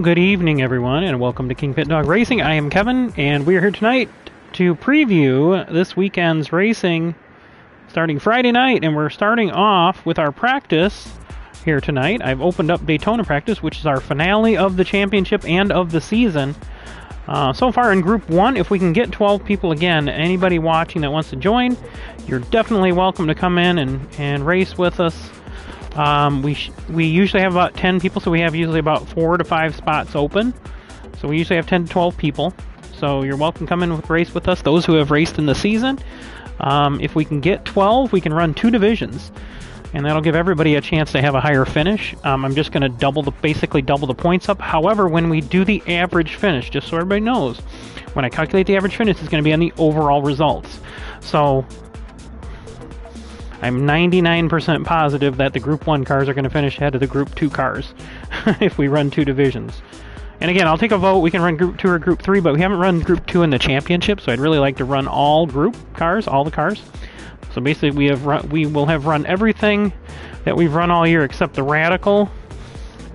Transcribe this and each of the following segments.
Good evening, everyone, and welcome to KingPittdawg Racing. I am Kevin, and we are here tonight to preview this weekend's racing starting Friday night, and we're starting off with our practice here tonight. I've opened up Daytona practice, which is our finale of the championship and of the season. So far in Group 1, if we can get 12 people again, anybody watching that wants to join, you're definitely welcome to come in and race with us. We usually have about 10 people, so we have usually about 4 to 5 spots open. So we usually have 10 to 12 people. So you're welcome to come in with race with us, those who have raced in the season. If we can get 12, we can run 2 divisions. And that'll give everybody a chance to have a higher finish. I'm just going to basically double the points up. However, when we do the average finish, just so everybody knows, when I calculate the average finish, it's going to be on the overall results. So I'm 99% positive that the Group 1 cars are going to finish ahead of the Group 2 cars if we run 2 divisions. And again, Will take a vote. We can run Group 2 or Group 3, but we haven't run Group 2 in the championship, so I'd really like to run all group cars, all the cars. So basically, we will have run everything that we've run all year except the Radical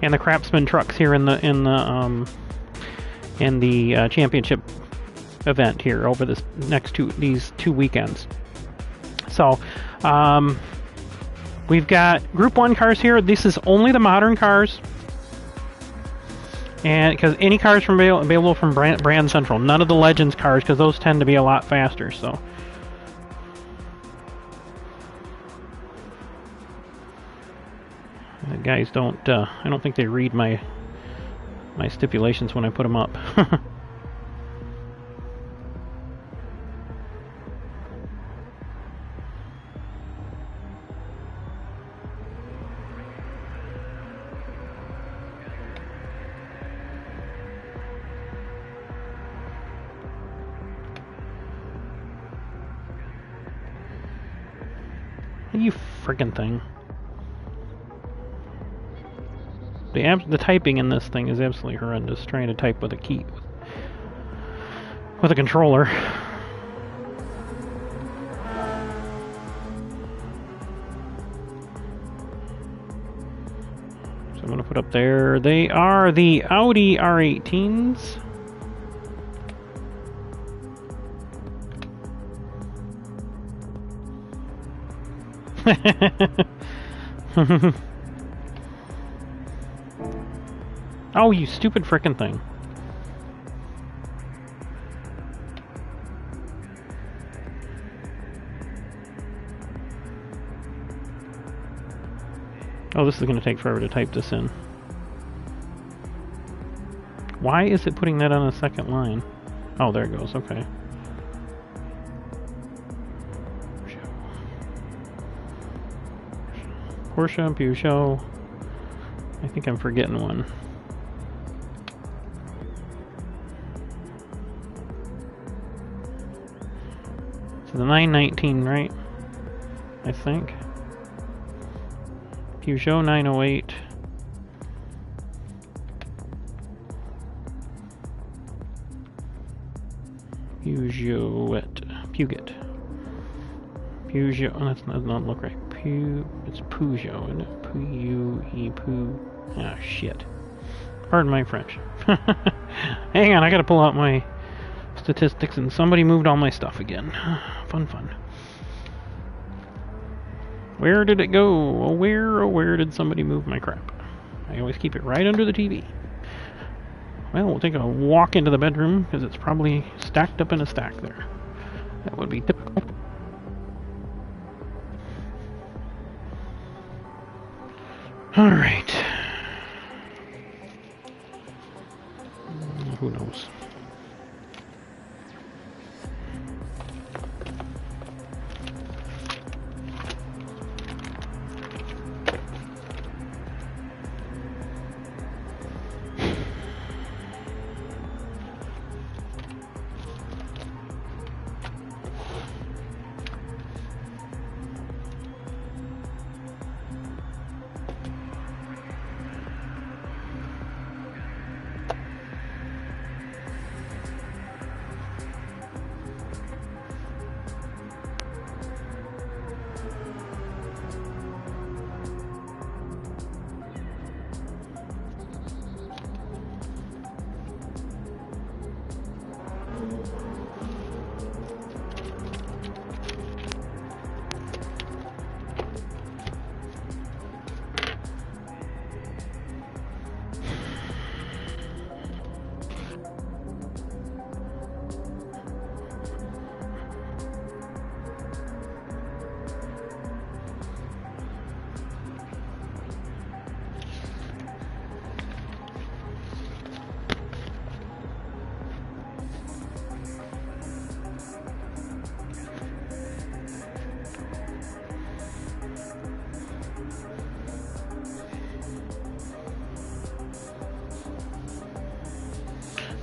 and the Craftsman trucks here in the championship event here over these 2 weekends. So we've got Group 1 cars here. This is only the modern cars, and because any cars available from Brand Central, none of the Legends cars, because those tend to be a lot faster. So the guys don't. I don't think they read my stipulations when I put them up. You friggin' thing. The typing in this thing is absolutely horrendous, trying to type with a key, with a controller. So I'm going to put up there, they are the Audi R18s. Oh, you stupid frickin' thing. Oh, this is going to take forever to type this in. Why is it putting that on a second line? Oh, there it goes, okay. Porsche, Peugeot. I think I'm forgetting one. So the 919, right? I think. Peugeot 908. Puget. Peugeot. Oh, that doesn't look right. It's Peugeot, isn't it? Ah, shit. Pardon my French. Hang on, I gotta pull out my statistics, and somebody moved all my stuff again. Fun. Where did it go? Oh, where did somebody move my crap? I always keep it right under the TV. Well, we'll take a walk into the bedroom, because it's probably stacked up in a stack there. That would be typical. Alright. Who knows?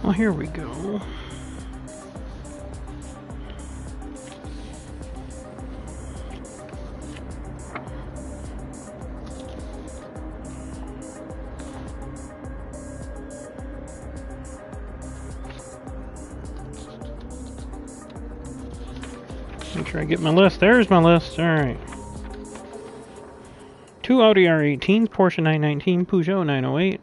Well, here we go. Make sure I get my list. There's my list. All right. 2 Audi R18s, Porsche 919, Peugeot 908.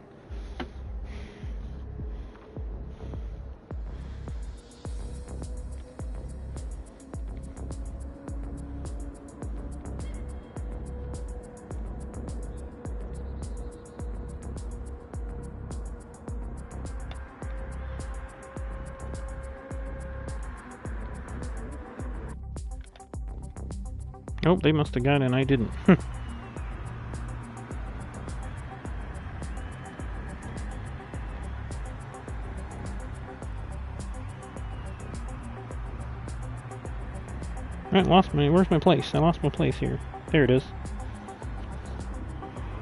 Oh, they must have got it and I didn't. I lost my, where's my place? I lost my place here. There it is.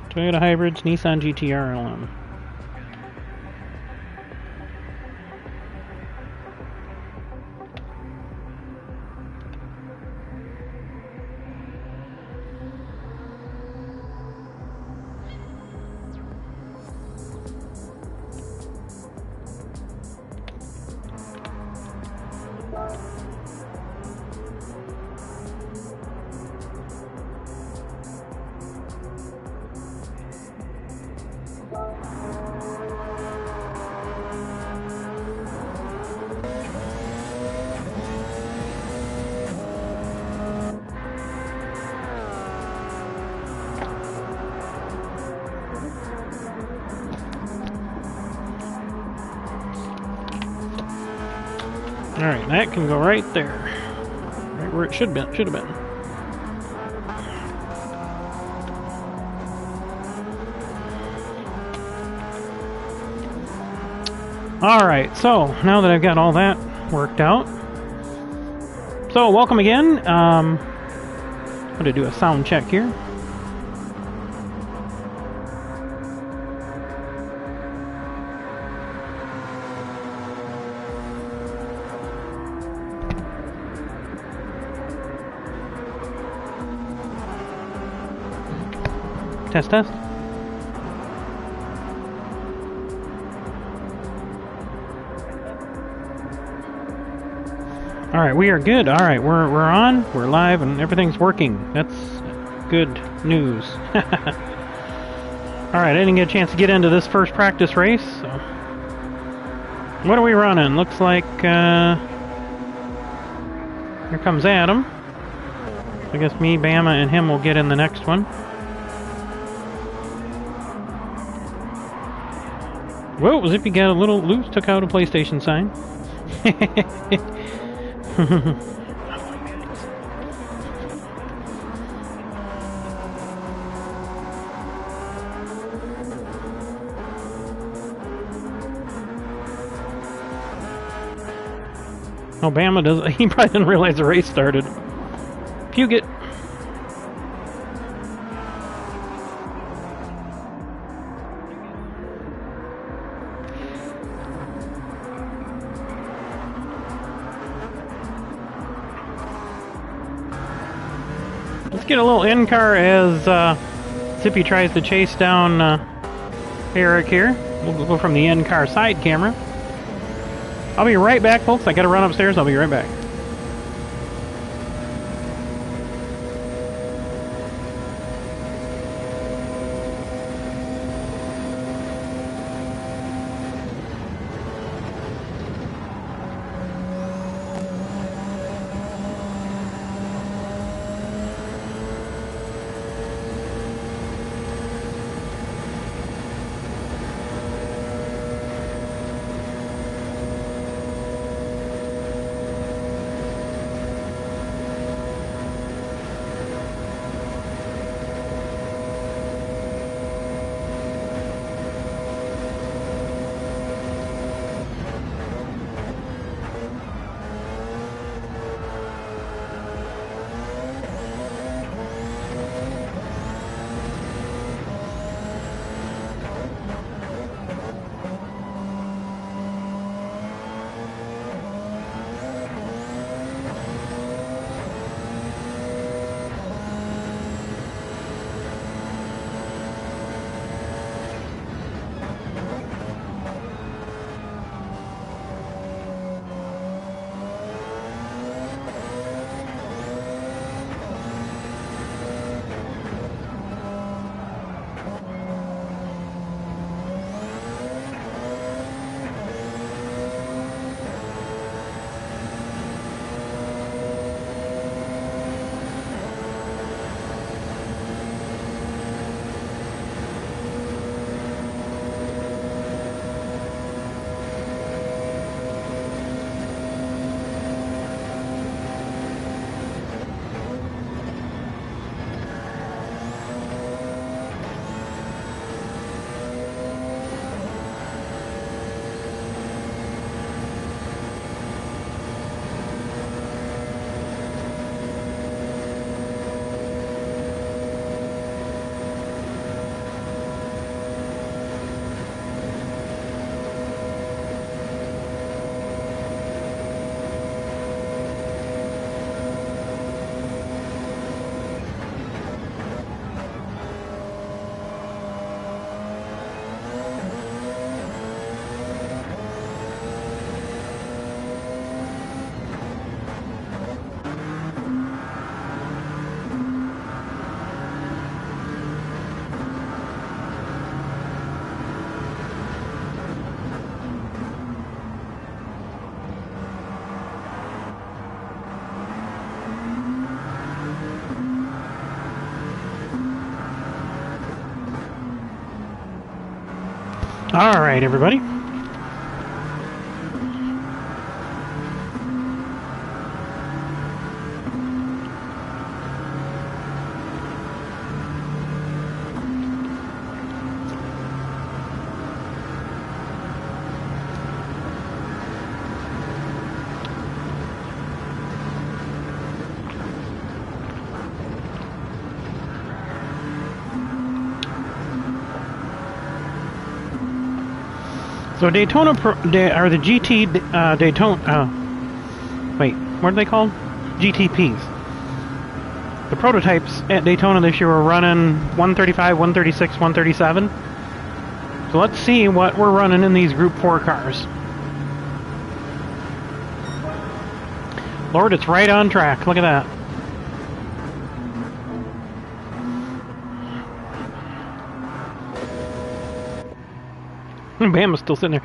Toyota Hybrids, Nissan GT-R LM. Alright, that can go right there. Right where it should have been. Alright, so now that I've got all that worked out. So, welcome again. I'm going to do a sound check here. Test, test. All right, we are good. All right, we're on, we're live, and everything's working. That's good news. All right, I didn't get a chance to get into this first practice race. So. What are we running? Looks like here comes Adam. I guess me, Bama, and him will get in the next one. Whoa, Zippy got a little loose, took out a PlayStation sign. Obama does. He probably didn't realize the race started. Puget. Let's get a little in-car as Zippy tries to chase down Eric here. We'll go from the in-car side camera. I'll be right back, folks. I gotta run upstairs. I'll be right back. All right, everybody. So Daytona, or the GT Daytona, wait, what are they called? GTPs. The prototypes at Daytona this year were running 135, 136, 137. So let's see what we're running in these Group 4 cars. Lord, it's right on track. Look at that. Bam is still sitting there.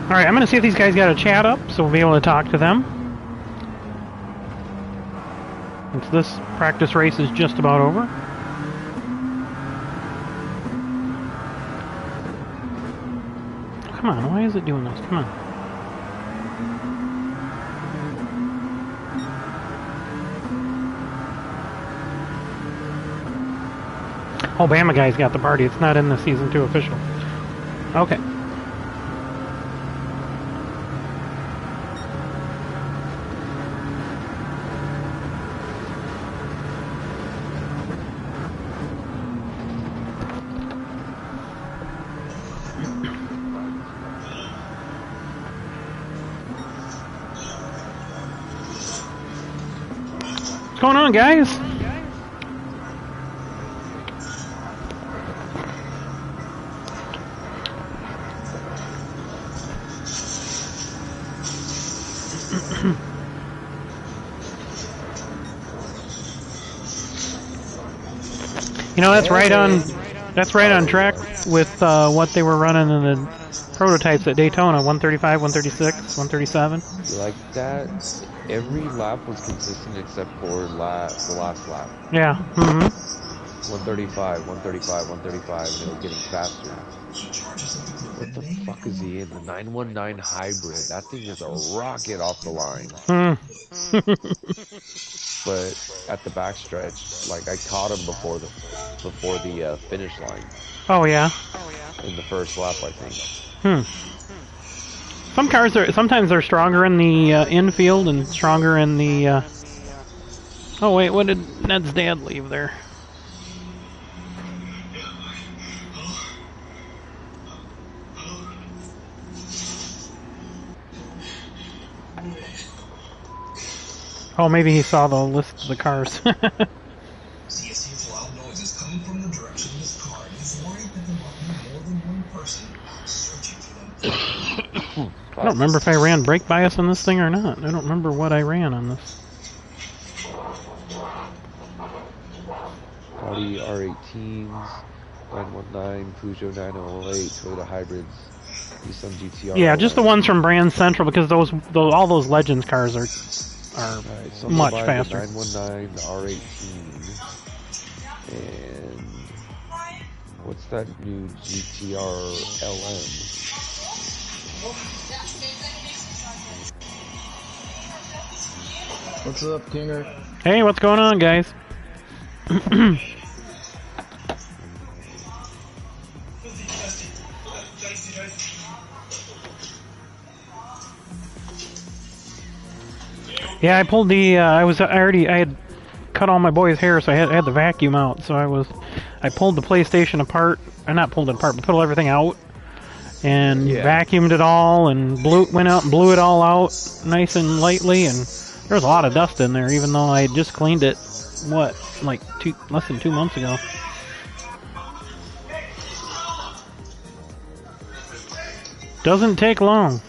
Alright, I'm going to see if these guys got a chat up, so we'll be able to talk to them. Since this practice race is just about over. Come on, why is it doing this? Come on. Oh, Bama guy's got the party. It's not in the Season 2 official. Okay. What's going on, guys? You know, that's right on track with what they were running in the prototypes at Daytona. 135, 136, 137. Like that, every lap was consistent except for the last lap. Yeah. Mm-hmm. 135, 135, 135, and it was getting faster. What the fuck is he in? The 919 hybrid. That thing is a rocket off the line. But at the backstretch, like, I caught him before the finish line. Oh yeah. In the first lap, I think. Some cars sometimes they're stronger in the infield and stronger in the. Oh wait, what did Ned's dad leave there? Oh, maybe he saw the list of the cars. CSC's loud noises coming from the direction of this car. He's worried that there might be more than one person searching for them. I don't remember if I ran brake bias on this thing or not. I don't remember what I ran on this. Audi R18s, 919, Peugeot 908, Toyota hybrids, Nissan GTR. Yeah, just the ones from Brand Central, because all those Legends cars are right, so much faster. The 919, the R18, and what's that new GTR LM? What's up, Kinger? Hey, what's going on, guys? Yeah, I pulled the. I had cut all my boys' hair, so I had the vacuum out. So I pulled the PlayStation apart. I not pulled it apart, but pulled everything out and vacuumed it all and went out and blew it all out nice and lightly. And there was a lot of dust in there, even though I had just cleaned it. What, like less than 2 months ago. Doesn't take long.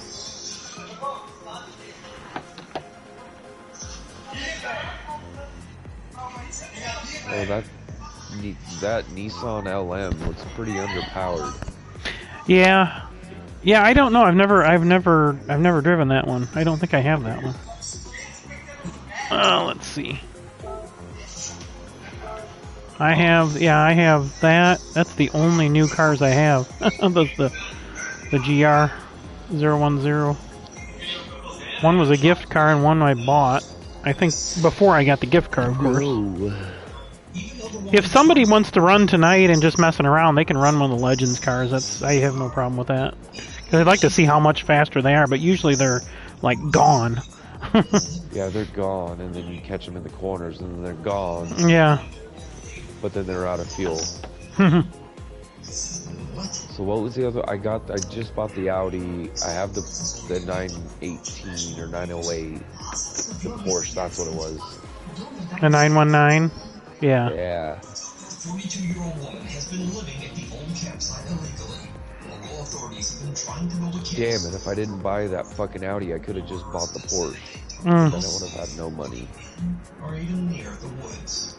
Oh, that that Nissan LM looks pretty underpowered. Yeah. Yeah, I don't know. I've never driven that one. I don't think I have that one. Let's see. I have that. That's the only new cars I have. That's the GR010. One was a gift car and one I bought. I think before I got the gift card, of course. Whoa. If somebody wants to run tonight and just messing around, they can run one of the Legends cars. I have no problem with that. 'Cause I'd like to see how much faster they are, but usually they're like gone. Yeah, they're gone, and then you catch them in the corners, and then they're gone. Yeah. But then they're out of fuel. So what was the other? I just bought the Audi. I have the 918 or 908. The Porsche, that's what it was. A 919. Yeah. Yeah. A 42-year-old woman has been living at the old campsite illegally. Local authorities have been trying to build a case. Damn it, if I didn't buy that fucking Audi, I could have just bought the Porsche. Then I would have had no money. Or even near the woods.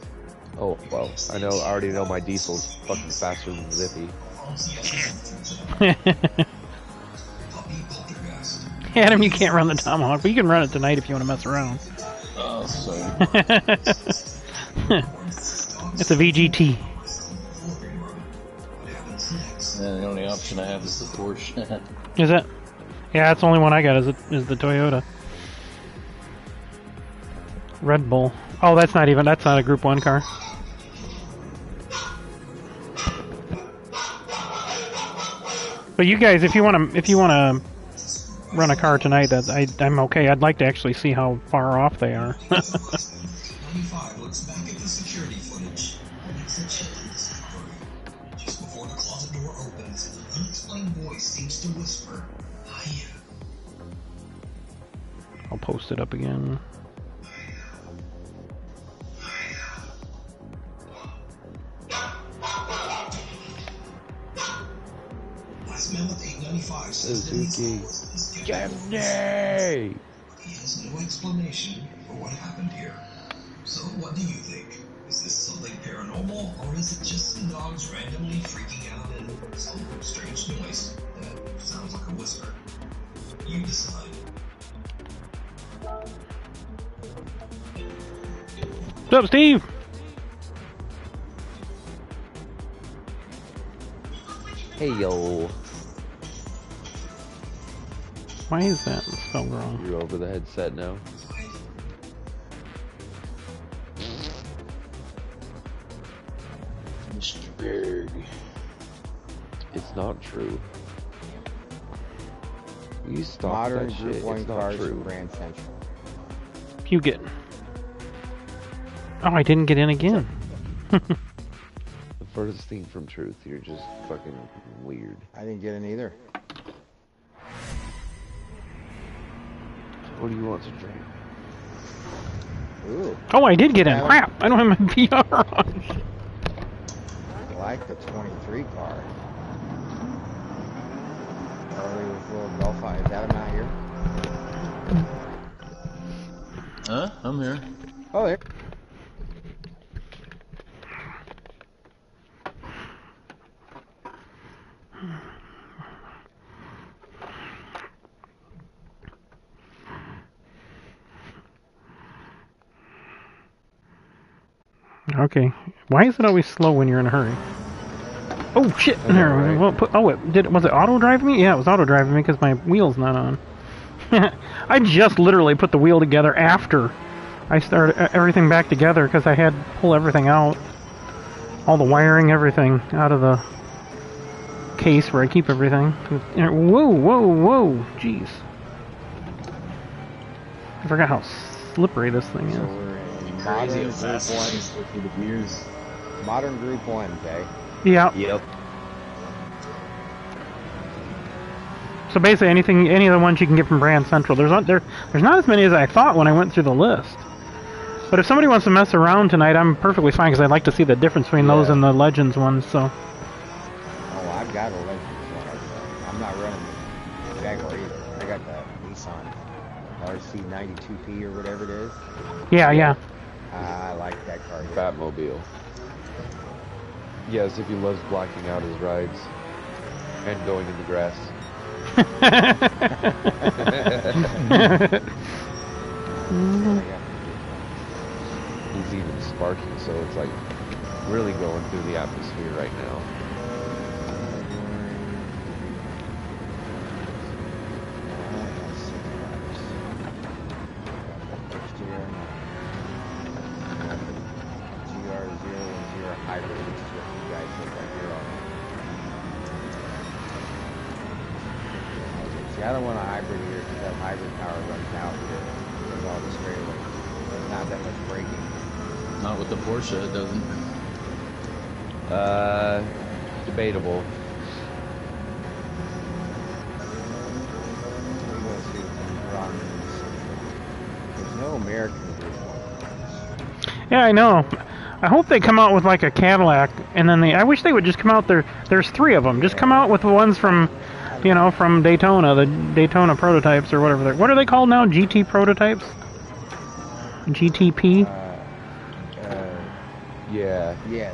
Oh, well, I already know my diesel's fucking faster than Zippy. Adam, you can't run the Tomahawk, but you can run it tonight if you want to mess around. Oh, sorry. It's a VGT. And the only option I have is the Porsche. Is it? Yeah, that's the only one I got is the Toyota. Red Bull. Oh, that's not a Group 1 car. But you guys, if you wanna run a car tonight, I'm okay. I'd like to actually see how far off they are. 95 looks back at the security footage and makes a chilling discovery. Just before the closet door opens, an unexplained voice seems to whisper, "Hiya." I'll post it up again. Last man with 895 says that Suzuki. Gemini. He has no explanation for what happened here. So what do you think? Is this something paranormal, or is it just some dogs randomly freaking out and some strange noise that sounds like a whisper? You decide. What's up, Steve? Hey, yo. Why is that spelled wrong? You're over the headset now. Mr. Berg. It's not true. You stop Modern that Group shit. 1 It's not cars in true. Grand Central. Puget. Oh, I didn't get in again. The furthest thing from truth. You're just fucking weird. I didn't get in either. What do you want to drink? Ooh, Oh, I did get in. Yeah. Crap! I don't have my VR on. I like the 23 car. Early with little Belfry. Is Adam out here? Huh? I'm here. Oh, there. Okay. Why is it always slow when you're in a hurry? Oh shit! I know, There. right? Well, was it auto driving me? Yeah, it was auto driving me because my wheel's not on. I just literally put the wheel together after I started everything back together because I had to pull everything out, all the wiring, everything out of the case where I keep everything. Whoa! Jeez! I forgot how slippery this thing So is. we're in Crazy modern how Group fast it 1. seems to go through the gears. Modern Group 1, okay? Yeah. Yep. So basically, any of the ones you can get from Brand Central. There's not as many as I thought when I went through the list. But if somebody wants to mess around tonight, I'm perfectly fine because I'd like to see the difference between those Yeah. and the Legends ones. So Oh, I've got a Legends one. I'm not running the Jaguar either. I got the Nissan RC92P or whatever it is. yeah. I like that car. Batmobile. Yes, if he loves blacking out his rides and going in the grass. He's even sparking, so it's like really going through the atmosphere right now. I don't want a hybrid here because that hybrid power runs out here with all the straightaways. There's not that much braking. Not with the Porsche, it doesn't. Debatable. We're going to see some problems. There's no American group. Yeah, I know. I hope they come out with like a Cadillac, and then I wish they would just come out there. There's 3 of them. Just come out with the ones from, you know, from Daytona, the Daytona prototypes or whatever. What are they called now? GT prototypes? GTP? Yeah. Yeah.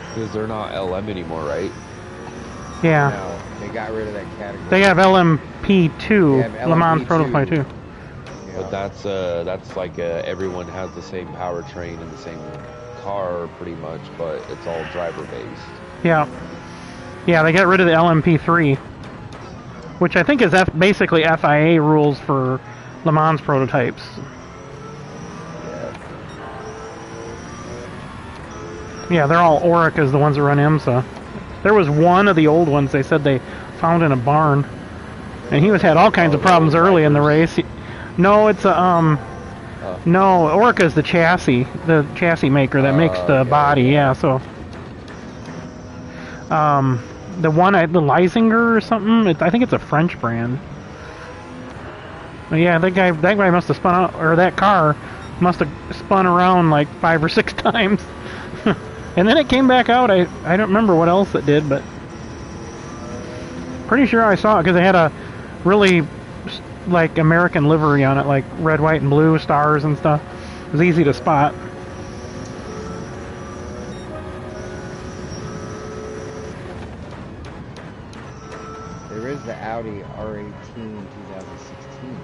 Because they're not LM anymore, right? Yeah. No, they got rid of that category. They have LMP2, They have Le Mans LMP2. prototype too. Yeah. But that's like everyone has the same powertrain and the same car pretty much, but it's all driver based. Yeah. Yeah, they got rid of the LMP3, which I think is basically FIA rules for Le Mans prototypes. Yeah, they're all Oricas, the ones that run IMSA. There was one of the old ones they said they found in a barn, and he had all kinds of problems early in the race. No, it's a no, Orica's the chassis maker that makes the body. Yeah, so the one, the Leisinger or something. I think it's a French brand. But yeah, that guy must have spun out, or that car must have spun around like 5 or 6 times. And then it came back out. I don't remember what else it did, but pretty sure I saw it because they had a really like American livery on it, like red, white, and blue stars and stuff. It was easy to spot. There is the Audi R18 2016.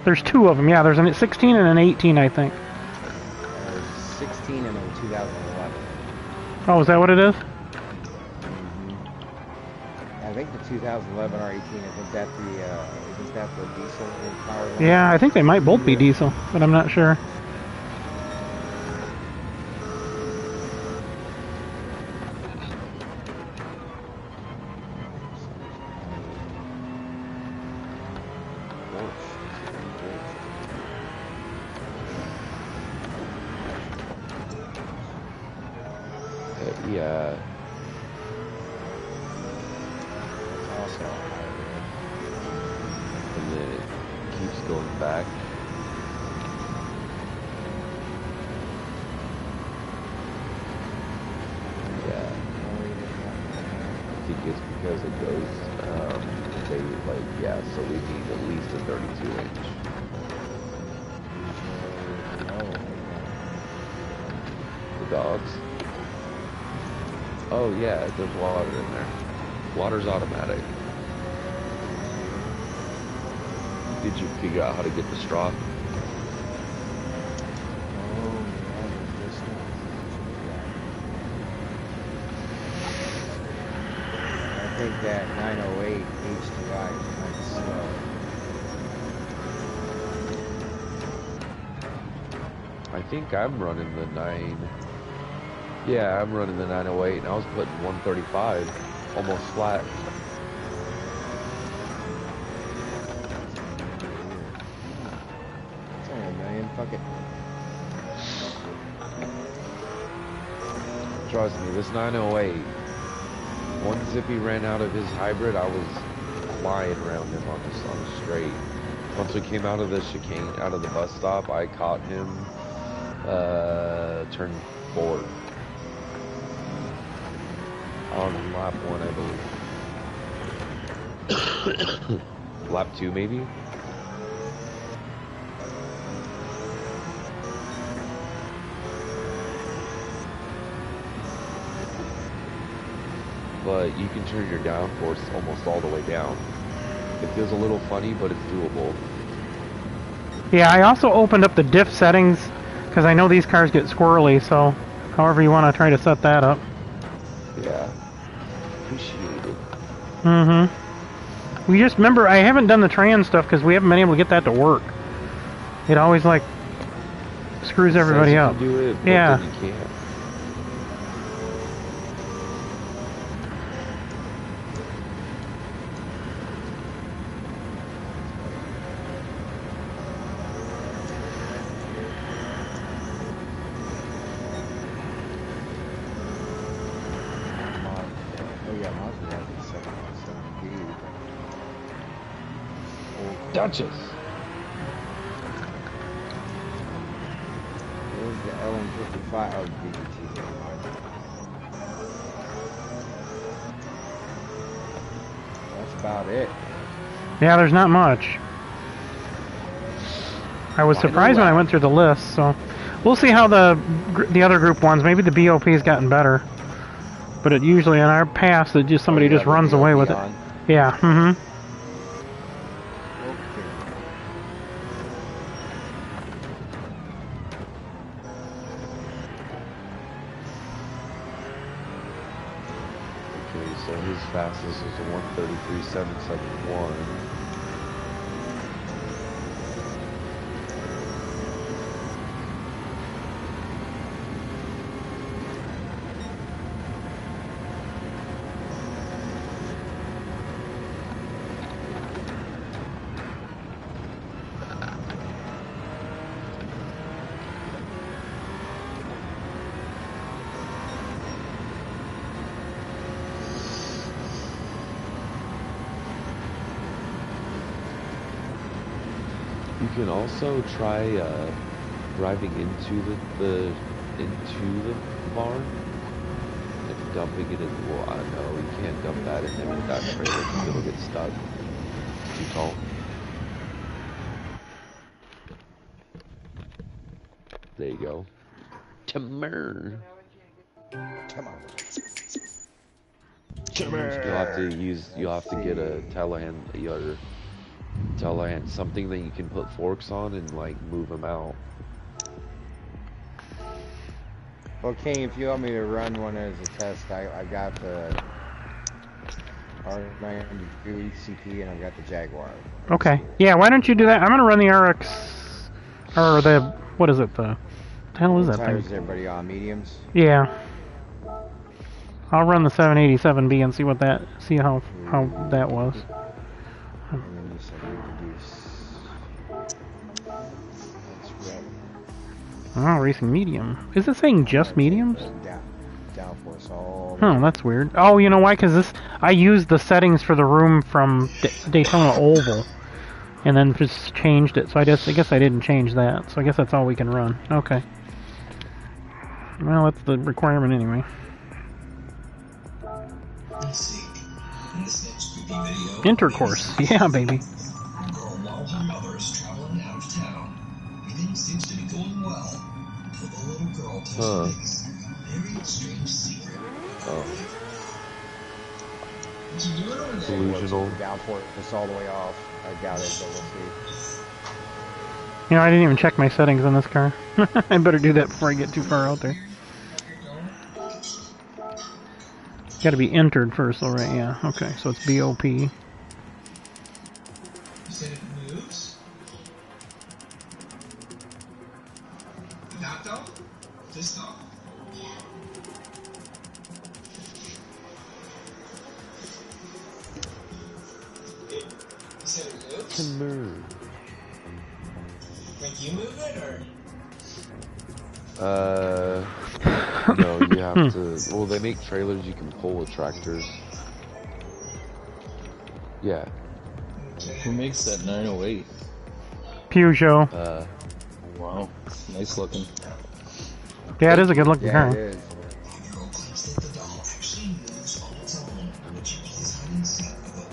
There's 2 of them. Yeah, there's a 16 and an 18, I think. There's 16 and a 2011. Oh, is that what it is? I think the 2011 R18. I think that's the diesel powered one. Yeah, I think they might both be diesel, but I'm not sure. Yeah. And then it keeps going back. Yeah. I think it's because it goes, they like, yeah, so we need at least a 32 inch. The dogs. Oh yeah, there's water in there. Water's automatic. Did you figure out how to get the straw? I think that 908 H2I is kind of slow. I think I'm running the 9. Yeah, I'm running the 908 and I was putting 135 almost flat. It's only $1 million. Fuck it. Trust me, this 908, one Zippy ran out of his hybrid, I was flying around him on the straight. Once we came out of the chicane, out of the bus stop, I caught him turn 4. On lap 1, I believe. Lap 2, maybe? but you can turn your downforce almost all the way down. It feels a little funny, but it's doable. Yeah, I also opened up the diff settings because I know these cars get squirrely, so however you want to try to set that up. Yeah. Appreciate it. We just remember I haven't done the trans stuff because we haven't been able to get that to work. It always like screws everybody you up. Can do it, but yeah. then you can't. Duchess. There's the LM55 or DGT. That's about it. Yeah, there's not much. I was surprised when I went through the list, so we'll see how the other group ones. Maybe the BOP's gotten better, but it usually in our past it just somebody just runs away with it. Yeah. So his fastest is a 1:33.771. You can also try driving into the barn and dumping it in. Well, I don't know. You can't dump that in there with that trailer because it'll get stuck. It's too tall. There you go. Timur. You'll have to get a telehand something that you can put forks on and like move them out. Okay, if you want me to run one as a test, I got the R92 CP and I've got the Jaguar. Okay. Yeah, why don't you do that? I'm gonna run the RX or the what is it? The hell is that tires thing? Everybody on mediums? Yeah. I'll run the 787B and see what that how that was. And then you said reduce. Oh, racing medium. Is it saying just mediums? Downforce all. Oh, that's weird. Oh, you know why? Because I used the settings for the room from Daytona Oval, and then just changed it. So I guess I didn't change that. So I guess that's all we can run. Okay. Well, that's the requirement anyway. Let's see. In this next creepy video, Intercourse. Yeah, baby. Girl, while her mother is traveling out of town, everything seems to be going well. Until the little girl tells Biggs a very strange secret. What you doing over there? Delusional. Downforce all the way off. I got it, but we'll see. You know, I didn't even check my settings on this car. I better do that before I get too far out there. Got to be entered first, all right? Yeah. Okay, so it's BOP. You said it moves? That though? This though? You said it moves? Timur. Like you move it, or? No, you have to. Well, they make trailers you can pull with tractors. Yeah. Who makes that 908? Peugeot. Wow, nice looking. Yeah, it is a good looking car. It is. The girl claims that the doll actually moves on its own when she plays hide and seek with it.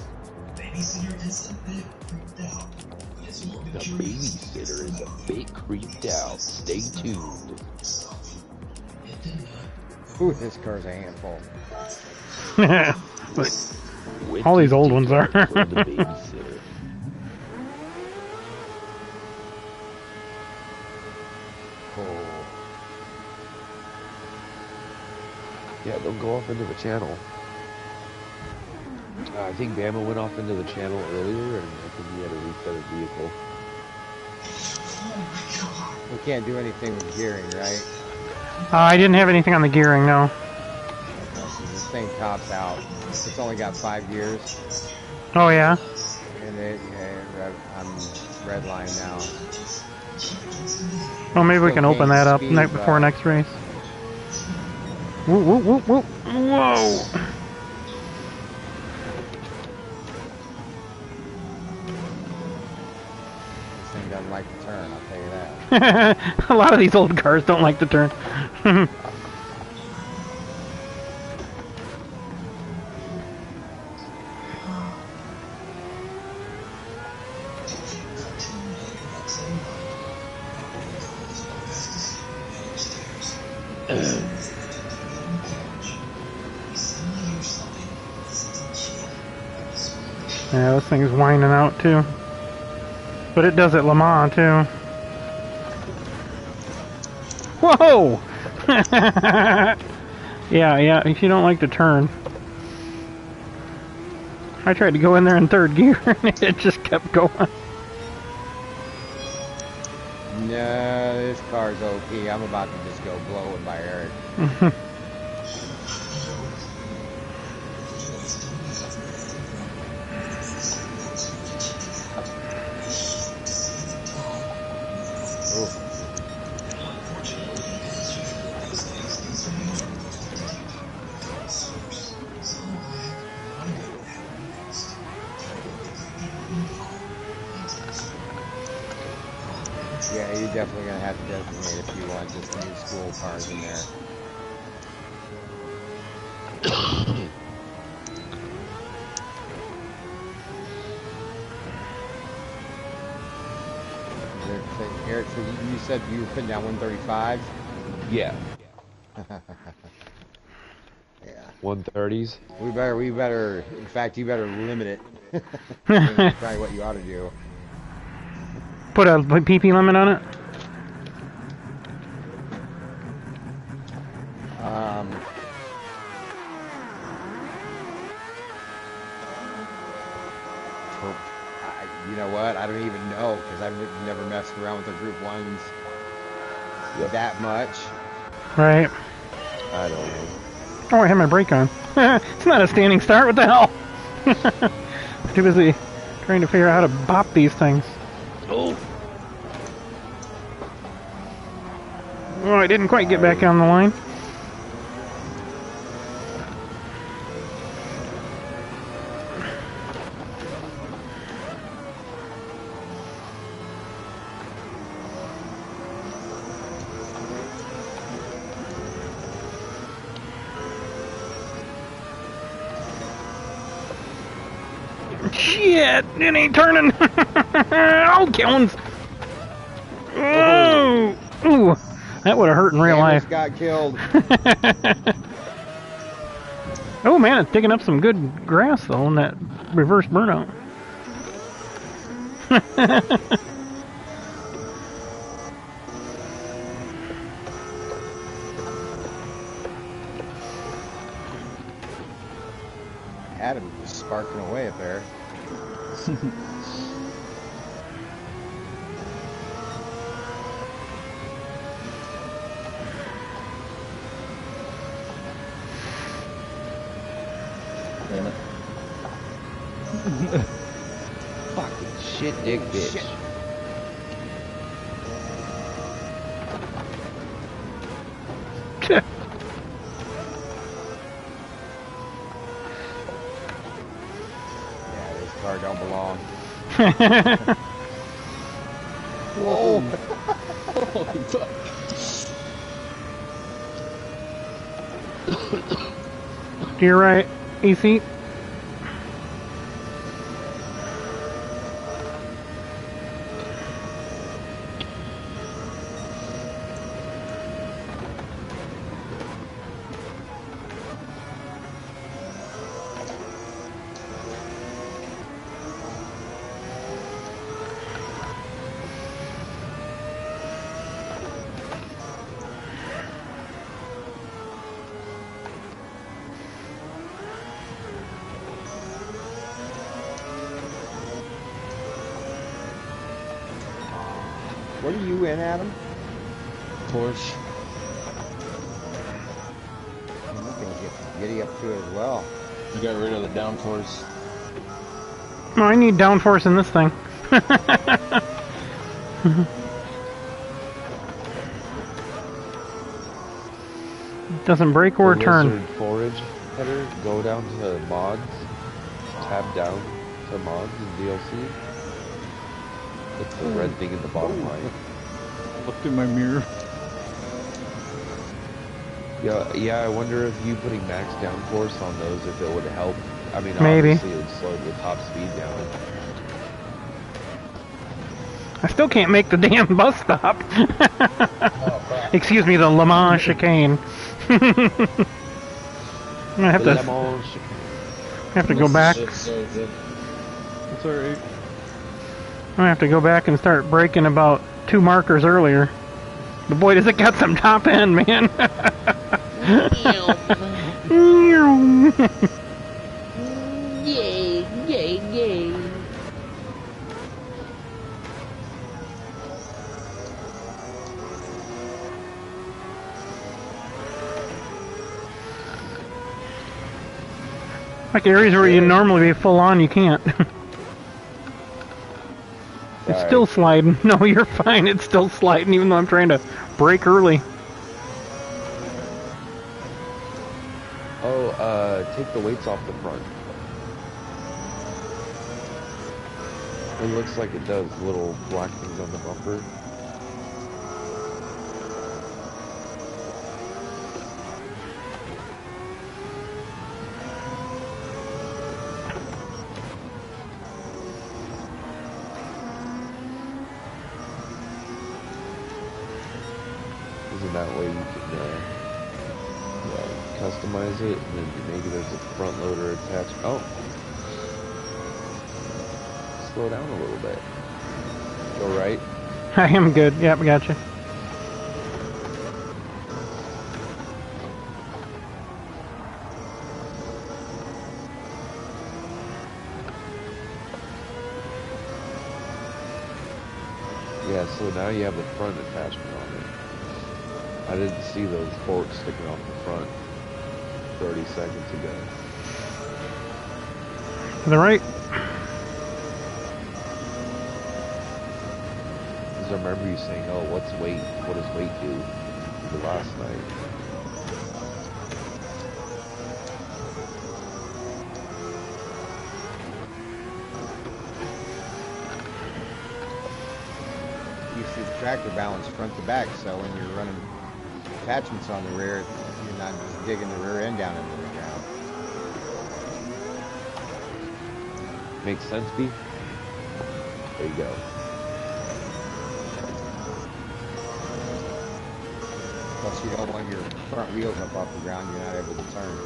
Babysitter is a bit creeped out, but it's more The babysitter is a bit creeped out. Stay tuned. It did not. Ooh, this car's a handful. But all these old ones are. For the babysitter. Oh. Yeah, they'll go off into the channel. I think Bama went off into the channel earlier, and I think he had to reset his vehicle. We can't do anything with gearing, right? I didn't have anything on the gearing, no. This thing tops out. It's only got 5 gears. Oh, yeah? And I'm red line now. Well, maybe we Still can open gain that up speed, before next race. Whoa, whoa, whoa, whoa. Whoa! This thing doesn't like to turn, I'll tell you that. A lot of these old cars don't like to turn. Yeah, this thing's whining out too. But it does at Le Mans too. Whoa! yeah, if you don't like to turn. I tried to go in there in third gear and it just kept going. No, this car's OP. I'm about to just go blowing by Eric. Yeah, you're definitely going to have to designate if you want just new school cars in there. Eric, so you said you were putting down 135? Yeah. Yeah. 130s. We better, in fact, you better limit it. That's probably what you ought to do. Put a PP limit on it? You know what? I don't even know because I've never messed around with the Group 1s that much. Right. I don't know. Oh, I had my brake on. It's not a standing start. What the hell? Too busy trying to figure out how to bop these things. Oh. Oh, I didn't quite get back on the line. Shit! It ain't turning! Oh, Killins! Oh! Ooh! That would have hurt in real life. Got killed. Oh man, it's digging up some good grass though in that reverse burnout. Adam was sparking away up there. Damn it. Fucking shit, dick bitch. Shit. Yeah, this car don't belong. Whoa! Holy fuck. To your right, AC. What are you in, Adam? Porsche. I'm looking to get giddy up to it as well. I got rid of the downforce. Oh, I need downforce in this thing. Doesn't break or The turn. Lizard forage header, go down to mods, tab down to mods in DLC. It's the red thing in the bottom right. Looked in my mirror. Yeah, I wonder if you putting max downforce on those, if it would help. I mean, Maybe. obviously it would slow the top speed down. I still can't make the damn bus stop. Excuse me, the Le Mans chicane. I'm gonna have to go back. It's alright. I'm gonna have to go back and start braking about 2 markers earlier. But boy, does it got some top end, man. Yay, yay, yay. Like areas where you normally be full on, you can't. It's still sliding. No, you're fine. It's still sliding, even though I'm trying to brake early. Oh, take the weights off the front. It looks like it does, little black things on the bumper. That way you can customize it, and then maybe there's a front loader attached. Oh, slow down a little bit. Go right. I am good. Yep, gotcha. Yeah, so now you have the front attachment on it. I didn't see those forks sticking off the front 30 seconds ago. To the right. Because I remember you saying, oh, what does weight do? The last night. You should tractor balance front to back, so when you're running attachments on the rear, you're not just digging the rear end down into the ground. Makes sense, B? There you go. Plus, you don't want your front wheels up off the ground, you're not able to turn.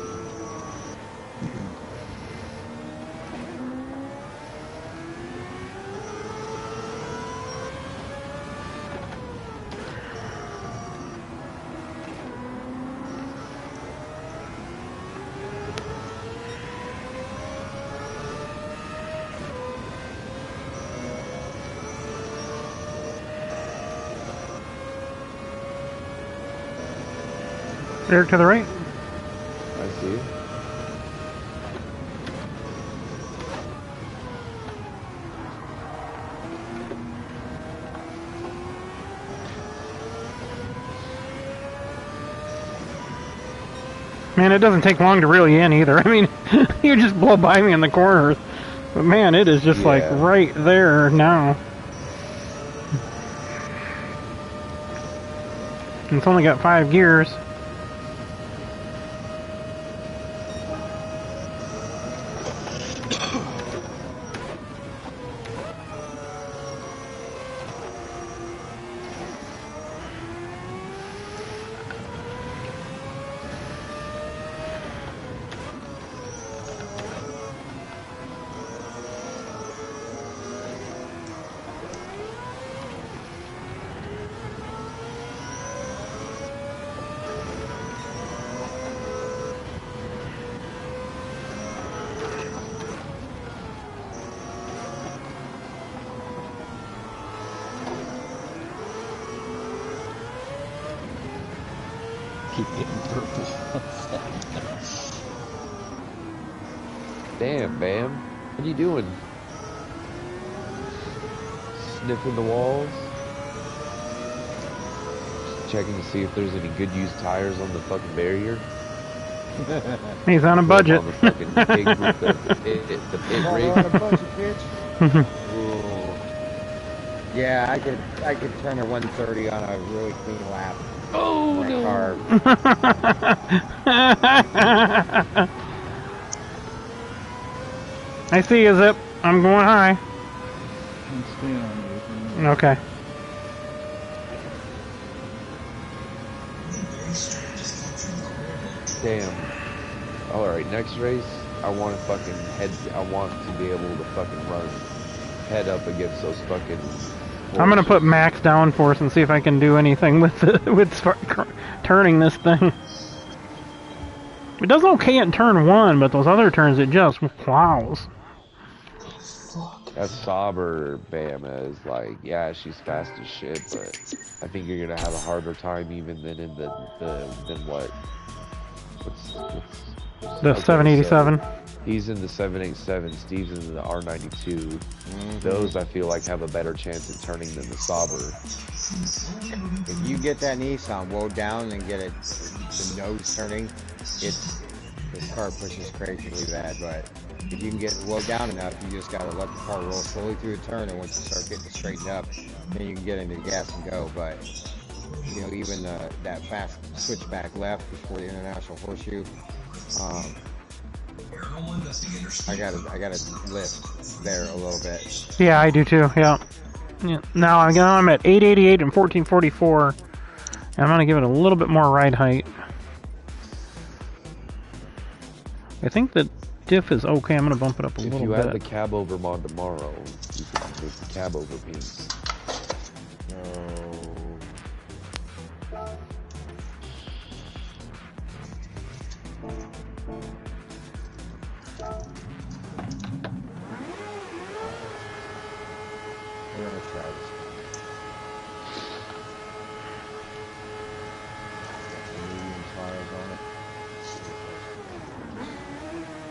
Eric, to the right. I see. Man, it doesn't take long to reel you in either. I mean, you just blow by me in the corners. But man, it is just like right there now. And it's only got 5 gears. keep getting purple. Damn, Bam. What are you doing? Sniffing the walls? Checking to see if there's any good used tires on the fucking barrier? He's on a budget. On the fucking the pit rig. On a budget, bitch. Yeah, I could turn a 130 on a really clean lap. Oh, no. Car. I see you, Zip. I'm going high. I'm staying on you. Okay. Damn. Alright, next race, I want to fucking I want to be able to fucking run head up against those fucking horses. I'm gonna put max downforce and see if I can do anything with turning this thing. It does okay in turn 1, but those other turns it just plows. That Sauber Bama is like, yeah, she's fast as shit, but I think you're gonna have a harder time even than in the what? What's The 787. So he's in the 787. Steve's in the R92. Those I feel like have a better chance at turning than the Sauber. If you get that Nissan woe down and get it the nose turning, this car pushes crazily bad. But if you can get it woe down enough, you just gotta let the car roll slowly through the turn, and once you start getting it straightened up, then you can get into the gas and go. But you know, even that fast switchback left before the International Horseshoe, I gotta lift there a little bit. Yeah, I do too. Yeah. Now I'm at 888 and 1444. And I'm gonna give it a little bit more ride height. I think the diff is okay. I'm gonna bump it up a little bit. If you add the cab over mod tomorrow, you can make the cab over piece. We're gonna try this. Medium tires on it.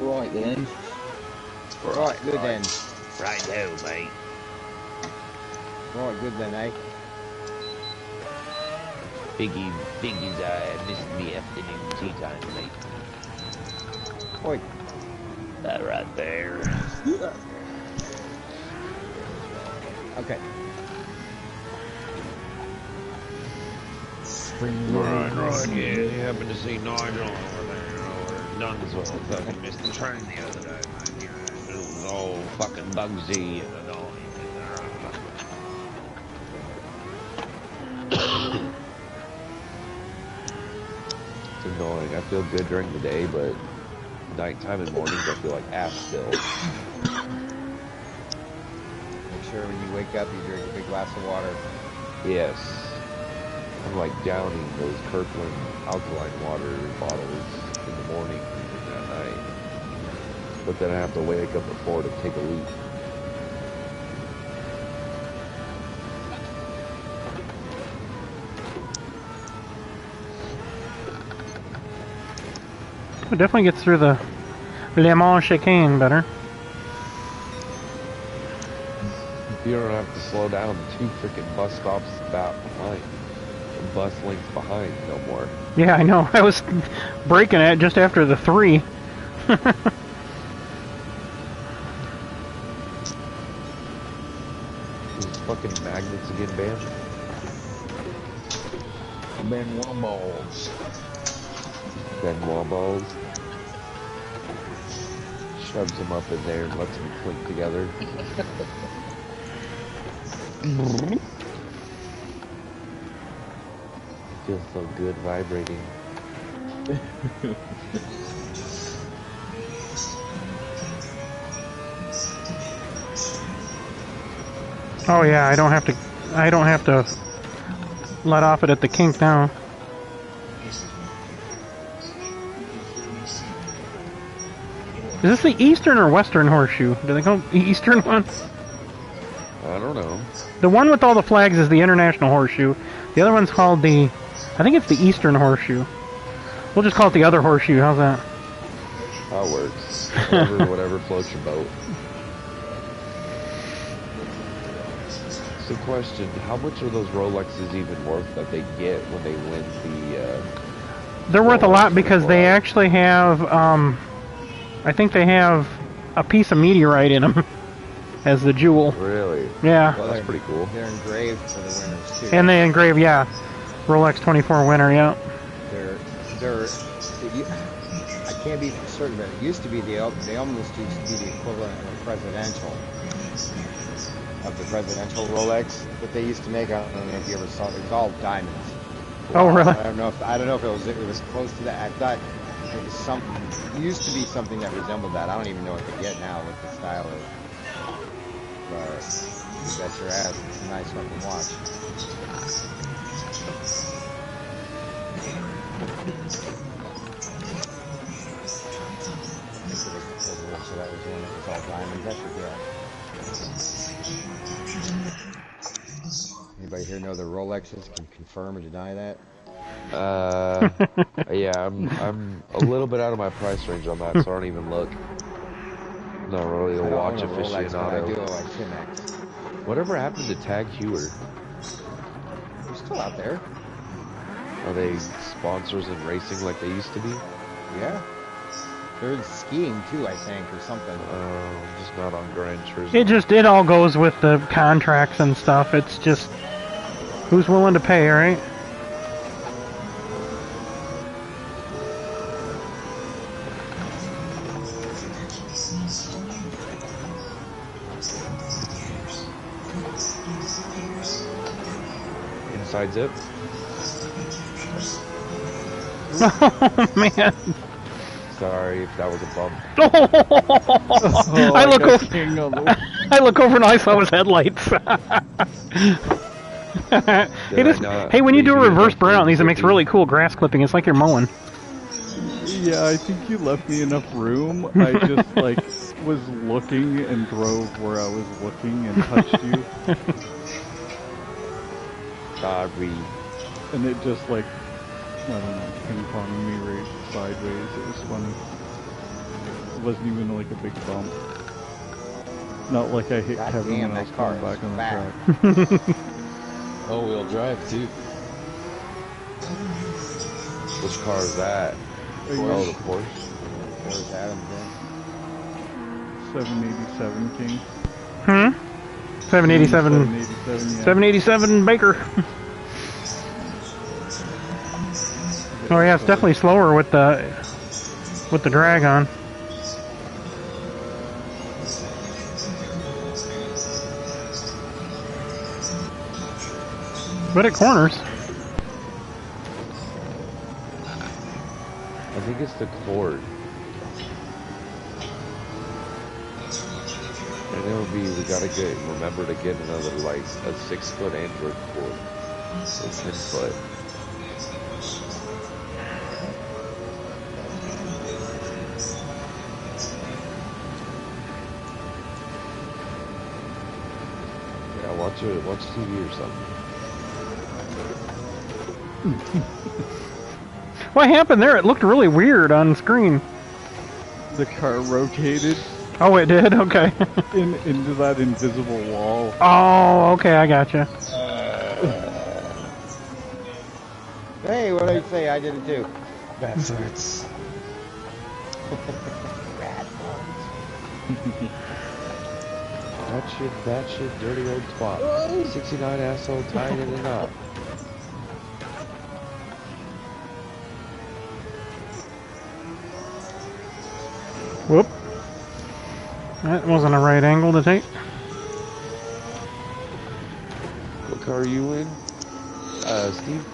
Right then. Right, good then. Right now, mate. Right, good then, eh? Biggie's missed the afternoon tea time, mate. Oi. That right there. Okay. Right, yeah. You happen to see Nigel over there, or Dunswell fucking missed the train the other day, man. It was all fucking Bugsy and all. It's annoying. I feel good during the day, but nighttime and mornings I feel like ass still. Make sure when you wake up you drink a big glass of water. Yes. I'm like downing those Kirkland alkaline water bottles in the morning and at night. But then I have to wake up at 4 to take a leak. It definitely gets through the Le Mans chicane better. You don't have to slow down 2 freaking bus stops about behind. Bus lengths behind no more. Yeah, I know. I was braking it just after the 3. These fucking magnets again, Bam. Benoit balls. Benoit balls. Shoves them up in there and lets them clink together. Feels so good vibrating. Oh yeah, I don't have to let off it at the kink now. Is this the eastern or western horseshoe? Do they call it the eastern one? I don't know. The one with all the flags is the international horseshoe. The other one's called the, I think it's the eastern horseshoe. We'll just call it the other horseshoe. How's that? That works. Whatever floats your boat. So question, how much are those Rolexes even worth that they get when they win the... They're worth a lot Rolex because 24 they hours? actually have, I think they have a piece of meteorite in them as the jewel. Really? Yeah. Well, That's pretty cool. They're engraved for the winners too. And they engrave, yeah. Rolex 24 winner, yeah. I can't be certain, but it used to be they almost used to be the equivalent of a presidential. Of the presidential Rolex that they used to make. I don't know if you ever saw it. It was all diamonds. Oh, really? I don't know if it was close to that. I thought it was something. It used to be something that resembled that. I don't even know what to get now, what the style is. But you bet your ass, it's a nice one to watch. I think it was the presidential that was one that was all diamonds. I forget. Anybody here know the Rolexes can confirm or deny that? Yeah, I'm a little bit out of my price range on that, so I don't even look. Not really a I don't watch own a Rolex, but I do aficionado. like Timex. Whatever happened to Tag Heuer? They're still out there. Are they sponsors in racing like they used to be? Yeah. They're in skiing too, I think, or something. Just not on Gran Turismo. It all goes with the contracts and stuff. It's just who's willing to pay, right? Inside zip? Oh man. Sorry if that was a bump. I look over. King of the... I look over and I saw his headlights. Hey, when you do a reverse burnout on these, it makes really cool grass clipping. It's like you're mowing. Yeah, I think you left me enough room. I just, like, was looking and drove where I was looking and touched you. Sorry. And it just, like, I don't know, ping-ponged me right sideways. It was funny. It wasn't even, like, a big bump. Not like I hit God Kevin damn, when I was that car going back is on the fat. track. All-wheel drive, too. Which car is that? Oh, the Porsche. There's Adam then. 787 King. 787. 787, yeah. 787 Baker. Oh yeah, it's definitely slower with the drag on. But it corners. I think it's the cord. And it'll be, we gotta remember to get another, like, a 6-foot Android cord. Or 10-foot. Yeah, watch TV or something. What happened there? It looked really weird on screen. The car rotated Oh, it did? Okay. into that invisible wall. Oh, okay, I gotcha. Hey, what did I say? I did it too. Bad farts. Bad That shit, dirty old twat. 69 asshole tying in a knot. Whoop. That wasn't a right angle to take. What car are you in? Steve?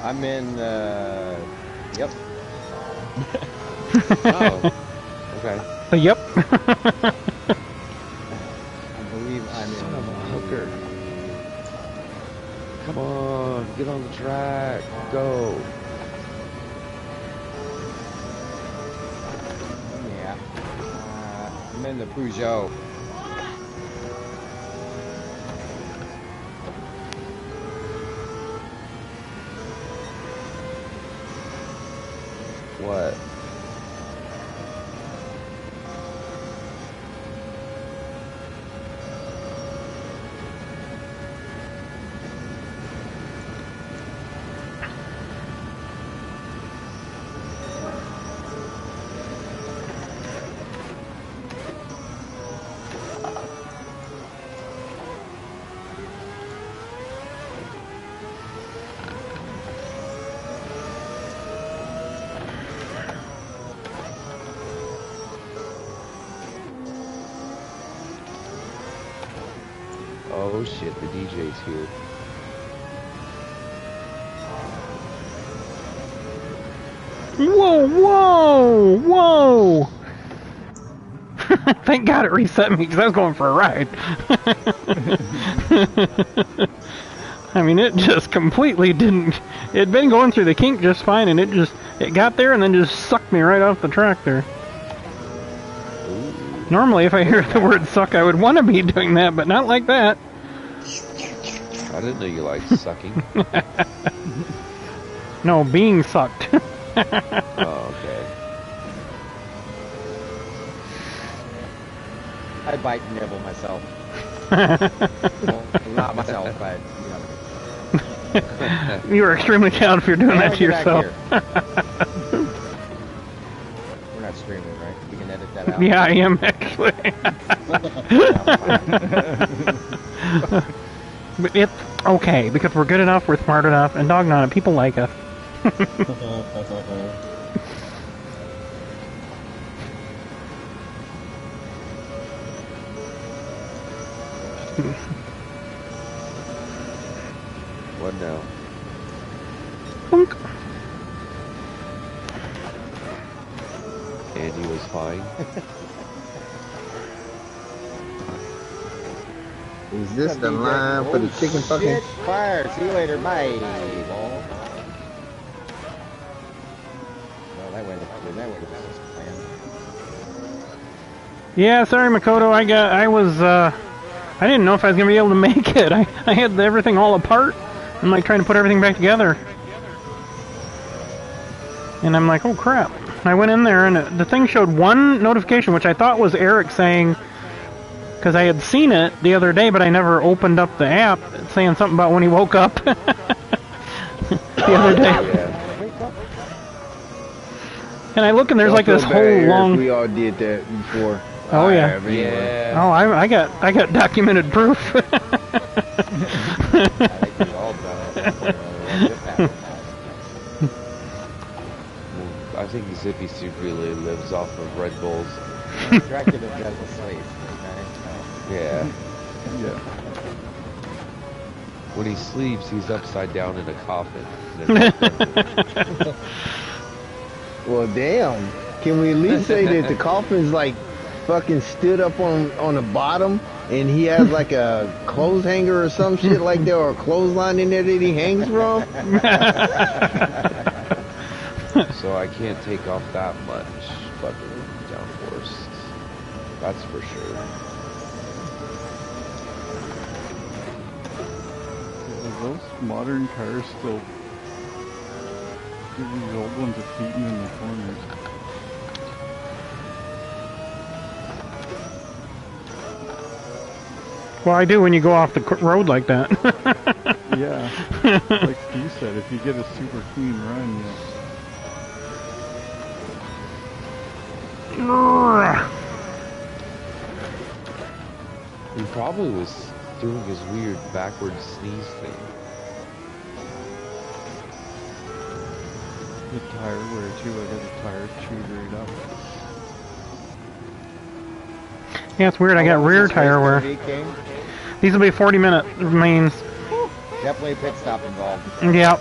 I'm in, yep. Oh. Okay. Yep. I believe I'm Son in. of a hooker. Come on, get on the track. Go. Yeah. I'm in the Peugeot. What? Oh shit, the DJ's here. Whoa, whoa, whoa! Thank God it reset me because I was going for a ride. I mean, it just completely didn't. It'd been going through the kink just fine, and it got there and then just sucked me right off the track there. Normally, if I hear the word suck, I would want to be doing that, but not like that. I didn't know you liked sucking. No, being sucked. Oh, okay. I bite and nibble myself. Well, not myself, but you know. You are extremely talented if you're doing that to yourself. We're not streaming, right? We can edit that out. Yeah, I am actually. But it's okay because we're good enough, we're smart enough, and doggone it, people like us. What now? Boink. Andy was fine. Is this the line for the chicken fucking? Shit, fire. See you later, bye. Ball. Well, that way the plan. Yeah, sorry, Makoto. I didn't know if I was gonna be able to make it. I had everything all apart. I'm like trying to put everything back together, and I'm like, oh crap! I went in there and the thing showed one notification, which I thought was Eric saying, because I had seen it the other day, but I never opened up the app, saying something about when he woke up the other day. Yeah. And I look and there's like this whole long. We all did that before. Oh yeah. Yeah. Oh, I got documented proof. I think we all done it. I think Zippy secretly lives off of Red Bulls. Dracula doesn't sleep. Yeah. Yeah. When he sleeps, he's upside down in a coffin. Well, damn. Can we at least say that the coffin's like fucking stood up on the bottom, and he has like a clothes hanger or some shit like that, or a clothesline in there that he hangs from? So I can't take off that much fucking downforce. That's for sure. Are those modern cars still give these old ones a beating in the corners? Well, I do when you go off the road like that. Yeah. Like Steve said, if you get a super clean run, He probably was doing his weird backwards sneeze thing. the tire wear too. I got the tire chewed right up. Yeah, it's weird. I got rear tire wear. These will be 40-minute mains. Definitely a pit stop involved. Yep.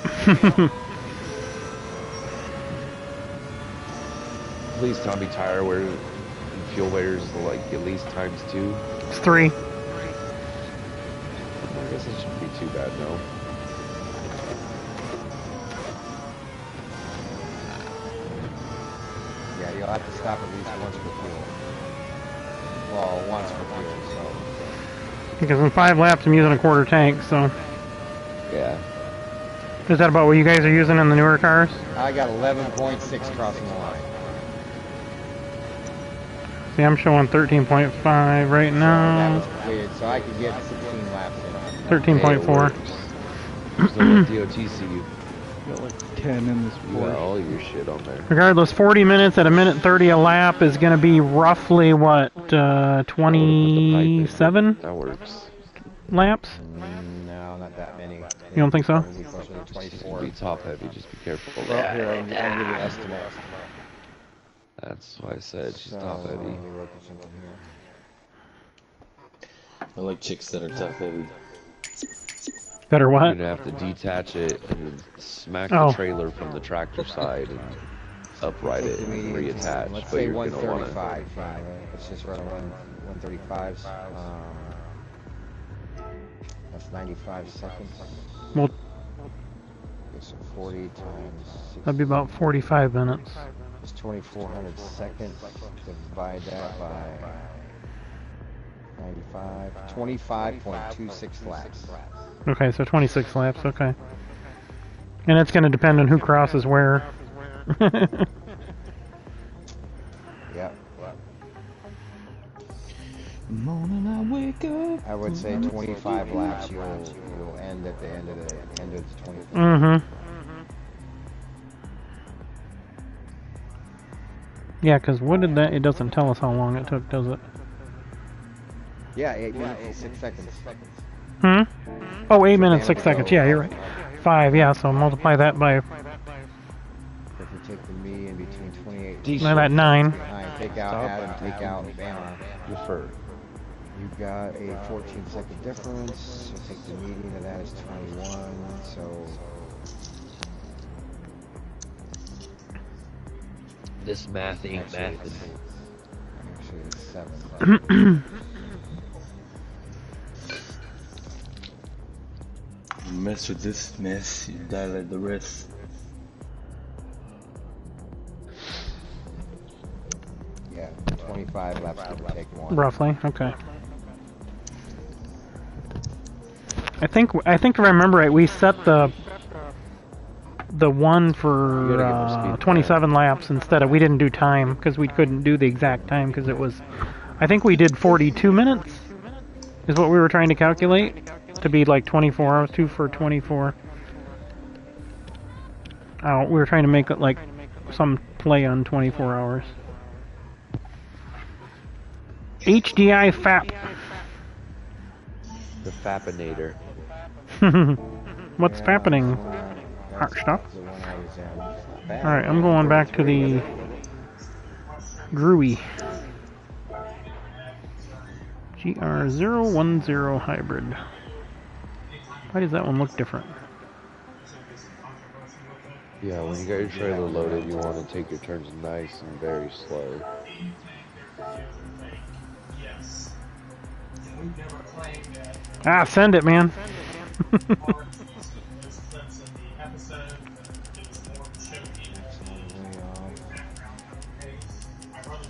Please tell me tire wear and fuel wears like at least ×2. It's 3. I guess it shouldn't be too bad, no. Yeah, you'll have to stop at least once for fuel. Well, once for fuel, so. Because in 5 laps I'm using a quarter tank, so. Yeah. Is that about what you guys are using in the newer cars? I got 11.6 crossing the line. See, I'm showing 13.5 right That now. was completed, so I could get 16 laps in. 13.4. There's no DOTC. Got like 10 in this You got Porsche. all your shit on there. Regardless, 40 minutes at a minute 30 a lap is going to be roughly, what, 27 That works. laps? No, not that many. You don't think so? Probably closer to It's 24. gonna be top heavy, just be careful. Well, here, I'll give you an estimate. That's why I said she's So, top let heavy. me look at something here. I like chicks that are top heavy. Better You're what? gonna have to detach it and smack Oh. the trailer from the tractor side and upright it and reattach. Let's But say you're gonna want 135. Let's just run around 135s. That's 95 seconds. Well, So 40 times 60. that'd be about 45 minutes. It's 2,400 seconds. Divide that by 95. 25.26 laps. Okay, so 26 laps, okay. And it's going to depend on who crosses where. Yep. Morning I wake up. I would say 25 laps. You'll end at the end of the 25. Mm-hmm. Yeah, because what did that... It doesn't tell us how long it took, does it? Yeah, 8 minutes and 6 seconds. Hmm? Oh, 8 minutes, 6 seconds. Yeah, you're right. 5, yeah, so multiply that by... If you take the median between 28 to. About 9. take out Adam, take out Bama. Defer. You've got a 14-second difference. So take the median of that is 21. So This math ain't math. actually it's 7. You mess with this mess, you die like the rest. Yeah, 25 laps, give or take 1. Roughly, okay. I think if I remember right, we set the one You for gotta get more speed. 27 laps instead of, we didn't do time because we couldn't do the exact time because it was, I think we did 42 minutes is what we were trying to calculate to be like 24 hours, 2 for 24. Oh, we were trying to make it like some play on 24 hours. HDI FAP. The Fapinator. What's happening? Hot stuff. Alright, I'm going back to the Groovy. GR010 hybrid. Why does that one look different? Yeah, when you got your trailer loaded, you want to take your turns nice and very slow. Ah, send it, man.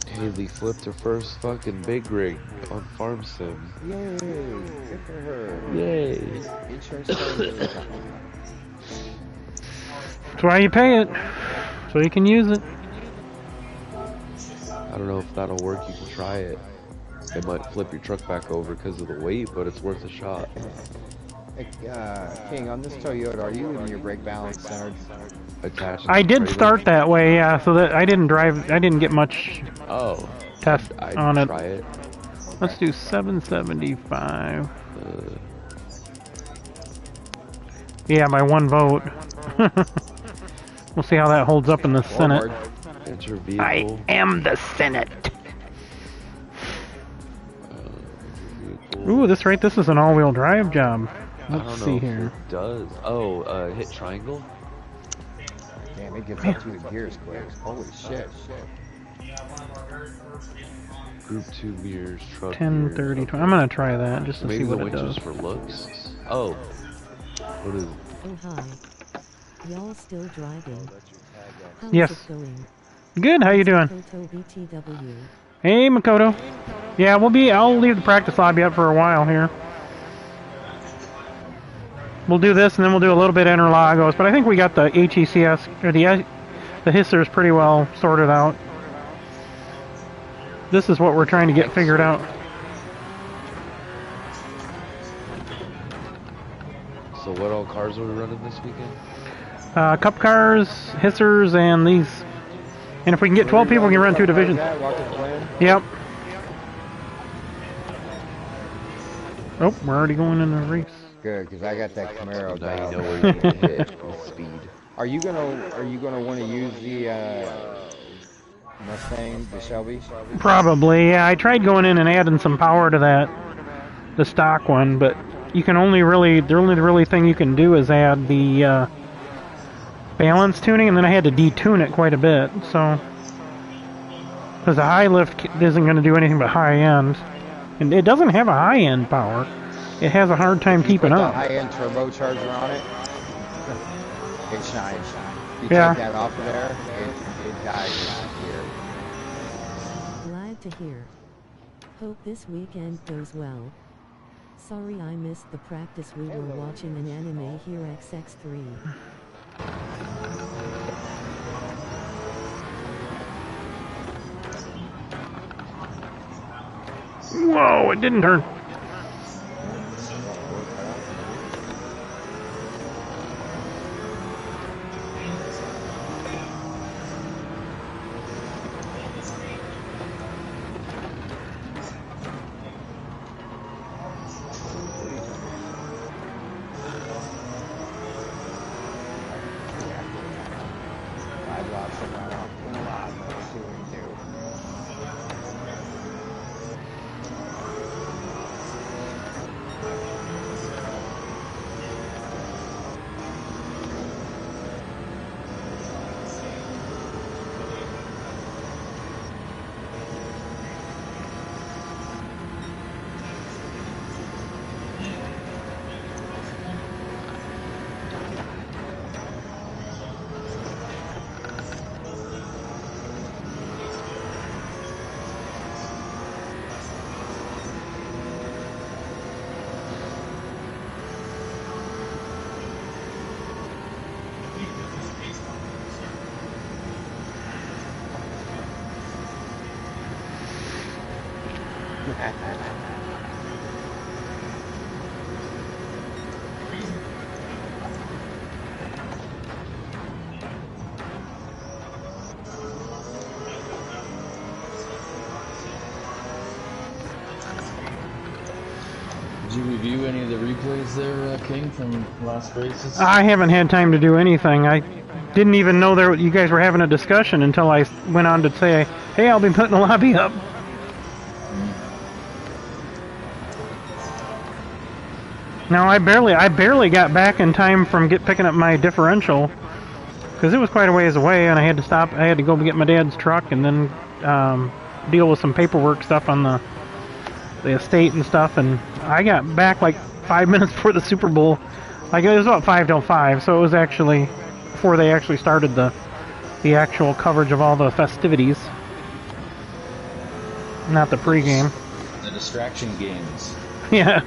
Haley flipped her first fucking big rig on Farm Sim. Yay! Good for her. Yay! Insurance coverage. That's why you pay it. So you can use it. I don't know if that'll work, you can try it. It might flip your truck back over because of the weight, but it's worth a shot. Hey, King, on this Toyota, are you leaving your brake balance centered? Attach I the did trailer. start that way, yeah, so that I didn't get much Oh. test I'd on it. try it. Let's do 775. Yeah, by 1 vote. We'll see how that holds up in the Senate. Enter I vehicle. am the Senate. Vehicle. Ooh, this is an all-wheel drive job. I don't Let's know see if here. it does. Oh, hit triangle? Damn, it gets up through the gears quick. Holy shit. Group 2 mirrors, truck 10, mirrors. 30, 20. I'm gonna try that just to Maybe see the what it winch does. is for looks. Oh. What is it? Oh hi. Y'all still driving? How's Yes. it going? Good, how you doing? Photo BTW. Hey, Makoto. Yeah, I'll leave the practice lobby up for a while here. We'll do this and then we'll do a little bit of Interlagos, but I think we got the HECS, or the hissers pretty well sorted out. this is what we're trying to get figured out. So what all cars are we running this weekend? Cup cars, hissers, and these. And if we can get 12 people, we can run 2 divisions. Yep. Oh, we're already going in a race. Good, because I got that Camaro Now down. you know where you need to hit with speed. Are you gonna want to use the Mustang, the Shelby? Probably, yeah. I tried going in and adding some power to that, the stock one, but you can only really, the only thing you can do is add the balance tuning, and then I had to detune it quite a bit, so. Because the high lift isn't going to do anything but high end. And it doesn't have a high end power. It has a hard time keeping up. High end turbocharger on it. It shines. You Yeah. take that off of there, it dies here. Glad to hear. Hope this weekend goes well. Sorry I missed the practice. We were watching an anime here XX3. Whoa, it didn't turn. Did you review any of the replays there, King, from last races? I haven't had time to do anything. I didn't even know you guys were having a discussion until I went on to say, hey, I'll be putting a lobby up. Now, I barely got back in time from picking up my differential, because it was quite a ways away, and I had to stop. I had to go get my dad's truck and then deal with some paperwork stuff on the estate and stuff, and I got back like 5 minutes before the Super Bowl. Like, it was about 5 till 5, so it was actually before they actually started the actual coverage of all the festivities, not the pregame. The distraction games. Yeah.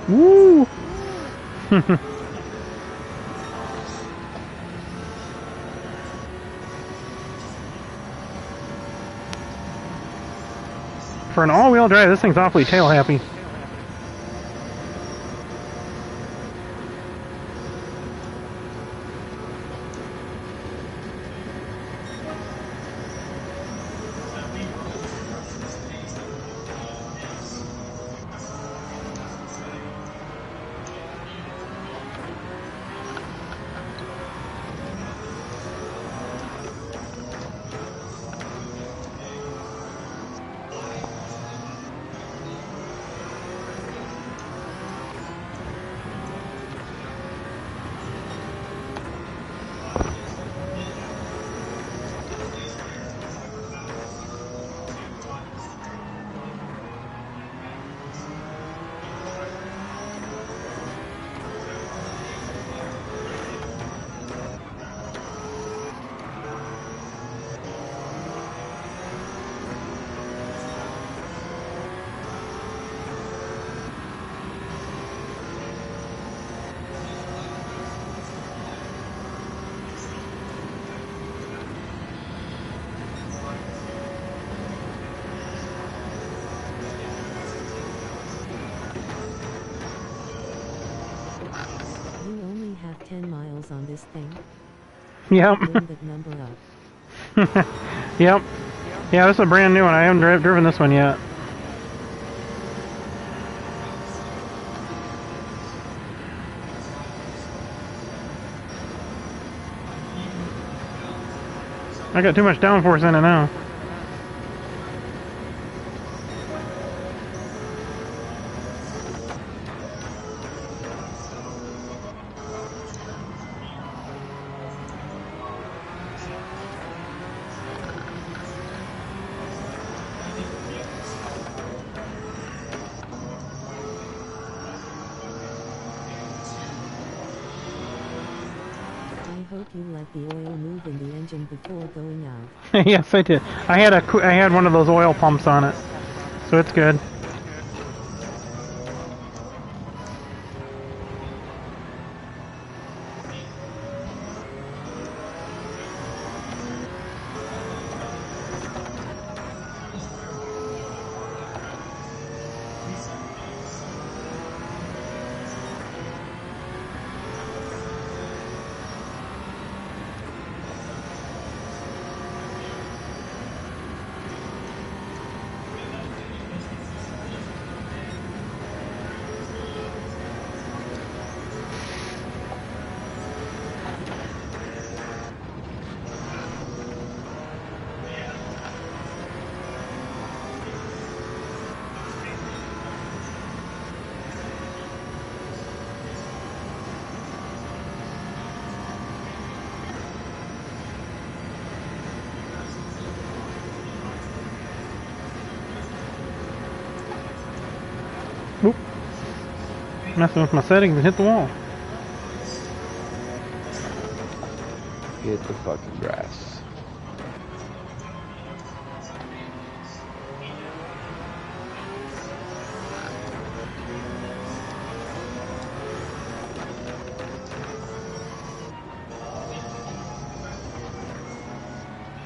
Woo! For an all-wheel drive, this thing's awfully tail-happy. 10 miles on this thing. Yep. Bring that number up. Yep. Yeah, this is a brand new one. I haven't driven this one yet. I got too much downforce in it now. I hope you let the oil move in the engine before going out. Yes, I did. I had one of those oil pumps on it, so it's good. Oop. Messing with my settings and hit the wall. Hit the fucking grass.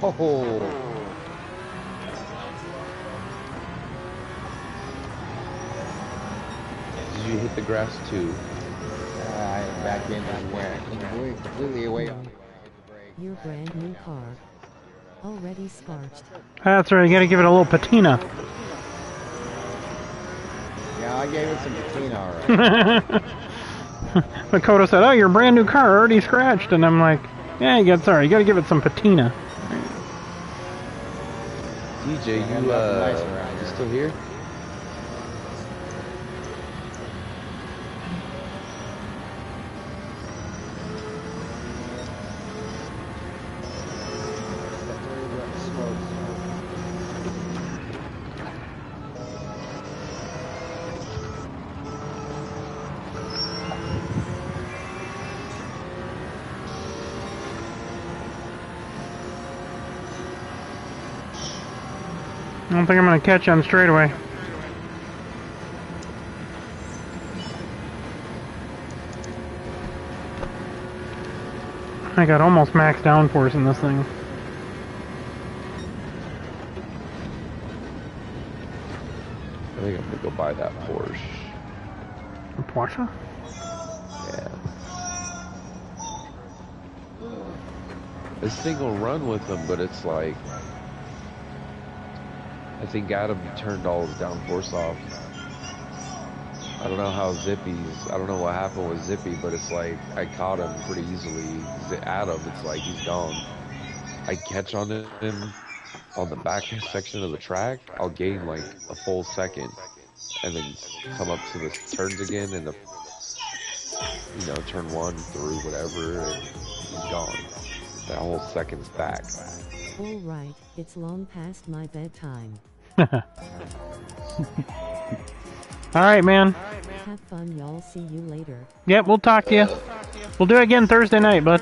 Oh. Did you hit the grass too? Back end just went completely away on me when I hit the brake. Your brand new car. Already scorched. That's right, you gotta give it a little patina. Yeah, I gave it some patina, alright. Makoto said, "Oh, your brand new car already scratched," and I'm like, "Yeah, sorry, you gotta give it some patina." DJ, you still here? I don't think I'm gonna catch you on straightaway. I got almost max downforce in this thing. I think I'm gonna go buy that Porsche. A Porsche? Yeah. This thing will run with them, but it's like, I think Adam turned all his downforce off. I don't know how Zippy's, I don't know what happened with Zippy, but it's like, I caught him pretty easily. Adam, it's like, he's gone. I catch on him on the back section of the track, I'll gain like a full second, and then come up to the turns again, and the, you know, turn one through whatever, and he's gone. That whole second's back. Alright, it's long past my bedtime. Alright, man. Have fun, y'all. See you later. Yep, we'll talk to you. We'll do it again Thursday night, bud.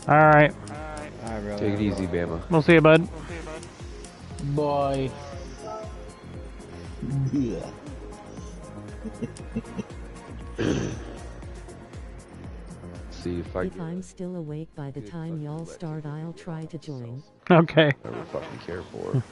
Alright. Take it easy, Bama. We'll see you, bud. Bye. Yeah. see if I If I'm still awake by the time y'all start, I'll try to join. Okay. never fucking care for.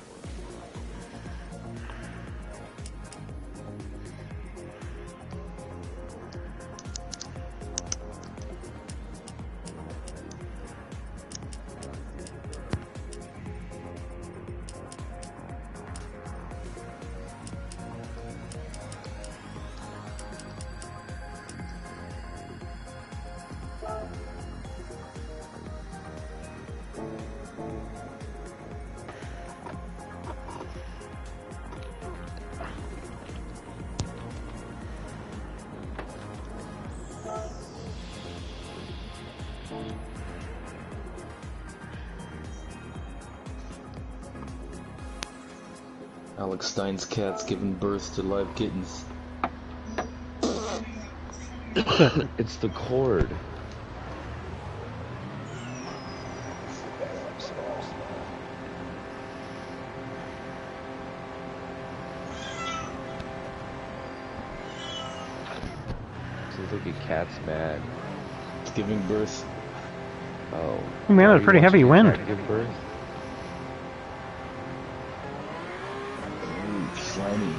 Alex Stein's cat's giving birth to live kittens. It's the cord. Seems like a cat's mad. It's giving birth. Oh. Man, that was pretty heavy wind. Give birth? Ooh, slimy.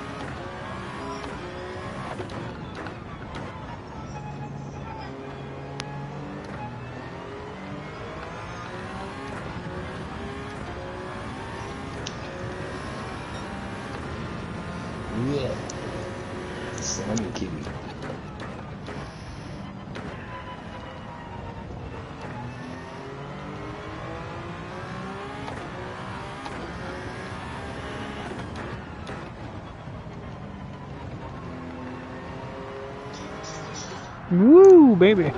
Yeah. Slimy kitty. Woo, baby.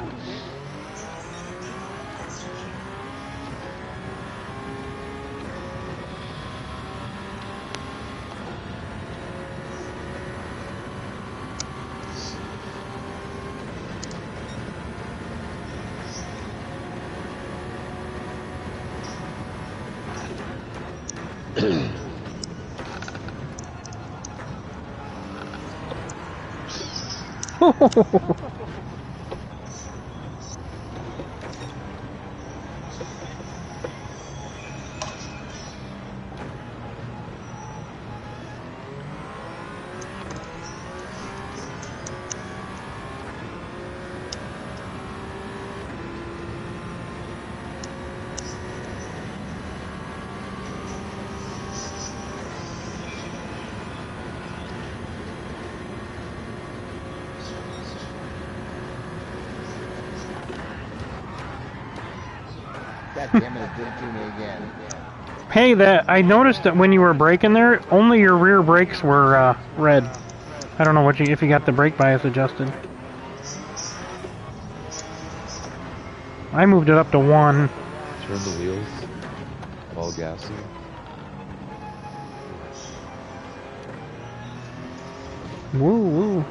God damn it, it did it to me again. Hey, that I noticed that when you were braking there, only your rear brakes were red. I don't know what if you got the brake bias adjusted. I moved it up to 1. Turn the wheels. All gassy. Woo woo.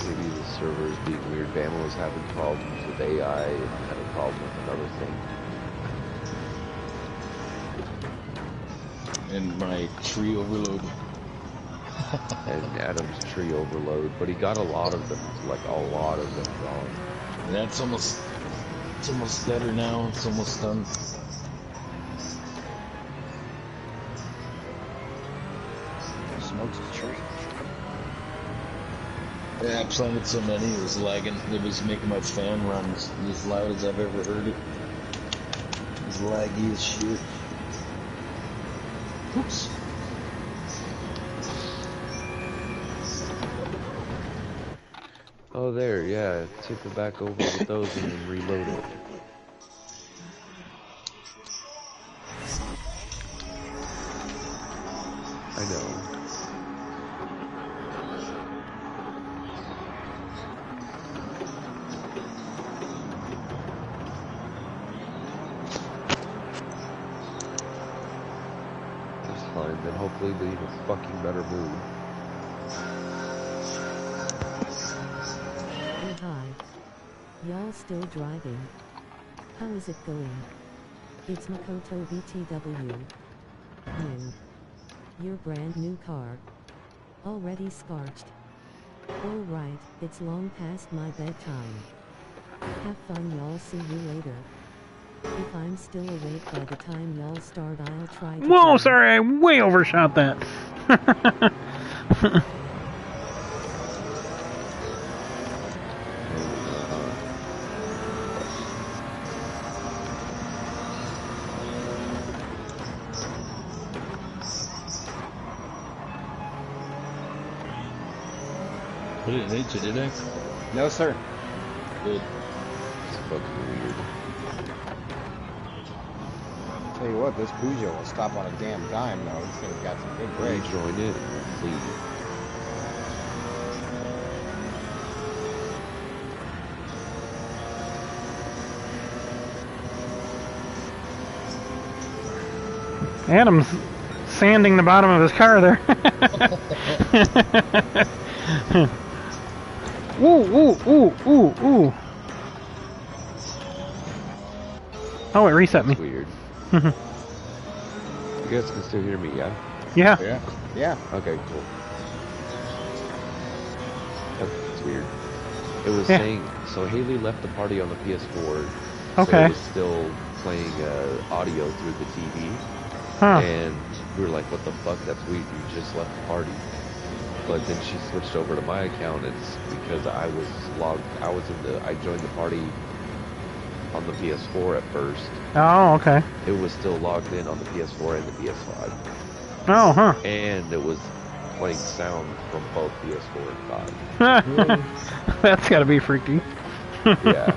Maybe the server is being weird. Bama was having problems with AI and had a problem with another thing. And my tree overload. And Adam's tree overload, but he got a lot of them, like a lot of them gone. That's almost better now. It's almost done. Smokes the tree. Yeah, I planted so many, it was lagging. It was making my fan run as loud as I've ever heard it. It was laggy as shit. Oops. Oh, there, yeah. Tip it back over with those and then reload it. I know. That's fine, then hopefully they're in a fucking better mood. Oh hi. Y'all still driving? How is it going? It's Makoto BTW. Your brand new car. Already scorched. Alright, it's long past my bedtime. Have fun, y'all. See you later. If I'm still awake by the time y'all start, I'll try to Whoa, join. sorry, I way overshot that. I didn't hit you, did I? No, sir. Good. It's fucking weird. Tell you what, this Peugeot will stop on a damn dime, though. This thing's got some good brakes. Rejoin it. Let's see. Adam's sanding the bottom of his car there. Ooh, ooh, ooh, ooh, ooh. Oh, it reset me. That's weird. You guys can still hear me, yeah? Yeah. Yeah. Yeah. Okay, cool. That's weird. It was Yeah. saying, so Haley left the party on the PS4. So Okay. it was still playing audio through the TV. Huh. And we were like, what the fuck? That's weird. You just left the party. But then she switched over to my account. It's because I joined the party on the PS4 at first. Oh, okay. It was still logged in on the PS4 and the PS5. Oh, huh. And it was playing sound from both PS4 and 5. That's gotta be freaky. Yeah.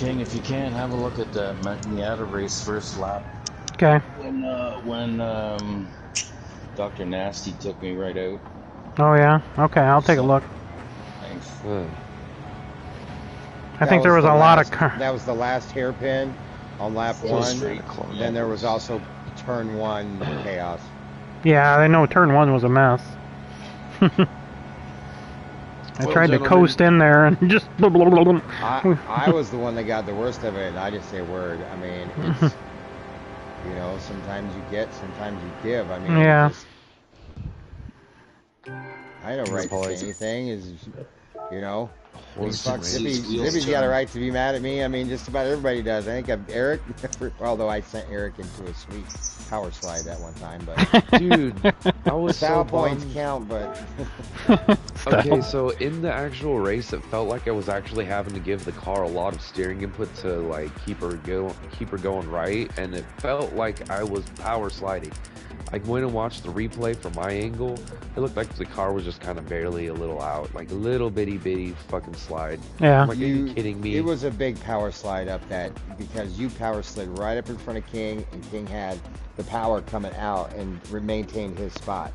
King, if you can, have a look at that Miata race first lap. Okay. When Dr. Nasty took me right out. Oh yeah. Okay, I'll take a look. Thanks. I think there was a lot of car. That was the last hairpin on lap Still 1. straight. Then there was also turn 1 chaos. Yeah, I know turn 1 was a mess. I tried to coast in there and just. Blah, blah, blah, blah. I was the one that got the worst of it, and I just say word. I mean, it's, you know, sometimes you get, sometimes you give. I mean, yeah. I don't right to say anything. Is, you know, fuck, Zippy's Zippy's got a right to be mad at me. I mean, just about everybody does. I think Eric, although I sent Eric into a sweet power slide that one time, but dude, I was so foul points bummed. count, but Okay, so in the actual race, it felt like I was actually having to give the car a lot of steering input to like keep her going right, and it felt like I was power sliding. I went and watched the replay from my angle. It looked like the car was just kind of barely a little out, like a little bitty fucking slide. Yeah. I'm like, are you kidding me? It was a big power slide up that, because you power slid right up in front of King, and King had the power coming out and maintained his spot.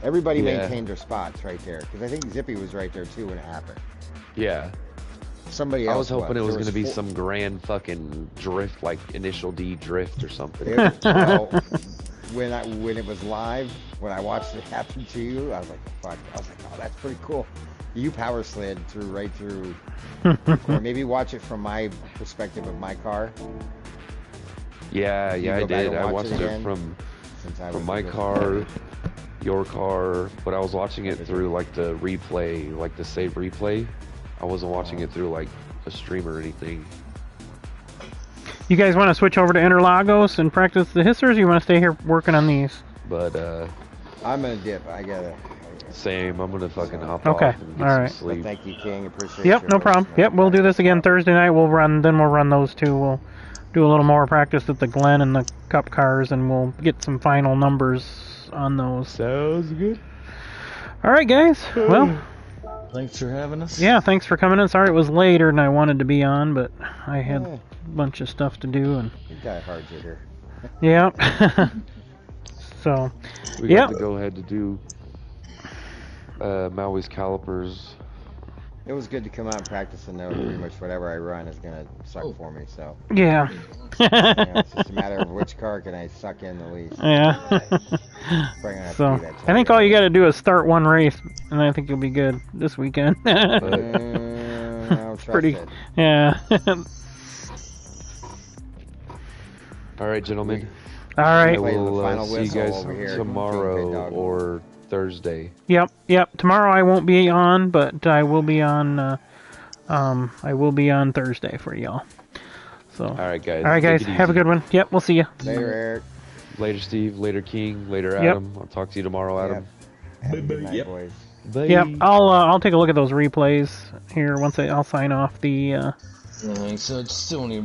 Everybody maintained their spots right there, because I think Zippy was right there too when it happened. Yeah. Somebody else I was hoping it was going to be 4 some grand fucking drift, like Initial D drift or something. Well, when it was live, when I watched it happen to you, I was like, fuck. I was like, oh, that's pretty cool. You power slid right through. Or maybe watch it from my perspective of my car. Yeah, I did. I watched it from my car, your car, but I was watching it through like the replay, like the save replay. I wasn't watching it through like a stream or anything. You guys want to switch over to Interlagos and practice the hissers, or you want to stay here working on these? But I'm gonna dip. I gotta. Same. I'm gonna fucking hop Okay. off and get All some right. sleep. But thank you, King. Appreciate Yep, your no problem. voice, Yep, we'll do this again Thursday night. We'll run those two. We'll do a little more practice at the Glen and the Cup cars, and we'll get some final numbers on those. Sounds good. All right, guys. Well, Thanks for having us. yeah, thanks for coming in. Sorry it was later than I wanted to be on, but I had a bunch of stuff to do, and You got hard hitter. yeah. So, We got to go ahead to do Maui's calipers. It was good to come out and practice and know pretty much whatever I run is gonna suck for me. So yeah. you know, it's just a matter of which car can I suck in the least. Yeah. Probably gonna have So, to do that I think all you got to do is start one race, and I think you'll be good this weekend. I don't trust Pretty, it. yeah. All right, gentlemen. All I right. will Final see you whistle guys over here. tomorrow KingPittdawg. or Thursday. Yep. Tomorrow I won't be on, but I will be on. I will be on Thursday for y'all. So. All right, guys. All right, guys. Take it Have a easy. good one. Yep. We'll see you. Later, Eric. Later, Steve. Later, King. Later, Yep. Adam. I'll talk to you tomorrow, Adam. Have a good night, boys. Bye. Yep. I'll take a look at those replays here once I'll sign off the. So it's still only,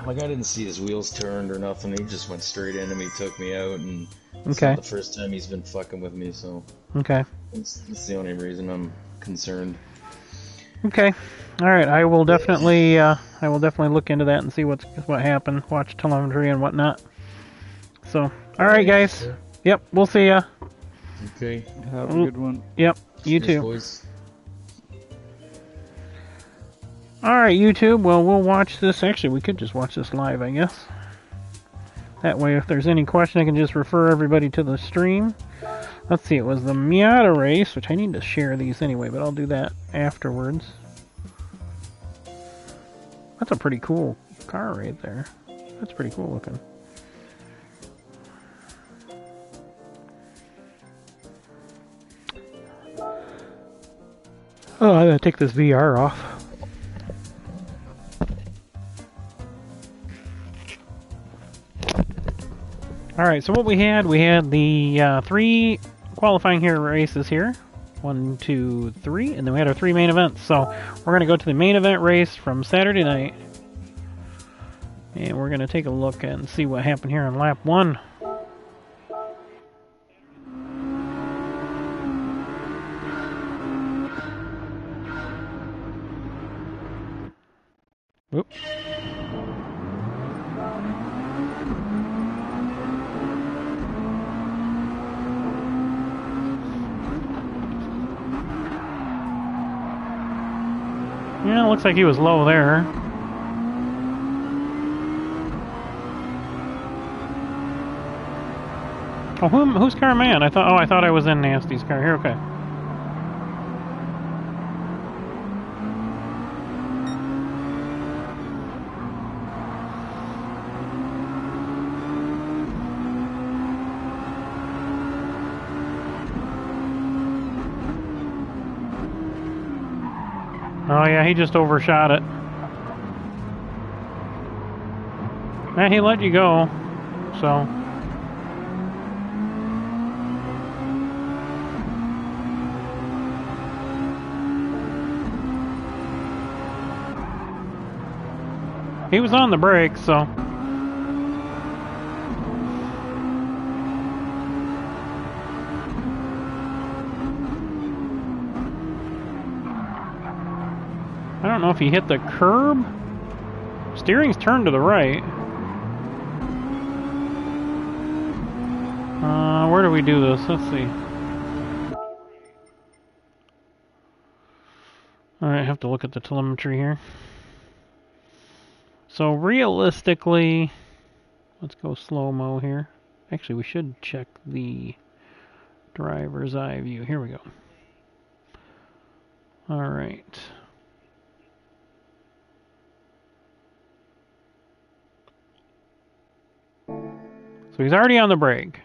like, I didn't see his wheels turned or nothing. He just went straight into me, took me out, and it's Okay. not the first time he's been fucking with me, so Okay. it's the only reason I'm concerned. Okay. All right. I will definitely look into that and see what happened. Watch telemetry and whatnot. So, all right, guys. Yep. We'll see ya. Okay. Have a good one. Yep. You Cheers, too. boys. All right, YouTube. Well, we'll watch this. Actually, we could just watch this live, I guess. That way, if there's any question, I can just refer everybody to the stream. Let's see. It was the Miata race, which I need to share these anyway, but I'll do that afterwards. That's a pretty cool car right there. That's pretty cool looking. Oh, I gotta take this VR off. Alright, so what we had the 3 qualifying here races here. 1, 2, 3, and then we had our 3 main events. So we're gonna go to the main event race from Saturday night. And we're gonna take a look and see what happened here on lap 1. Whoop. Yeah, looks like he was low there. Oh, whose car am I in? I thought I was in Nasty's car. Here, okay. Oh yeah, he just overshot it. Yeah, he let you go, so. He was on the brake, so. I don't know if he hit the curb. Steering's turned to the right. Where do we do this? Let's see. Alright, I have to look at the telemetry here. So realistically, let's go slow-mo here. Actually, we should check the driver's eye view. Here we go. Alright. So he's already on the brake.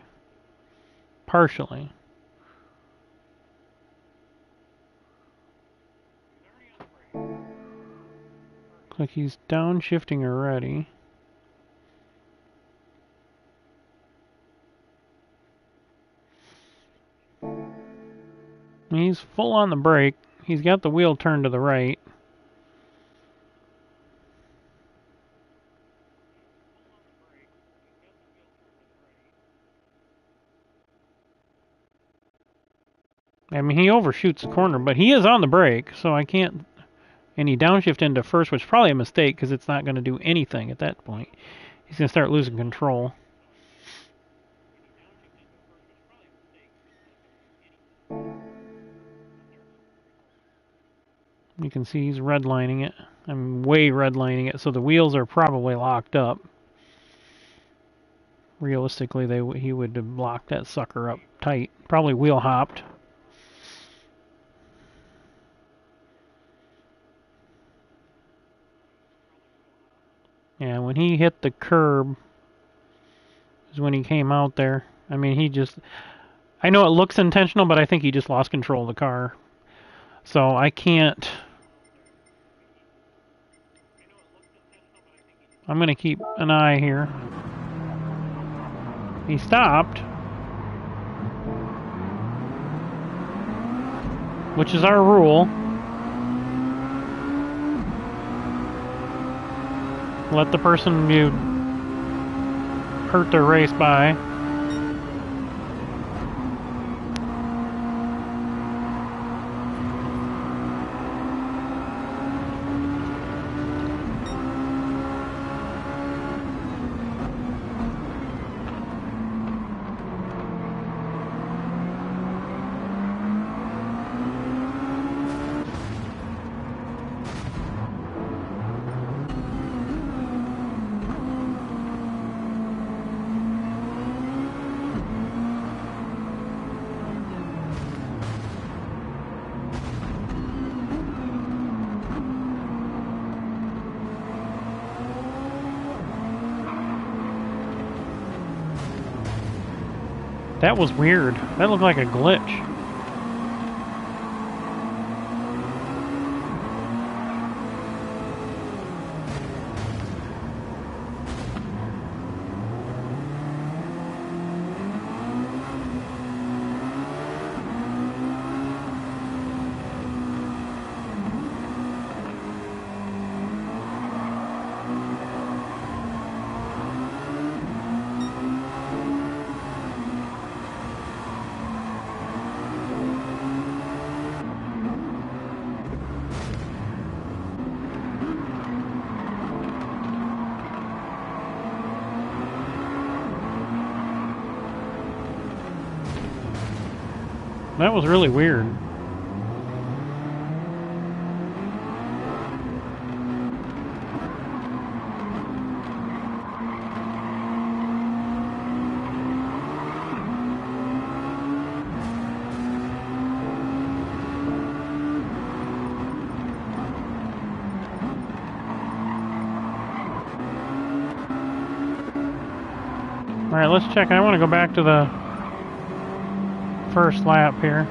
Partially. Looks like he's downshifting already. He's full on the brake. He's got the wheel turned to the right. I mean, he overshoots the corner, but he is on the brake, so I can't... And he downshift into first, which is probably a mistake, because it's not going to do anything at that point. He's going to start losing control. You can see he's redlining it. I'm way redlining it, so the wheels are probably locked up. Realistically, he would have locked that sucker up tight. Probably wheel hopped. Yeah, when he hit the curb is when he came out there. I mean, he just... I know it looks intentional, but I think he just lost control of the car. So I can't... I'm going to keep an eye here. He stopped. Which is our rule. Let the person you hurt their race by. That was weird. That looked like a glitch. That was really weird. Alright, let's check. I want to go back to the first lap here.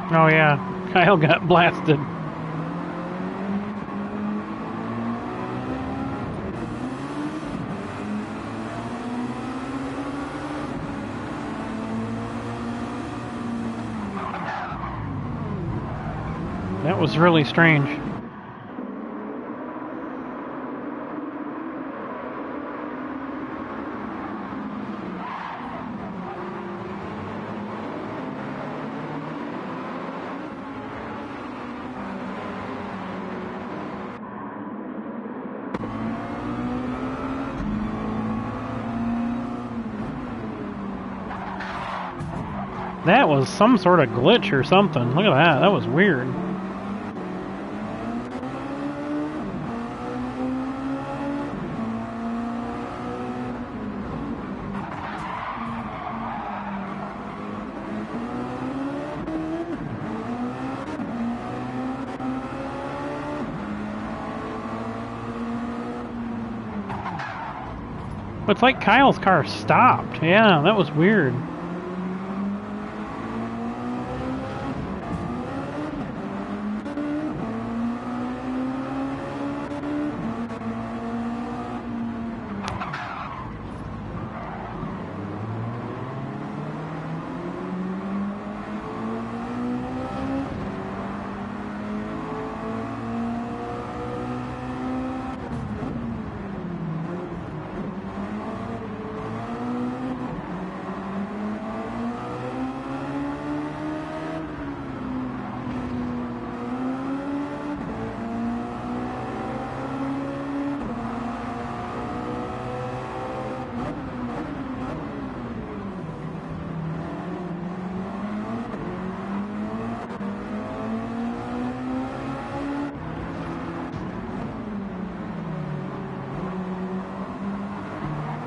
Oh yeah, Kyle got blasted. That was really strange. That was some sort of glitch or something. Look at that. That was weird. It's like Kyle's car stopped. Yeah, that was weird.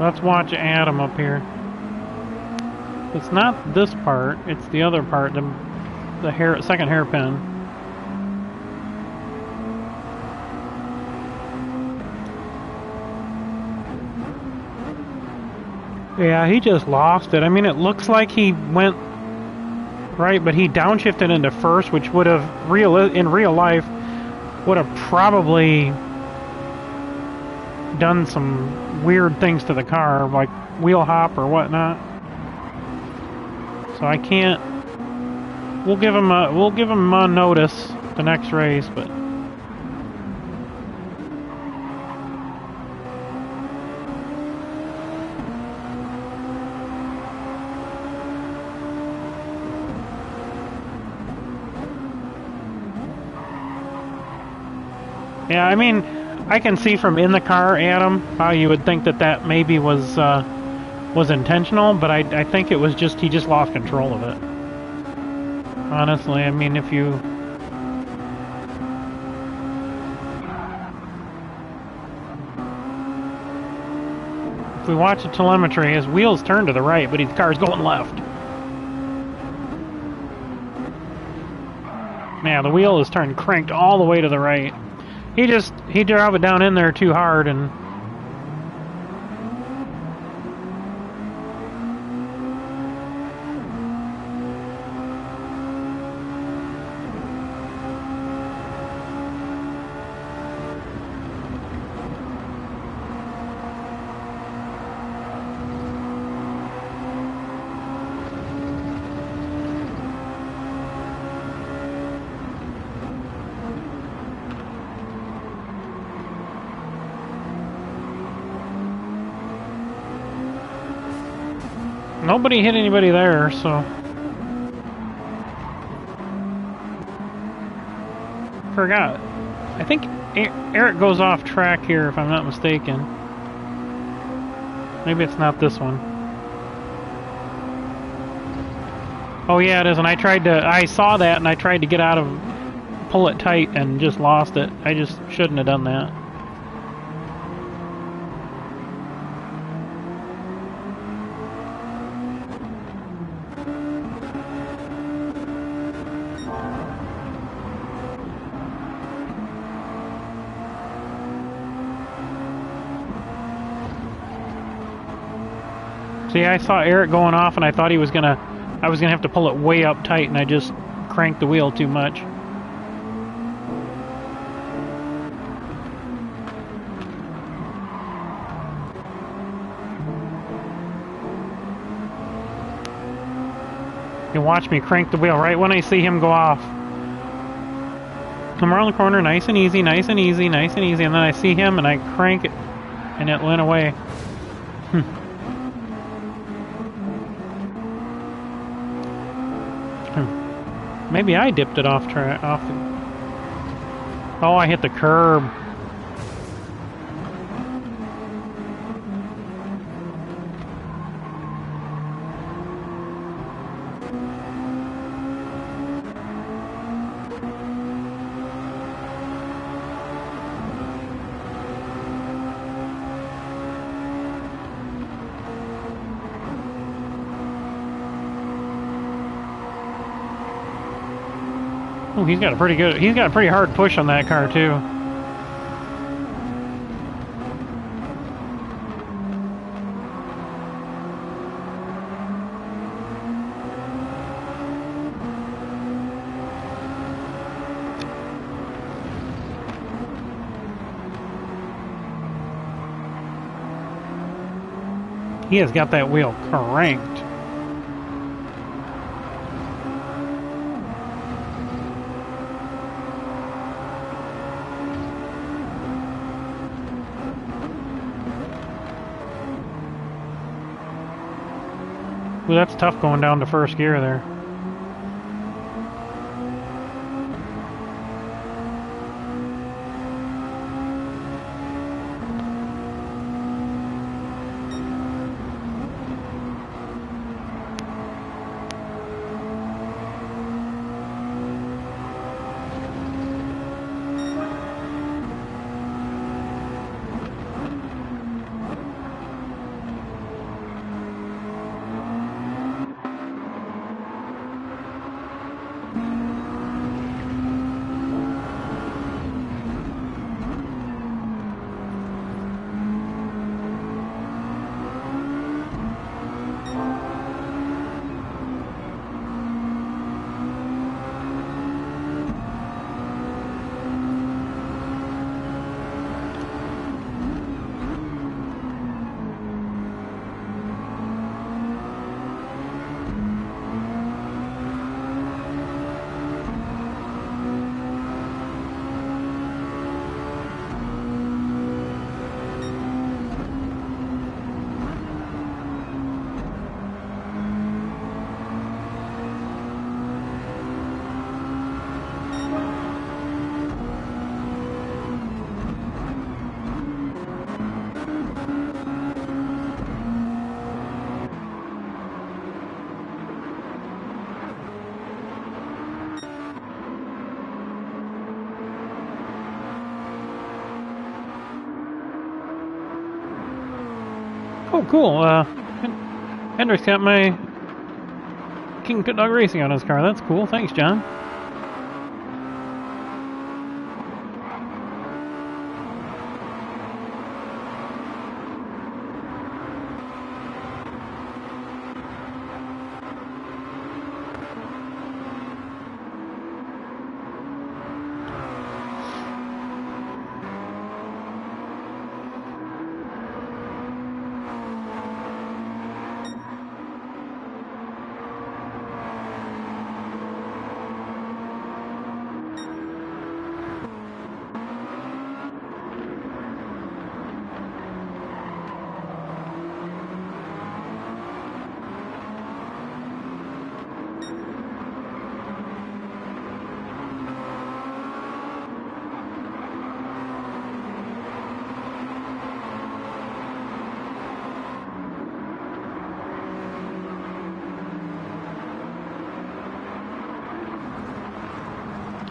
Let's watch Adam up here. It's not this part, it's the other part, the second hairpin. Yeah, he just lost it. I mean, it looks like he went right, but he downshifted into first, which would have, in real life, would have probably done some weird things to the car, like wheel hop or whatnot. So I can't. We'll give him a notice the next race, but. Yeah, I mean, I can see from in the car, Adam, how you would think that maybe was intentional, but I think it was just he just lost control of it. Honestly, I mean, if we watch the telemetry, his wheels turn to the right, but his car's going left. Yeah, the wheel is cranked all the way to the right. He drove it down in there too hard and nobody hit anybody there, so. Forgot. I think Eric goes off track here, if I'm not mistaken. Maybe it's not this one. Oh yeah, it is, and I saw that and I tried to pull it tight and just lost it. I just shouldn't have done that. See, I saw Eric going off, and I thought I was gonna have to pull it way up tight, and I just cranked the wheel too much. You watch me crank the wheel right when I see him go off. Come around the corner, nice and easy, nice and easy, nice and easy, and then I see him, and I crank it, and it went away. Maybe I dipped it off track. Oh, I hit the curb. Oh, he's got a pretty hard push on that car too. He has got that wheel cranked. Ooh, that's tough going down to first gear there. Oh, cool. Hendrick's got my KingPittdawg Racing on his car. That's cool. Thanks, John.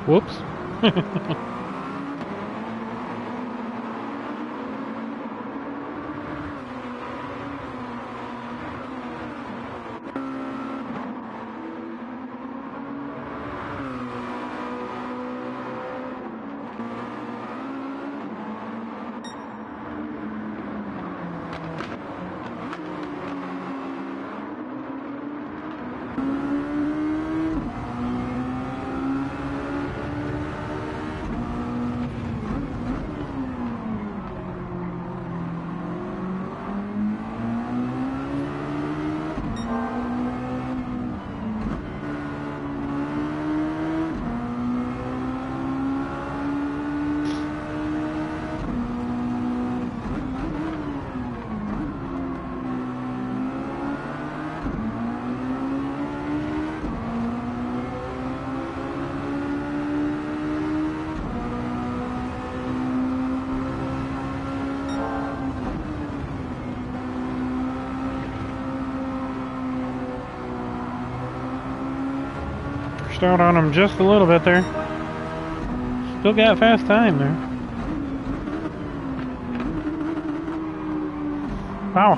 Whoops. pushed out on him just a little bit there. Still got fast time there. Wow.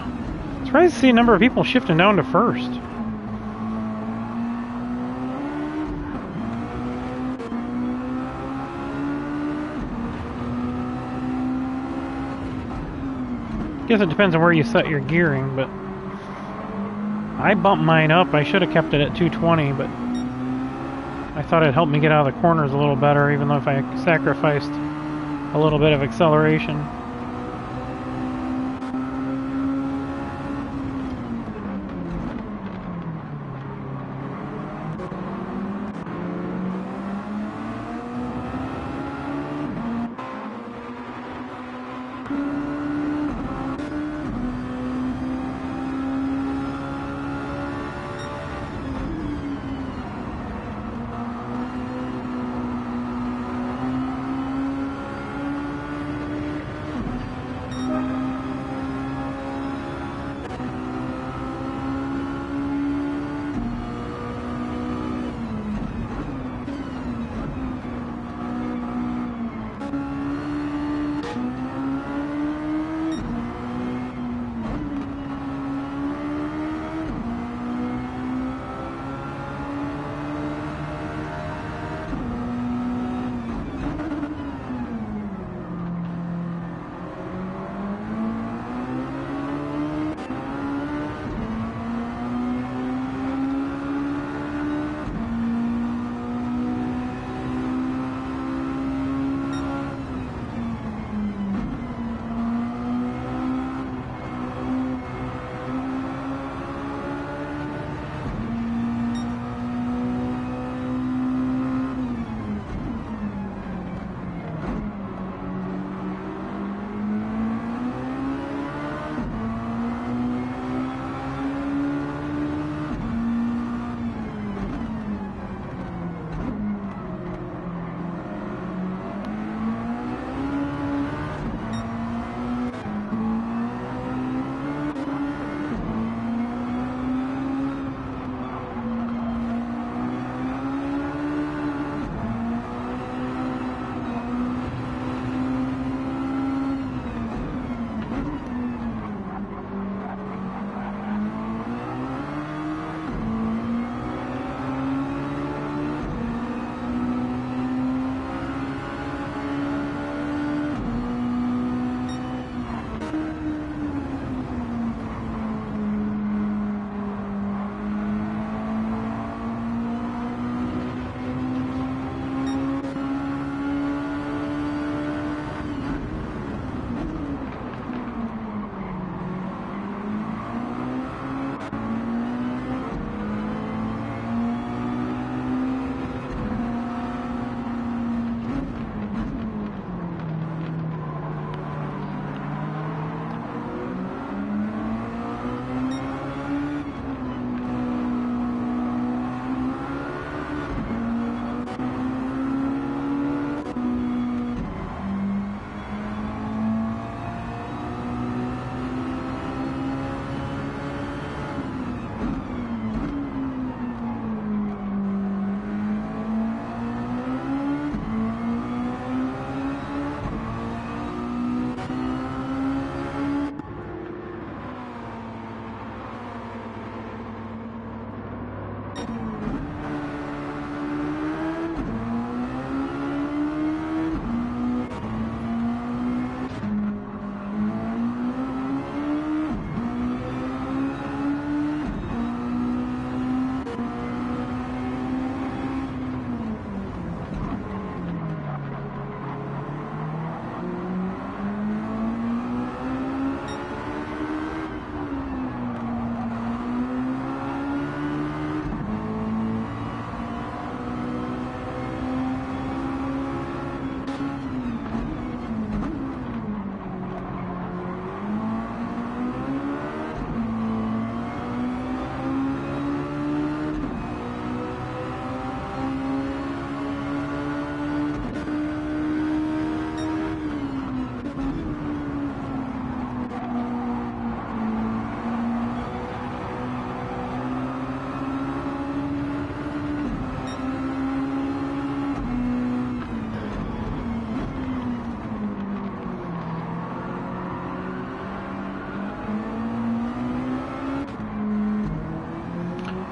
Surprised to see a number of people shifting down to first. Guess it depends on where you set your gearing, but I bumped mine up. I should have kept it at 220, but I thought it helped me get out of the corners a little better, even though if I sacrificed a little bit of acceleration.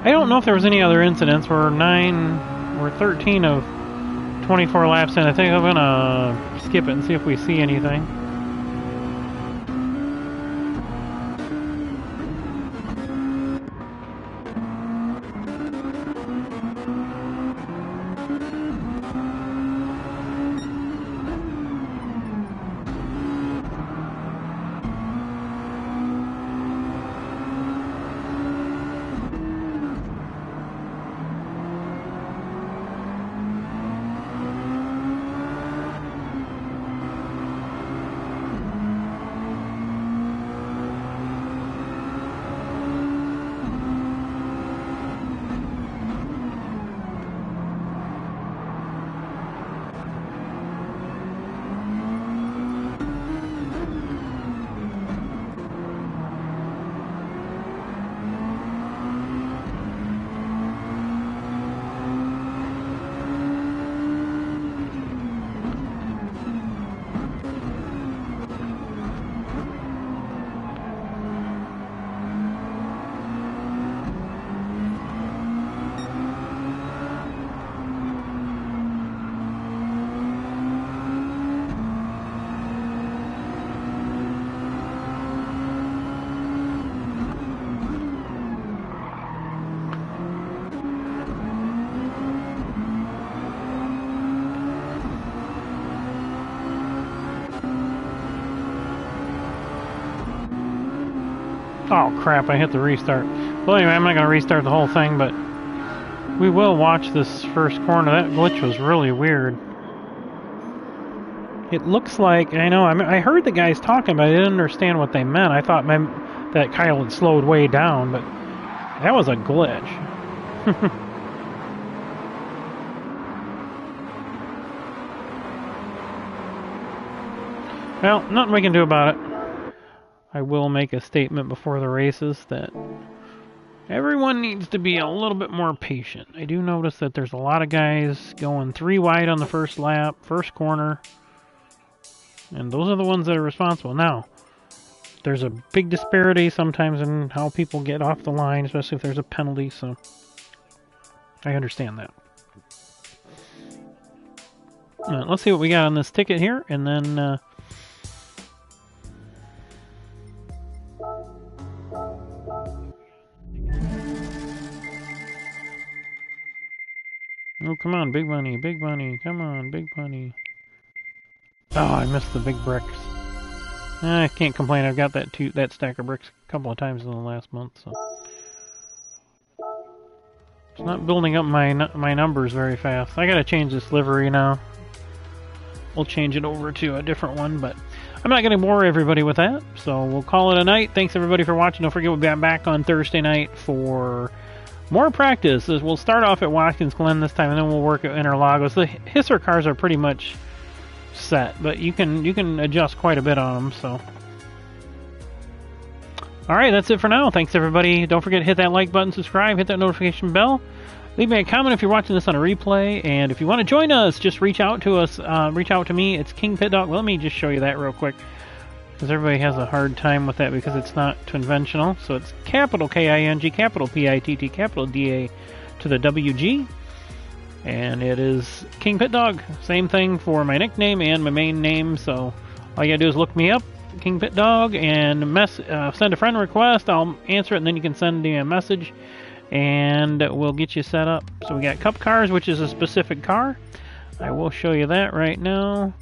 I don't know if there was any other incidents. We're 13 of 24 laps in. I think I'm gonna skip it and see if we see anything. Oh crap, I hit the restart. Well anyway, I'm not going to restart the whole thing, but we will watch this first corner. That glitch was really weird. It looks like, I heard the guys talking, but I didn't understand what they meant. I thought that Kyle had slowed way down, but that was a glitch. Well, nothing we can do about it. I will make a statement before the races that everyone needs to be a little bit more patient. I do notice that there's a lot of guys going 3 wide on the first lap, first corner, and those are the ones that are responsible. Now, there's a big disparity sometimes in how people get off the line, especially if there's a penalty, so I understand that. Let's see what we got on this ticket here, and then oh, come on, big money, come on, big money. Oh, I missed the big bricks. I can't complain, I've got that stack of bricks a couple of times in the last month, so. It's not building up my numbers very fast. I gotta change this livery now. We'll change it over to a different one, but I'm not gonna bore everybody with that, so we'll call it a night. Thanks everybody for watching. Don't forget we'll be back on Thursday night for more practice. We'll start off at Watkins, Glen this time, and then we'll work at Interlagos. The HECS cars are pretty much set, but you can adjust quite a bit on them. So, all right, that's it for now. Thanks everybody. Don't forget to hit that like button, subscribe, hit that notification bell. Leave me a comment if you're watching this on a replay, and if you want to join us, just reach out to us. Reach out to me. It's KingPittdawg. Let me just show you that real quick, because everybody has a hard time with that because it's not conventional. So it's capital K-I-N-G, capital P-I-T-T, capital D-A to the W-G. And it is KingPittdawg. Same thing for my nickname and my main name. So all you gotta do is look me up, KingPittdawg, and send a friend request. I'll answer it, and then you can send me a message, and we'll get you set up. So we got Cup Cars, which is a specific car. I will show you that right now.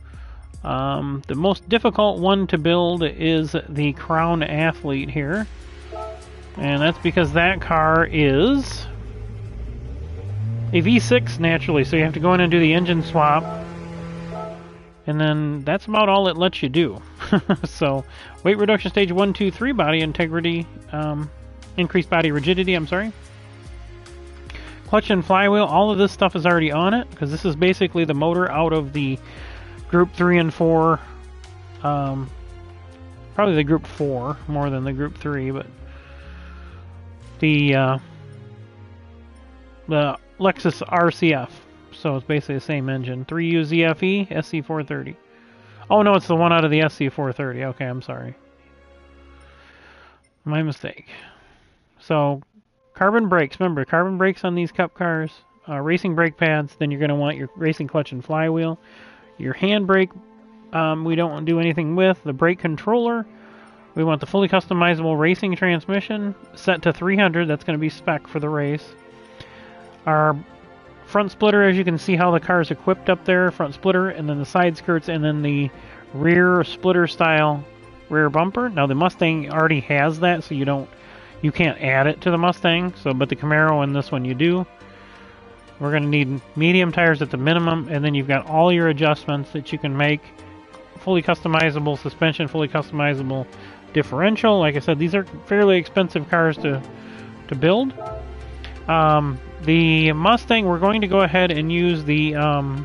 The most difficult one to build is the Crown Athlete here, and that's because that car is a V6 naturally, so you have to go in and do the engine swap, and then that's about all it lets you do. So weight reduction stage 1, 2, 3, body integrity, increased body rigidity, I'm sorry, clutch and flywheel, all of this stuff is already on it, because this is basically the motor out of the Group 3 and 4, probably the Group 4 more than the Group 3, but the Lexus RCF, so it's basically the same engine. 3U ZFE SC430. Oh no, it's the one out of the SC430. Okay, I'm sorry. My mistake. So Carbon brakes. Remember, carbon brakes on these Cup cars. Racing brake pads. Then you're going to want your racing clutch and flywheel. Your handbrake, we don't do anything with. The brake controller, we want the fully customizable racing transmission set to 300. That's going to be spec for the race. Our front splitter, as you can see how the car is equipped up there, front splitter, and then the side skirts, and then the rear splitter style rear bumper. Now the Mustang already has that, so you can't add it to the Mustang. But the Camaro and this one you do. We're going to need medium tires at the minimum, and then you've got all your adjustments that you can make. Fully customizable suspension, fully customizable differential. Like I said, these are fairly expensive cars to build. The Mustang, we're going to go ahead and use the Shelby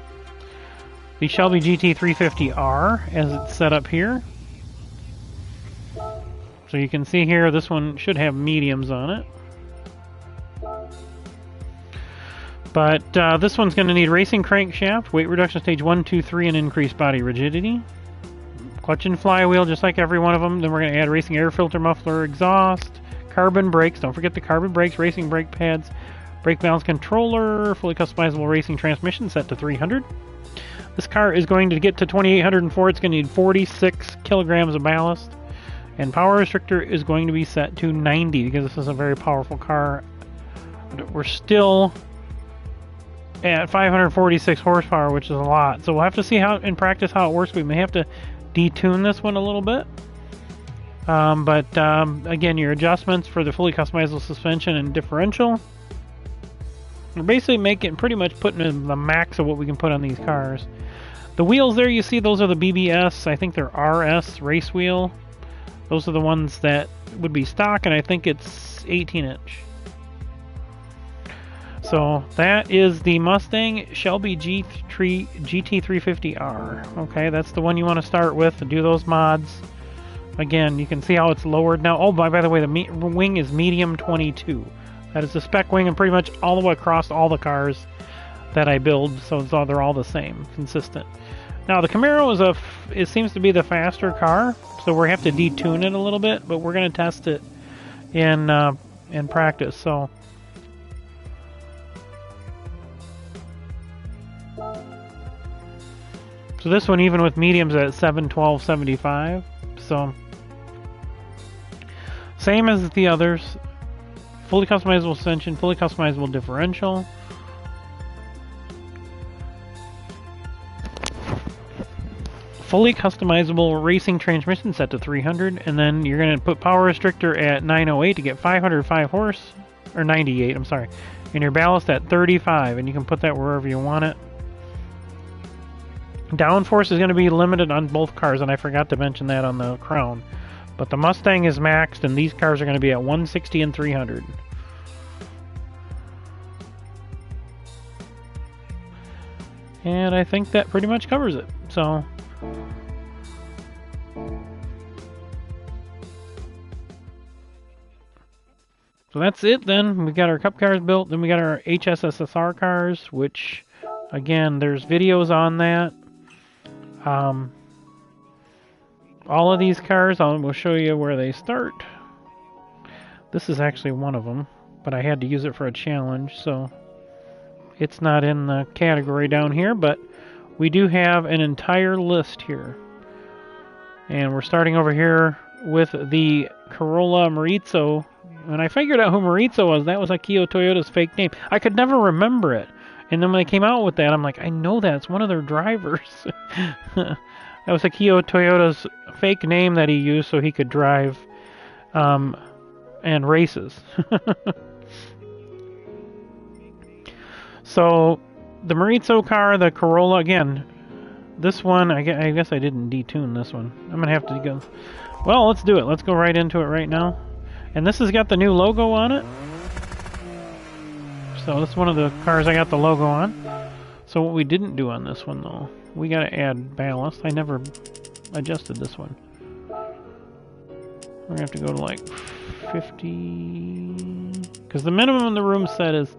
GT350R as it's set up here. So you can see here, this one should have mediums on it. But this one's going to need racing crankshaft, weight reduction stage 1, 2, 3, and increased body rigidity. Clutch and flywheel, just like every one of them. Then we're going to add racing air filter muffler exhaust, carbon brakes. Don't forget the carbon brakes, racing brake pads, brake balance controller, fully customizable racing transmission set to 300. This car is going to get to 2,804. It's going to need 46 kilograms of ballast. And power restrictor is going to be set to 90 because this is a very powerful car. We're still at 546 horsepower, which is a lot. So we'll have to see how in practice how it works. We may have to detune this one a little bit. Again, your adjustments for the fully customizable suspension and differential, we're basically pretty much putting in the max of what we can put on these cars. The wheels there you see, those are the BBS. I think they're RS race wheel. Those are the ones that would be stock, and I think it's 18-inch. So that is the Mustang Shelby GT350R. Okay, that's the one you want to start with to do those mods. Again, you can see how it's lowered now. Oh, by the way, the wing is medium 22. That is the spec wing, and pretty much all the way across all the cars that I build. So they're all the same, consistent. Now the Camaro it seems to be the faster car, so we have to detune it a little bit. But we're going to test it in practice. So this one, even with mediums, at 712.75. So same as the others. Fully customizable suspension, fully customizable differential. Fully customizable racing transmission set to 300, and then you're going to put power restrictor at 908 to get 505 horse, or 98, I'm sorry, and your ballast at 35, and you can put that wherever you want it. Downforce is going to be limited on both cars, and I forgot to mention that on the Crown. But the Mustang is maxed, and these cars are going to be at 160 and 300. And I think that pretty much covers it. So that's it then. We got our Cup cars built, then we got our HSSR cars, which, again, there's videos on that. All of these cars, we'll show you where they start. This is actually one of them, but I had to use it for a challenge, so it's not in the category down here, but we do have an entire list here. And we're starting over here with the Corolla Maritzo. When I figured out who Maritzo was, that was Akio Toyota's fake name. I could never remember it. And then when they came out with that, I'm like, I know that. It's one of their drivers. That was Akio Toyota's fake name that he used so he could drive and races. So the Maritzo car, the Corolla, again, this one, I guess I didn't detune this one. I'm going to have to go. Well, let's do it. Let's go right into it right now. And this has got the new logo on it. So this is one of the cars I got the logo on. So what we didn't do on this one, though, we got to add ballast. I never adjusted this one. We're going to have to go to like 50... Because the minimum in the room set is...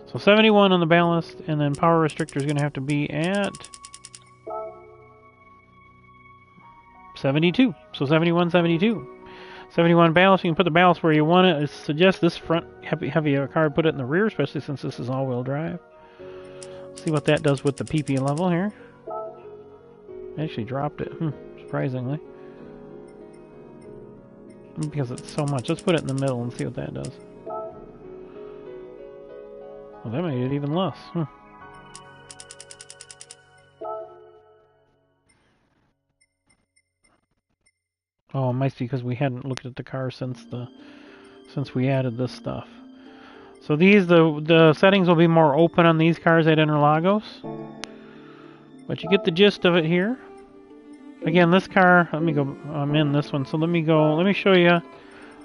So 71 on the ballast, and then power restrictor is going to have to be at 72. So 71, 72. 71 ballast. You can put the ballast where you want it. I suggest this front heavier car put it in the rear, especially since this is all-wheel drive. See what that does with the PP level here. I actually dropped it, surprisingly. Because it's so much. Let's put it in the middle and see what that does. Well, that made it even less. Oh, it might be because we hadn't looked at the car since we added this stuff. So the settings will be more open on these cars at Interlagos. But you get the gist of it here. Again, this car, let me go, I'm in this one, so let me show you.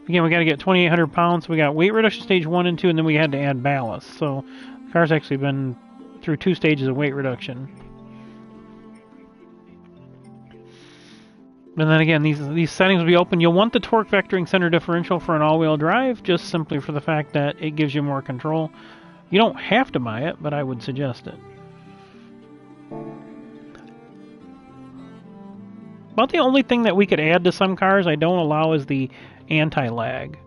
Again, we got to get 2,800 pounds. So we got weight reduction stage 1 and 2, and then we had to add ballast. So the car's actually been through 2 stages of weight reduction. And then again, these settings will be open. You'll want the torque vectoring center differential for an all-wheel drive, just simply for the fact that it gives you more control. You don't have to buy it, but I would suggest it. About the only thing that we could add to some cars I don't allow is the anti-lag.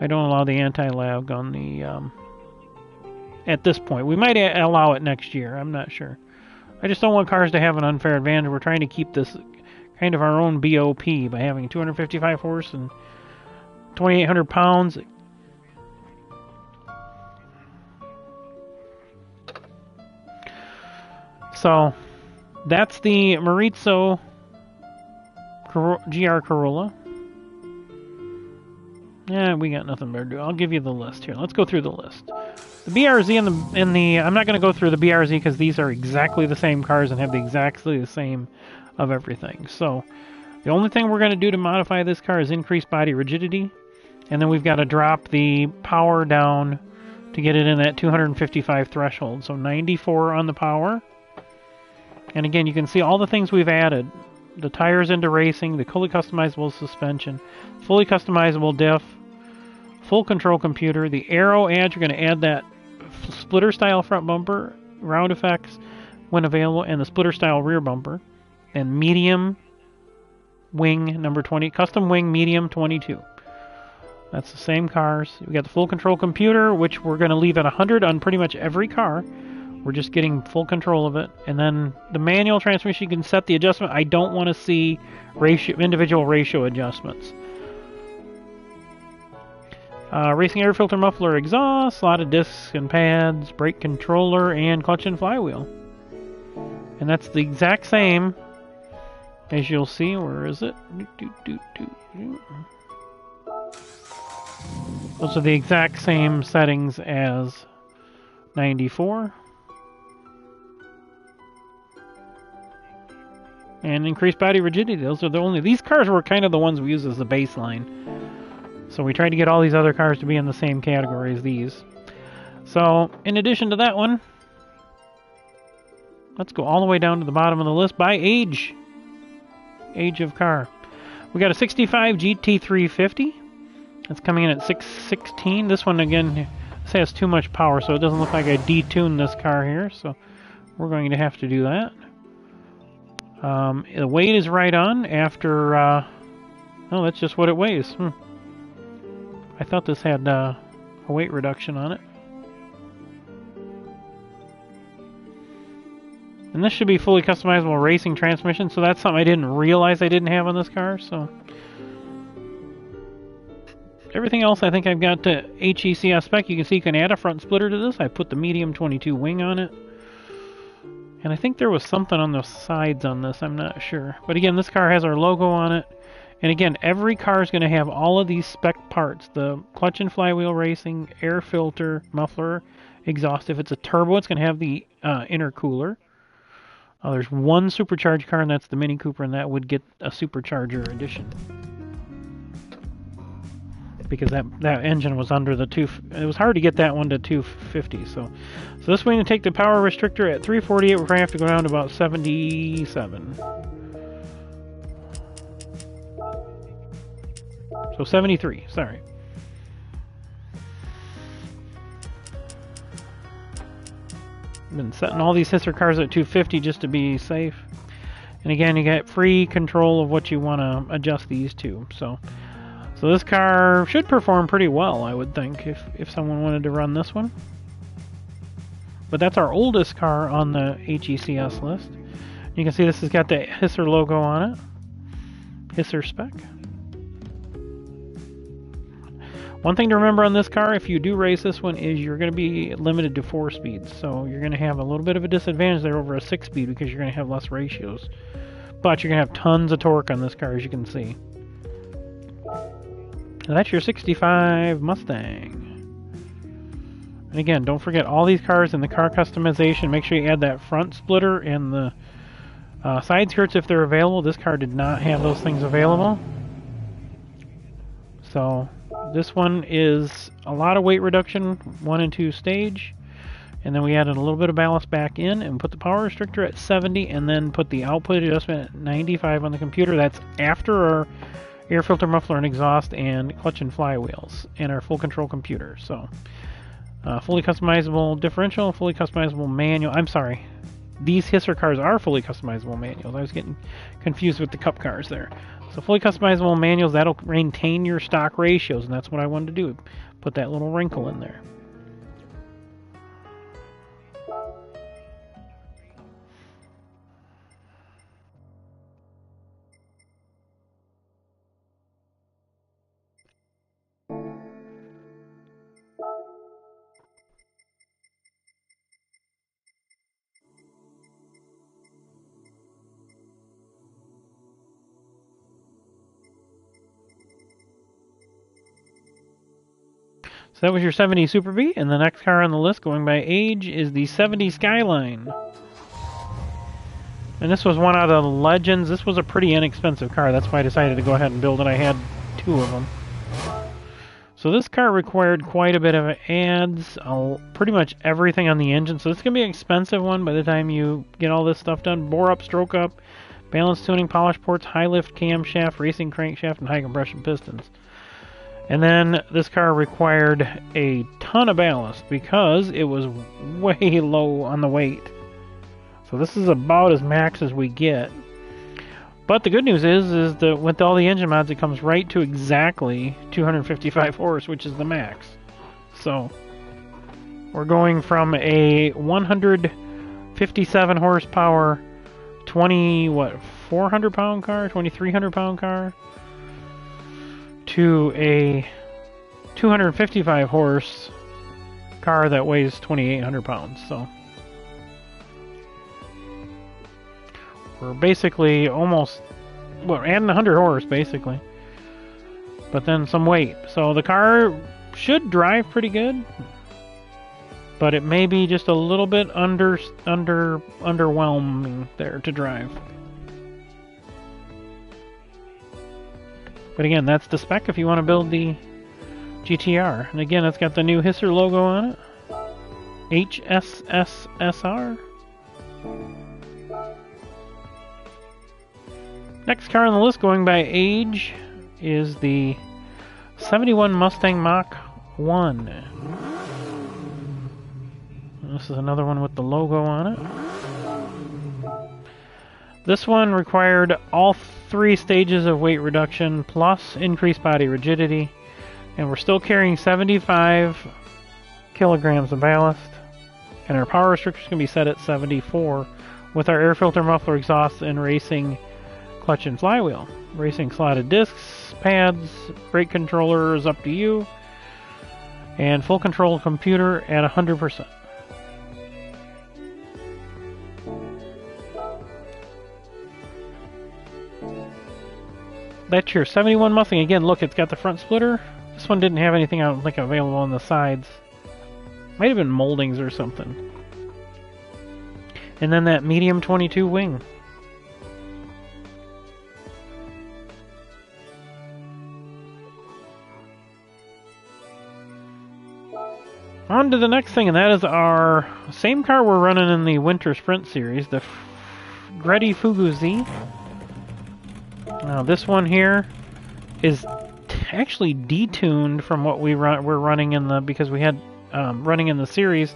I don't allow the anti-lag on the... at this point. We might allow it next year. I'm not sure. I just don't want cars to have an unfair advantage. We're trying to keep this kind of our own BOP by having 255 horse and 2,800 pounds. So that's the Maurizio GR Corolla. Yeah, we got nothing better to do. I'll give you the list here. Let's go through the list. The BRZ and the I'm not going to go through the BRZ because these are exactly the same cars and have exactly the same of everything. So the only thing we're going to do to modify this car is increase body rigidity, and then we've got to drop the power down to get it in that 255 threshold. So 94 on the power. And again, you can see all the things we've added. The tires into racing, the fully customizable suspension, fully customizable diff, full control computer, the aero adds, you're going to add that splitter style front bumper, round effects when available, and the splitter style rear bumper. And medium wing number 20, custom wing medium 22. That's the same cars. We got the full control computer, which we're going to leave at 100 on pretty much every car. We're just getting full control of it. And then the manual transmission, you can set the adjustment. I don't want to see individual ratio adjustments. Racing air filter muffler exhaust, a lot of discs and pads, brake controller, and clutch and flywheel. And that's the exact same as you'll see. Where is it? Those are the exact same settings as 94. And increased body rigidity. Those are the only... These cars were kind of the ones we use as the baseline. So we tried to get all these other cars to be in the same category as these. So, in addition to that one, let's go all the way down to the bottom of the list by age. Age of car. We got a 65 GT350. That's coming in at 616. This one, again, this has too much power, so it doesn't look like I detuned this car here. So we're going to have to do that. The weight is right on after... oh, that's just what it weighs. I thought this had a weight reduction on it. And this should be fully customizable racing transmission, so that's something I didn't realize I didn't have on this car. So everything else I think I've got to HECS spec. You can see you can add a front splitter to this. I put the medium 22 wing on it. And I think there was something on the sides on this, I'm not sure. But again, this car has our logo on it. And again, every car is going to have all of these spec parts. The clutch and flywheel racing, air filter, muffler, exhaust. If it's a turbo, it's going to have the intercooler. There's one supercharged car, and that's the Mini Cooper, and that would get a supercharger edition. Because that engine was under the it was hard to get that one to 250. So this way, to take the power restrictor at 348, we're going to have to go down to about 77. So 73, sorry. Been setting all these sister cars at 250 just to be safe. And again, you get free control of what you want to adjust these to. So this car should perform pretty well, I would think, if someone wanted to run this one. But that's our oldest car on the HECS list. You can see this has got the HECS logo on it. HECS spec. One thing to remember on this car, if you do race this one, is you're going to be limited to 4 speeds. So you're going to have a little bit of a disadvantage there over a 6-speed because you're going to have less ratios. But you're going to have tons of torque on this car, as you can see. And that's your 65 Mustang. And again, don't forget all these cars in the car customization. Make sure you add that front splitter and the side skirts if they're available. This car did not have those things available. So this one is a lot of weight reduction, 1 and 2 stage. And then we added a little bit of ballast back in and put the power restrictor at 70 and then put the output adjustment at 95 on the computer. That's after our air filter, muffler, and exhaust, and clutch and flywheels, and our full control computer. So fully customizable differential, fully customizable manual. I'm sorry, these HECS cars are fully customizable manuals. I was getting confused with the Cup cars there. So fully customizable manuals, that'll maintain your stock ratios, and that's what I wanted to do. Put that little wrinkle in there. So that was your 70 Super B, and the next car on the list, going by age, is the 70 Skyline. And this was one out of the Legends. This was a pretty inexpensive car. That's why I decided to go ahead and build it. I had 2 of them. So this car required quite a bit of adds, pretty much everything on the engine. So this is going to be an expensive one by the time you get all this stuff done. Bore up, stroke up, balance tuning, polish ports, high lift camshaft, racing crankshaft, and high compression pistons. And then this car required a ton of ballast because it was way low on the weight. So this is about as max as we get. But the good news is that with all the engine mods, it comes right to exactly 255 horse, which is the max. So we're going from a 157 horsepower, 400 pound car, 2,300 pound car, to a 255 horse car that weighs 2,800 pounds. So we're basically almost, adding 100 horse basically, but then some weight. So the car should drive pretty good, but it may be just a little bit underwhelming there to drive. But again, that's the spec if you want to build the GTR. And again, it's got the new HECS logo on it. HSSSR. Next car on the list, going by age, is the 71 Mustang Mach 1. And this is another one with the logo on it. This one required all 3 stages of weight reduction plus increased body rigidity, and we're still carrying 75 kilograms of ballast, and our power restrictor is going to be set at 74 with our air filter, muffler, exhaust, and racing clutch and flywheel. Racing slotted discs, pads, brake controller is up to you, and full control computer at 100%. That's your 71 Mustang. Again, look, it's got the front splitter. This one didn't have anything, I don't think, available on the sides. Might have been moldings or something. And then that medium 22 wing. On to the next thing, and that is our same car we're running in the Winter Sprint Series, the Greddy Fugu Z. Now this one here is actually detuned from what we're running in the, because we had running in the series,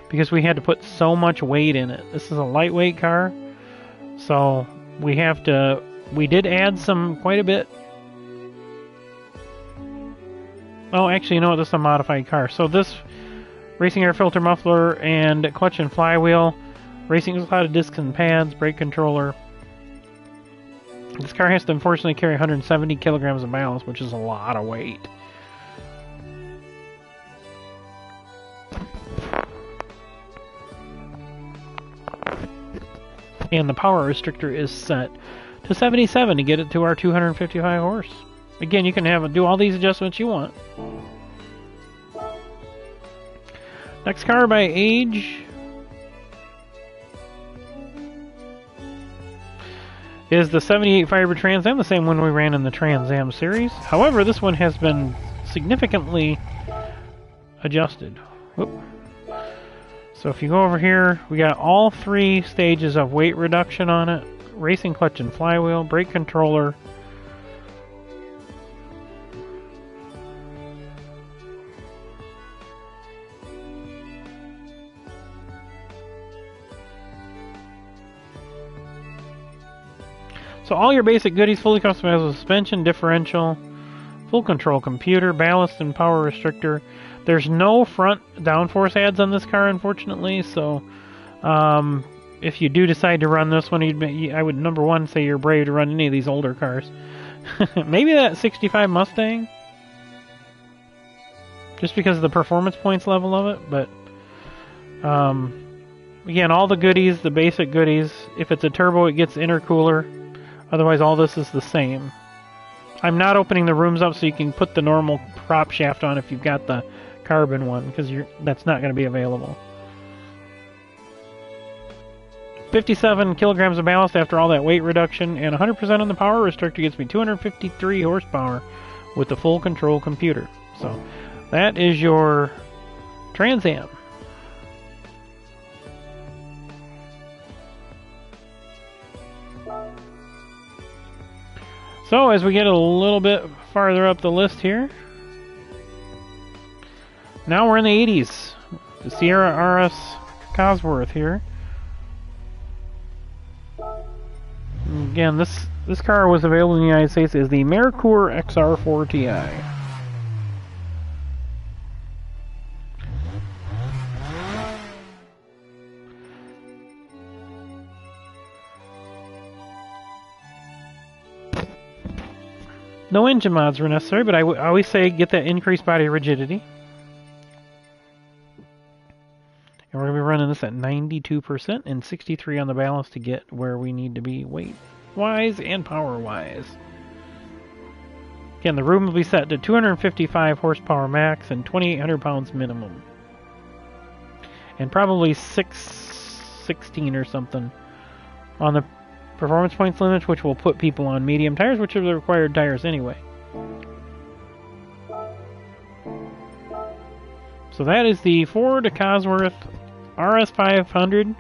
because we had to put so much weight in it. This is a lightweight car, so we did add quite a bit. Oh, actually, you know what? This is a modified car. So this racing air filter muffler and clutch and flywheel, racing with a lot of discs and pads, brake controller. This car has to unfortunately carry 170 kilograms of ballast, which is a lot of weight. And the power restrictor is set to 77 to get it to our 255 horse. Again, you can do all these adjustments you want. Next car by age is the 78 Fiber Trans Am, the same one we ran in the Trans Am series. However, this one has been significantly adjusted. Whoop. So if you go over here, we got all 3 stages of weight reduction on it. Racing clutch and flywheel, brake controller. So all your basic goodies, fully customizable suspension, differential, full control computer, ballast and power restrictor. There's no front downforce adds on this car, unfortunately, so if you do decide to run this one, I would, number one, say you're brave to run any of these older cars. Maybe that 65 Mustang, just because of the performance points level of it, but again, all the goodies, the basic goodies. If it's a turbo, it gets intercooler. Otherwise, all this is the same. I'm not opening the rooms up so you can put the normal prop shaft on if you've got the carbon one, because that's not going to be available. 57 kilograms of ballast after all that weight reduction, and 100% on the power restrictor gets me 253 horsepower with the full control computer. So that is your Trans Am. So as we get a little bit farther up the list here, now we're in the 80s. The Sierra RS Cosworth here. Again, this car was available in the United States as the Merkur XR4 Ti. No engine mods were necessary, but I always say get that increased body rigidity. And we're going to be running this at 92% and 63 on the ballast to get where we need to be weight-wise and power-wise. Again, the room will be set to 255 horsepower max and 2,800 pounds minimum. And probably 616 or something on the performance points limit, which will put people on medium tires, which are the required tires anyway. So that is the Ford Cosworth RS500,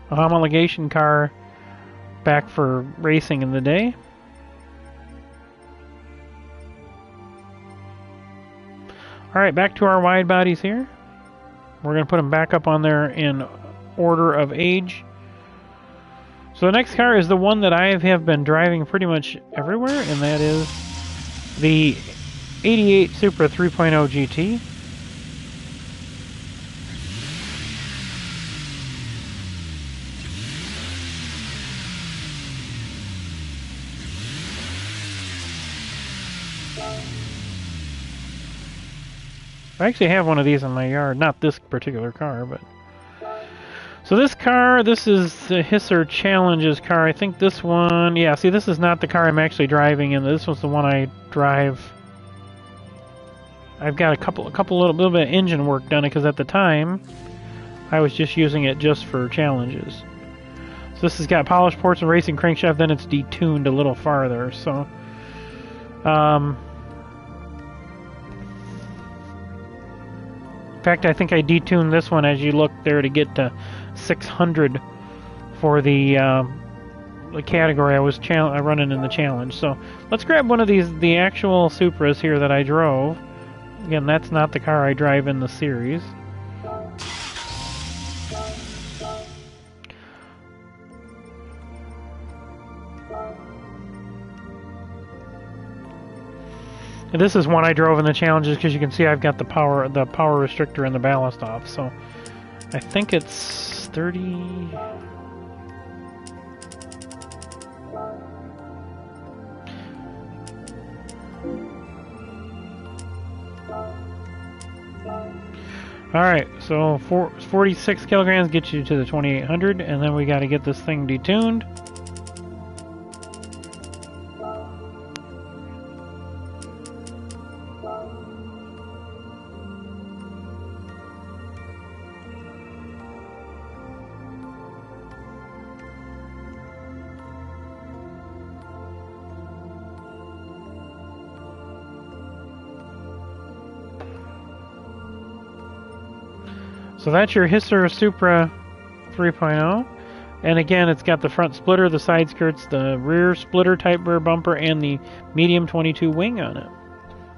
a homologation car back for racing in the day. Alright, back to our wide bodies here. We're going to put them back up on there in order of age. So the next car is the one that I have been driving pretty much everywhere, and that is the 88 Supra 3.0 GT. I actually have one of these in my yard, not this particular car, but... So this car, this is the HECS Challenges car. I think this one, yeah, see, this is not the car I'm actually driving, and this was the one I drive. I've got a couple little bit of engine work done, because at the time, I was just using it just for challenges. So this has got polished ports and racing crankshaft, then it's detuned a little farther, so... in fact, I think I detuned this one as you look there to get to 600 for the category I was running in the challenge. So let's grab one of these, the actual Supras here that I drove. Again, that's not the car I drive in the series. And this is one I drove in the challenges because you can see I've got the power restrictor and the ballast off. So I think it's 30. Alright, so 46 kilograms gets you to the 2800, and then we got to get this thing detuned. So that's your Hisser Supra 3.0, and again it's got the front splitter, the side skirts, the rear splitter type rear bumper, and the medium 22 wing on it.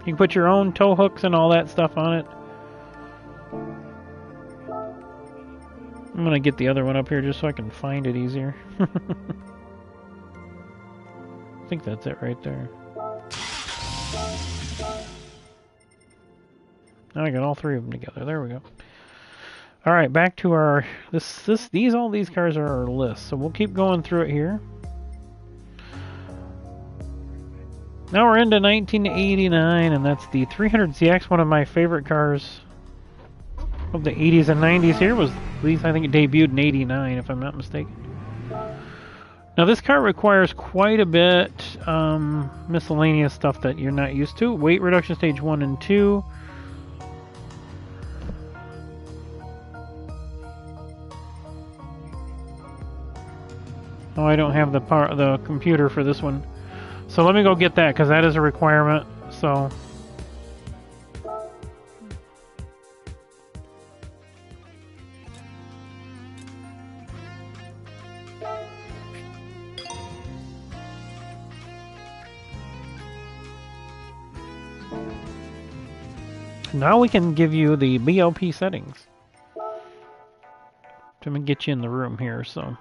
You can put your own tow hooks and all that stuff on it. I'm going to get the other one up here just so I can find it easier. I think that's it right there. Now I got all three of them together. There we go. All right, back to our all these cars are our list, so we'll keep going through it here. Now we're into 1989, and that's the 300ZX, one of my favorite cars of the 80s and 90s. Here was these, I think it debuted in 89, if I'm not mistaken. Now this car requires quite a bit miscellaneous stuff that you're not used to. Weight reduction stage 1 and 2. Oh, I don't have the computer for this one. So let me go get that, because that is a requirement. So now we can give you the BLP settings. Let me get you in the room here, so.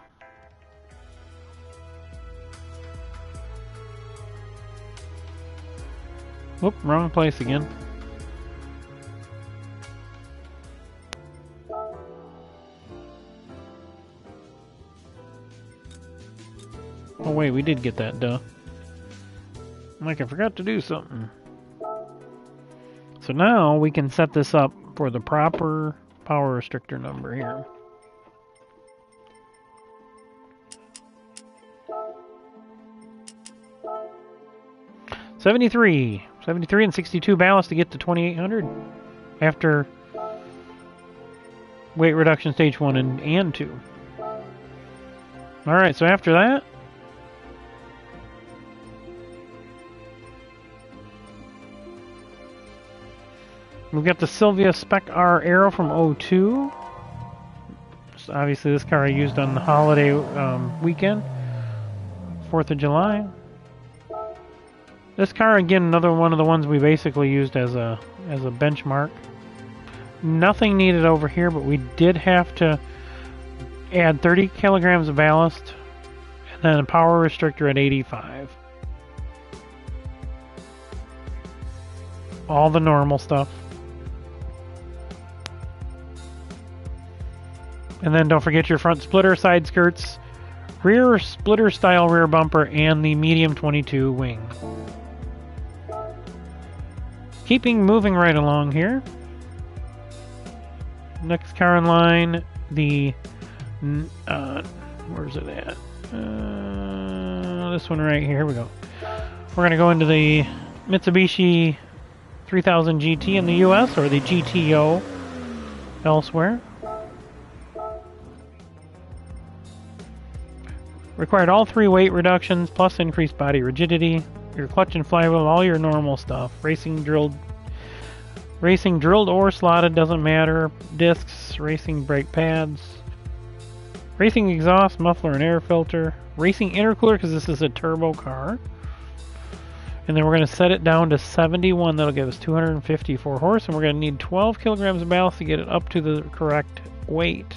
Whoop, wrong place again. Oh wait, we did get that, duh. Like I forgot to do something. So now we can set this up for the proper power restrictor number here. $73 and 62 ballast to get to 2800 after weight reduction stage 1 and 2. Alright, so after that, we've got the Sylvia Spec R Aero from 02. So obviously this car I used on the holiday weekend, 4th of July. This car, again, another one of the ones we basically used as a benchmark. Nothing needed over here, but we did have to add 30 kilograms of ballast and then a power restrictor at 85. All the normal stuff. And then don't forget your front splitter, side skirts, rear splitter style rear bumper, and the medium 22 wing. Keeping moving right along here. Next car in line, the where's it at? This one right here. Here we go. We're gonna go into the Mitsubishi 3000 GT in the US, or the GTO elsewhere. Required all 3 weight reductions plus increased body rigidity. Your clutch and flywheel, all your normal stuff. Racing drilled or slotted, doesn't matter. Discs, racing brake pads. Racing exhaust, muffler and air filter. Racing intercooler, because this is a turbo car. And then we're going to set it down to 71. That'll give us 254 horse. And we're going to need 12 kilograms of ballast to get it up to the correct weight.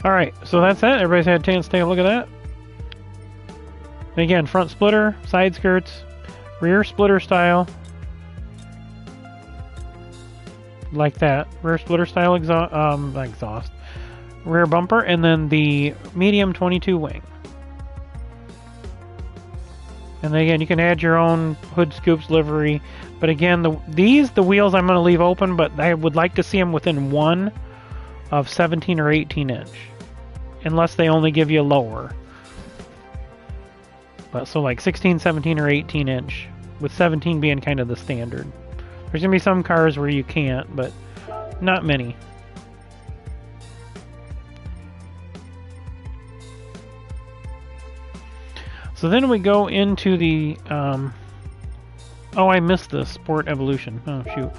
Alright, so that's it. Everybody's had a chance to take a look at that. And again, front splitter, side skirts, rear splitter style. Like that. Rear splitter style exhaust. Rear bumper, and then the medium 22 wing. And then again, you can add your own hood scoops livery. But again, the wheels I'm going to leave open, but I would like to see them within one of 17 or 18 inch. Unless they only give you lower. But so like 16, 17, or 18 inch. With 17 being kind of the standard. There's going to be some cars where you can't, but not many. So then we go into the... oh, I missed the Sport Evolution. Oh, shoot.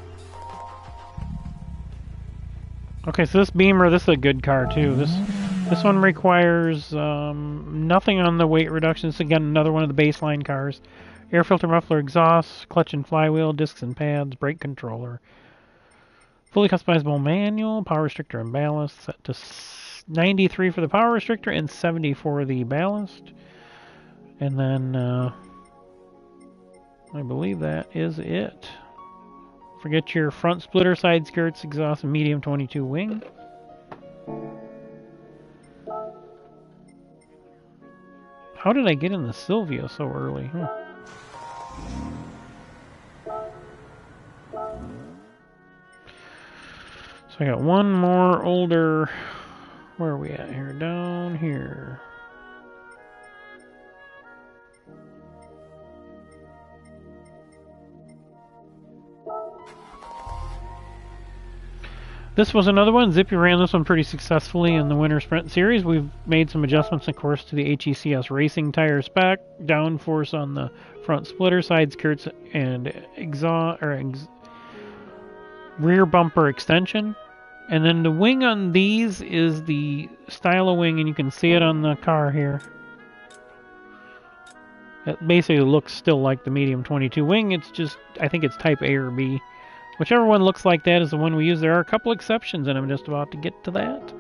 Okay, so this Beamer, this is a good car, too. This one requires nothing on the weight reduction. It's, again, another one of the baseline cars. Air filter, muffler, exhaust, clutch and flywheel, discs and pads, brake controller. Fully customizable manual, power restrictor and ballast. Set to 93 for the power restrictor and 70 for the ballast. And then, I believe that is it. Forget your front splitter, side skirts, exhaust, and medium 22 wing. How did I get in the Silvia so early? So I got one more older... Where are we at here? Down here. This was another one. Zippy ran this one pretty successfully in the Winter Sprint Series. We've made some adjustments, of course, to the HECS racing tire spec, downforce on the front splitter, side skirts, and rear bumper extension. And then the wing on these is the style of wing, and you can see it on the car here. It basically looks still like the medium 22 wing. It's just, I think it's type A or B. Whichever one looks like that is the one we use. There are a couple exceptions, and I'm just about to get to that.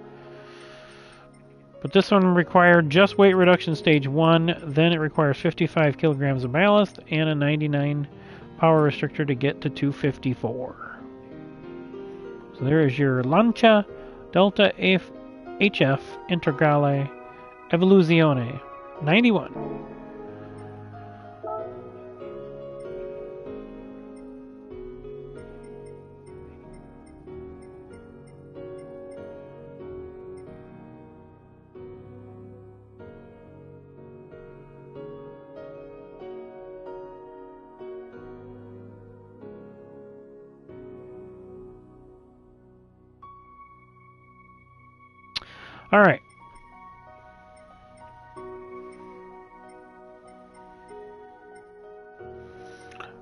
But this one required just weight reduction stage 1. Then it requires 55 kilograms of ballast and a 99 power restrictor to get to 254. So there is your Lancia Delta HF Integrale Evoluzione 91. All right. All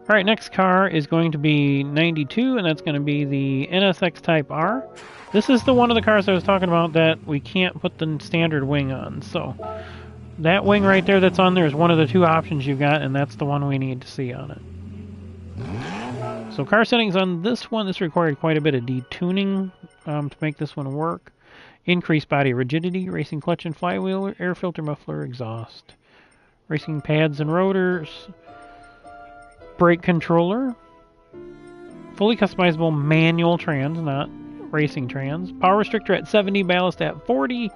right, next car is going to be 92, and that's going to be the NSX Type R. This is the one of the cars I was talking about that we can't put the standard wing on. So that wing right there that's on there is one of the two options you've got, and that's the one we need to see on it. So car settings on this one, this required quite a bit of detuning to make this one work. Increased body rigidity, racing clutch and flywheel, air filter, muffler, exhaust. Racing pads and rotors. Brake controller. Fully customizable manual trans, not racing trans. Power restrictor at 70, ballast at 40.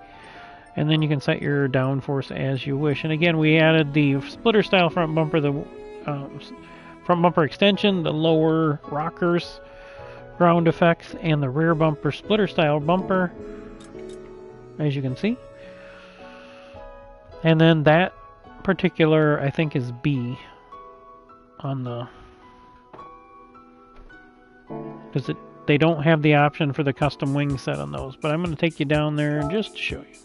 And then you can set your downforce as you wish. And again, we added the splitter style front bumper, the front bumper extension, the lower rockers, ground effects, and the rear bumper splitter style bumper, as you can see. And then that particular, I think, is B on the... because they don't have the option for the custom wing set on those. But I'm going to take you down there and just show you.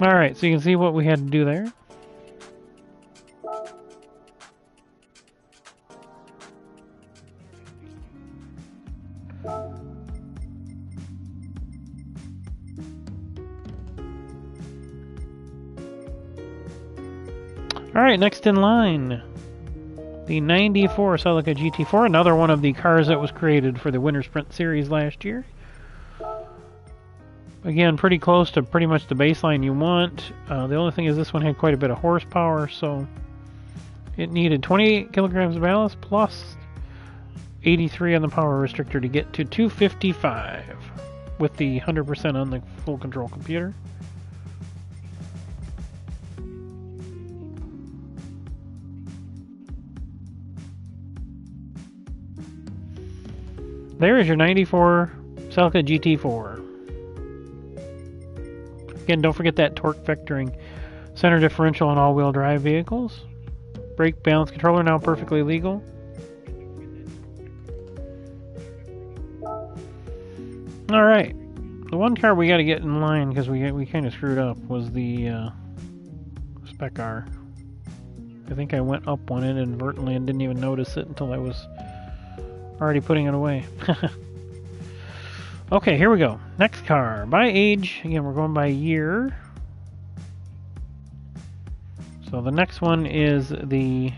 Alright, so you can see what we had to do there. Alright, next in line. The 94 Celica GT4, another one of the cars that was created for the Winter Sprint Series last year. Again, pretty close to pretty much the baseline you want. The only thing is this one had quite a bit of horsepower, so it needed 28 kilograms of ballast plus 83 on the power restrictor to get to 255 with the 100% on the full control computer. There is your 94 Celica GT4. Again, don't forget that torque vectoring center differential on all-wheel drive vehicles. Brake balance controller now perfectly legal. Alright, the one car we got to get in line because we kind of screwed up was the spec car. I think I went up one inadvertently and didn't even notice it until I was already putting it away. Okay, here we go. Next car. By age, again, we're going by year. So the next one is the...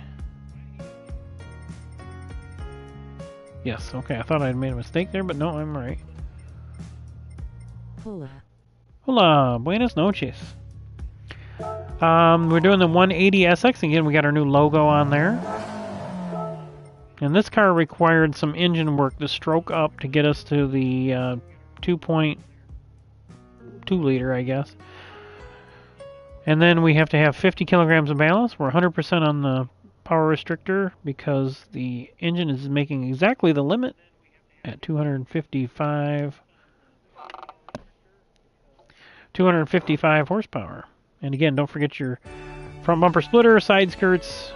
Yes, okay, I thought I'd made a mistake there, but no, I'm right. Hola. Hola, buenas noches. We're doing the 180 SX. Again, we got our new logo on there. And this car required some engine work to stroke up to get us to the 2.2 liter, I guess. And then we have to have 50 kilograms of ballast. We're 100% on the power restrictor because the engine is making exactly the limit at 255 horsepower. And again, don't forget your front bumper splitter, side skirts,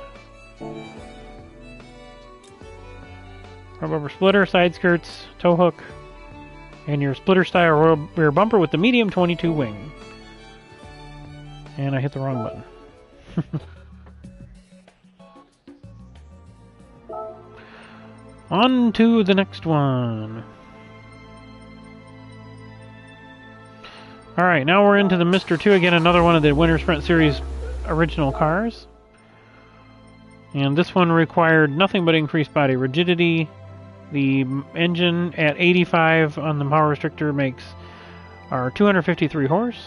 side skirts, tow hook, and your splitter style rear bumper with the medium 22 wing. And I hit the wrong button. On to the next one. Alright, now we're into the Mr. 2 again, another one of the Winter Sprint Series original cars. And this one required nothing but increased body rigidity. The engine at 85 on the power restrictor makes our 253 horse.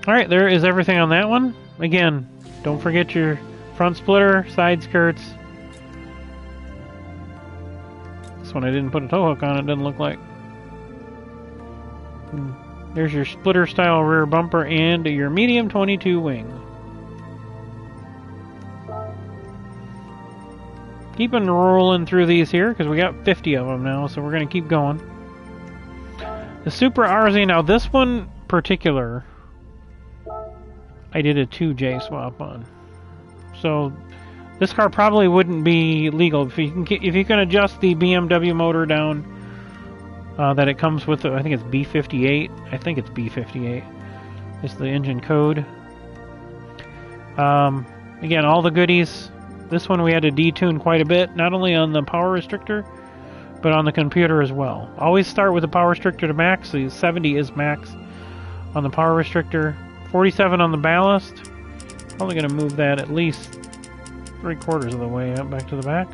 Alright, there is everything on that one. Again, don't forget your front splitter, side skirts. This one I didn't put a tow hook on, it doesn't look like. There's your splitter style rear bumper and your medium 22 wing. Keeping rolling through these here because we got 50 of them now, so we're going to keep going. The Super RZ, now this one particular, I did a 2J swap on. So this car probably wouldn't be legal if you can adjust the BMW motor down that it comes with. I think it's B58. I think it's B58. It's the engine code. Again, all the goodies. This one we had to detune quite a bit, not only on the power restrictor, but on the computer as well. Always start with the power restrictor to max. So 70 is max on the power restrictor. 47 on the ballast. Probably going to move that at least 3/4 of the way up back to the back.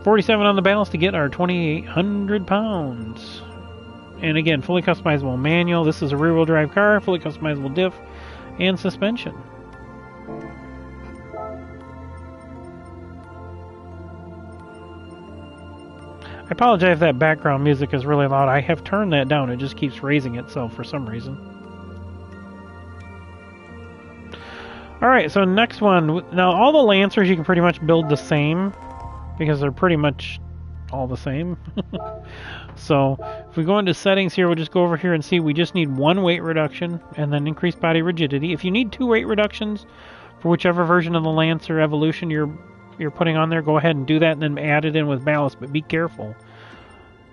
47 on the ballast to get our 2,800 pounds. And again, fully customizable manual. This is a rear-wheel drive car, fully customizable diff and suspension. I apologize if that background music is really loud. I have turned that down. It just keeps raising itself for some reason. Alright, so next one. Now, all the Lancers you can pretty much build the same because they're pretty much all the same. So, if we go into settings here, we'll just go over here and see we just need one weight reduction and then increased body rigidity. If you need 2 weight reductions for whichever version of the Lancer Evolution you're putting on there, go ahead and do that and then add it in with ballast, but be careful.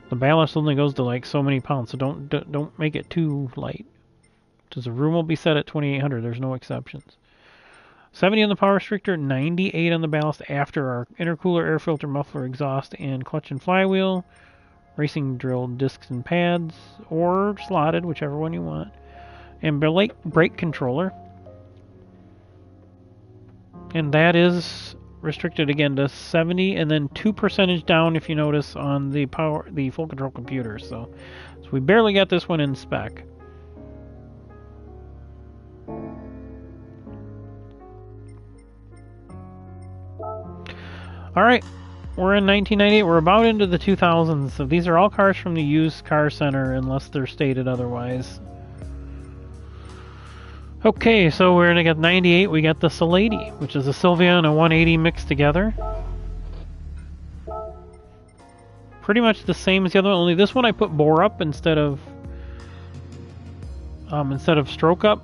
The ballast only goes to like so many pounds, so don't make it too light. Because the room will be set at 2,800, there's no exceptions. 70 on the power restrictor, 98 on the ballast after our intercooler, air filter, muffler, exhaust, and clutch and flywheel. Racing drilled discs and pads, or slotted, whichever one you want. And brake controller. And that is restricted again to 70, and then 2% down if you notice on the full control computer. So we barely got this one in spec. Alright, we're in 1998. We're about into the 2000s. So these are all cars from the used car center unless they're stated otherwise. Okay, so we're gonna get 98. We got the Salady, which is a Sylvia and a 180 mixed together. Pretty much the same as the other one, only this one I put bore up instead of stroke up,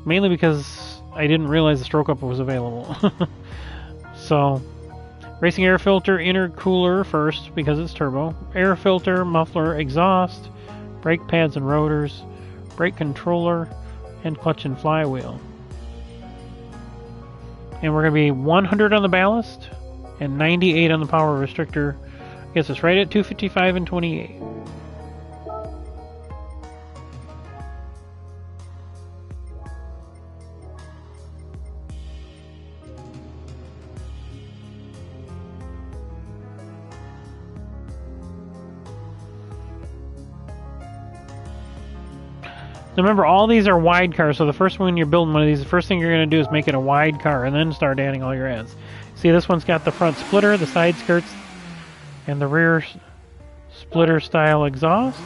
mainly because I didn't realize the stroke up was available. So, racing air filter, intercooler first because it's turbo, air filter, muffler, exhaust, brake pads and rotors, brake controller, and clutch and flywheel. And we're going to be 100 on the ballast and 98 on the power restrictor. Gets us right at 255 and 28. Now remember, all these are wide cars, so the first one you're building one of these, the first thing you're going to do is make it a wide car, and then start adding all your adds. See, this one's got the front splitter, the side skirts, and the rear splitter style exhaust.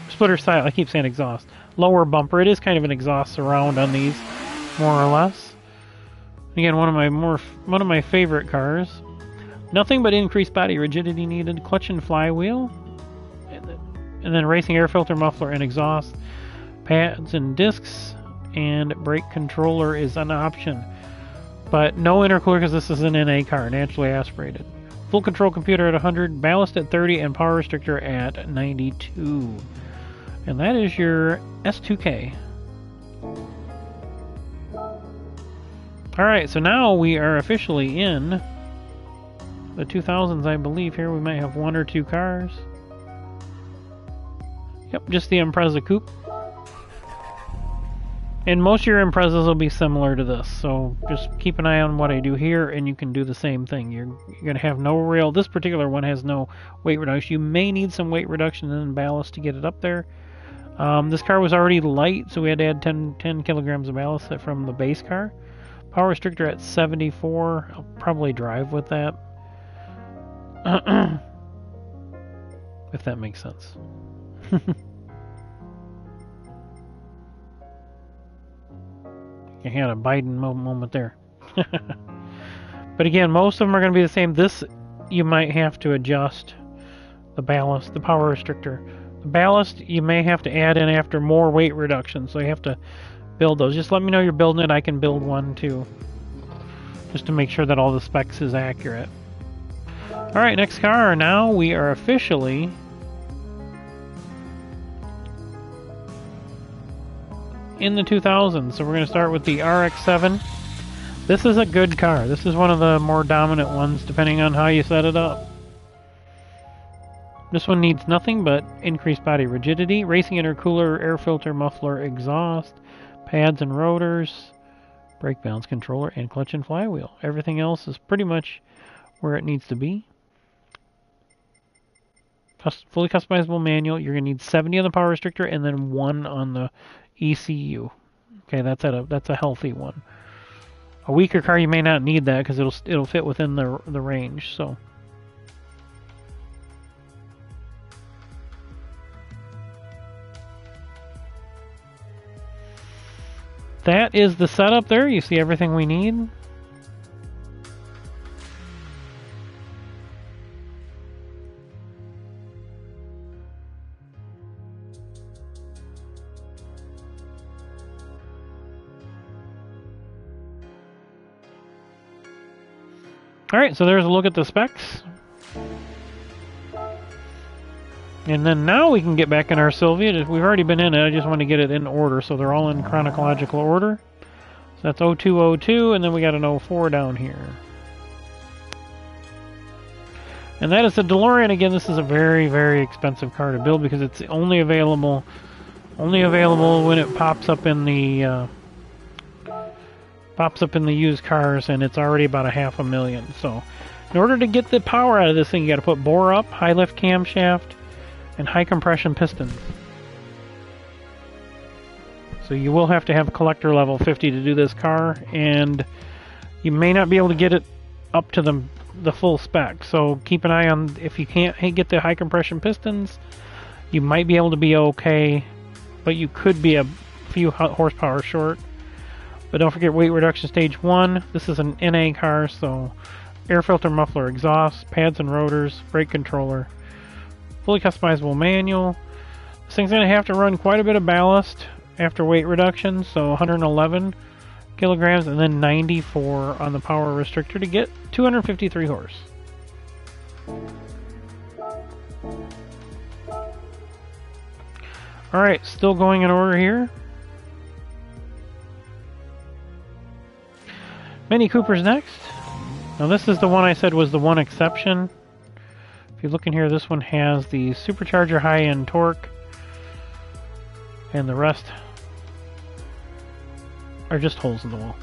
Splitter style, I keep saying exhaust. Lower bumper, it is kind of an exhaust surround on these, more or less. Again, one of my favorite cars. Nothing but increased body rigidity needed, clutch and flywheel. And then racing air filter, muffler, and exhaust, pads and discs, and brake controller is an option. But no intercooler because this is an NA car, naturally aspirated. Full control computer at 100, ballast at 30, and power restrictor at 92. And that is your S2K. Alright, so now we are officially in the 2000s, I believe. Here we might have one or two cars. Yep, just the Impreza Coupe. And most of your Imprezas will be similar to this, so just keep an eye on what I do here, and you can do the same thing. You're going to have no real... This particular one has no weight reduction. You may need some weight reduction and ballast to get it up there. This car was already light, so we had to add 10 kilograms of ballast from the base car. Power restrictor at 74. I'll probably drive with that. If that makes sense. I had a Biden moment there. But again, most of them are going to be the same. This, you might have to adjust the ballast, the power restrictor. The ballast, you may have to add in after more weight reduction, so you have to build those. Just let me know you're building it. I can build one too, just to make sure that all the specs is accurate. Alright, next car. Now we are officially in the 2000s. So we're going to start with the RX-7. This is a good car. This is one of the more dominant ones, depending on how you set it up. This one needs nothing but increased body rigidity, racing intercooler, air filter, muffler, exhaust, pads and rotors, brake balance controller, and clutch and flywheel. Everything else is pretty much where it needs to be. Fully customizable manual. You're going to need 70 on the power restrictor and then 1 on the ECU. Okay, that's a healthy one. A weaker car, you may not need that because it'll fit within the range. So that is the setup there. You see everything we need. Alright, so there's a look at the specs. And then now we can get back in our Sylvia. We've already been in it. I just want to get it in order, so they're all in chronological order. So that's 0202, and then we got an 04 down here. And that is the DeLorean. Again, this is a very, very expensive car to build because it's only available when it pops up in the used cars, and it's already about $500,000. So, in order to get the power out of this thing, you got to put bore up, high lift camshaft, and high compression pistons. So you will have to have collector level 50 to do this car, and you may not be able to get it up to the full spec. So keep an eye on, if you can't get the high compression pistons, you might be able to be okay, but you could be a few horsepower short. But don't forget weight reduction stage 1. This is an NA car, so air filter, muffler, exhaust, pads and rotors, brake controller, fully customizable manual. This thing's going to have to run quite a bit of ballast after weight reduction, so 111 kilograms and then 94 on the power restrictor to get 253 horse. Alright, still going in order here. Mini Cooper's next. Now this is the one I said was the one exception. If you look in here, this one has the supercharger high-end torque, and the rest are just holes in the wall.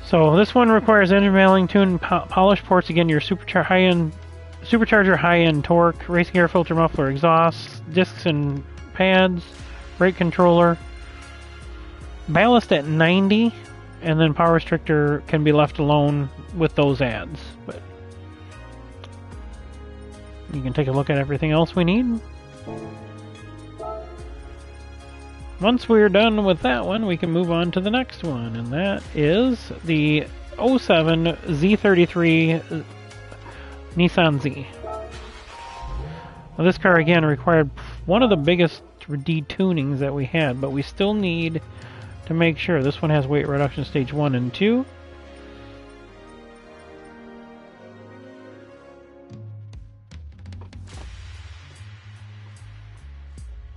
So this one requires engine mailing, tune, polish ports. Again, your supercharger high-end torque, racing air filter, muffler, exhaust, discs and pads, brake controller, ballast at 90, and then power restrictor can be left alone with those adds. But you can take a look at everything else we need. Once we're done with that one, we can move on to the next one, and that is the 07 Z33 Nissan Z. Now, this car, again, required one of the biggest detunings that we had, but we still need to make sure. This one has weight reduction stage 1 and 2.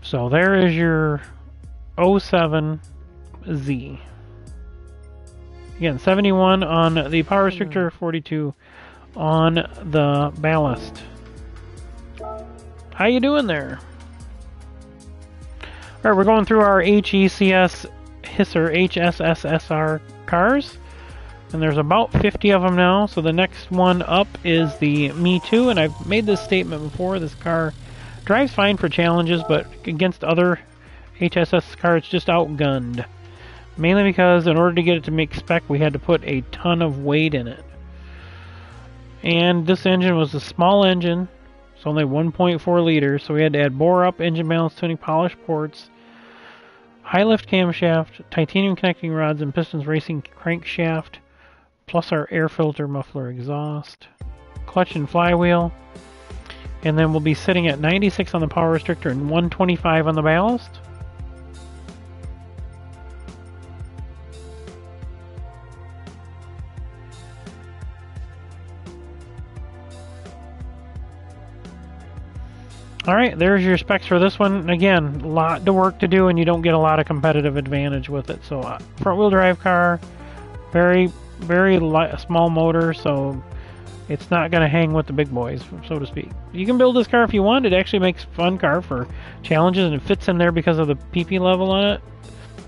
So there is your 07 Z. Again, 71 on the power restrictor, 42 on the ballast. How you doing there? Alright, we're going through our HECS HSSR cars, and there's about 50 of them now. So the next one up is the Me Too, and I've made this statement before. This car drives fine for challenges, but against other HSS car, it's just outgunned. Mainly because in order to get it to make spec, we had to put a ton of weight in it. And this engine was a small engine. It's only 1.4 liters, so we had to add bore up, engine balance tuning, polish ports, high lift camshaft, titanium connecting rods and pistons, racing crankshaft, plus our air filter, muffler, exhaust, clutch and flywheel. And then we'll be sitting at 96 on the power restrictor and 125 on the ballast. Alright, there's your specs for this one. Again, a lot of work to do, and you don't get a lot of competitive advantage with it. So, front-wheel drive car, very, very light, small motor, so it's not going to hang with the big boys, so to speak. You can build this car if you want. It actually makes a fun car for challenges, and it fits in there because of the PP level on it.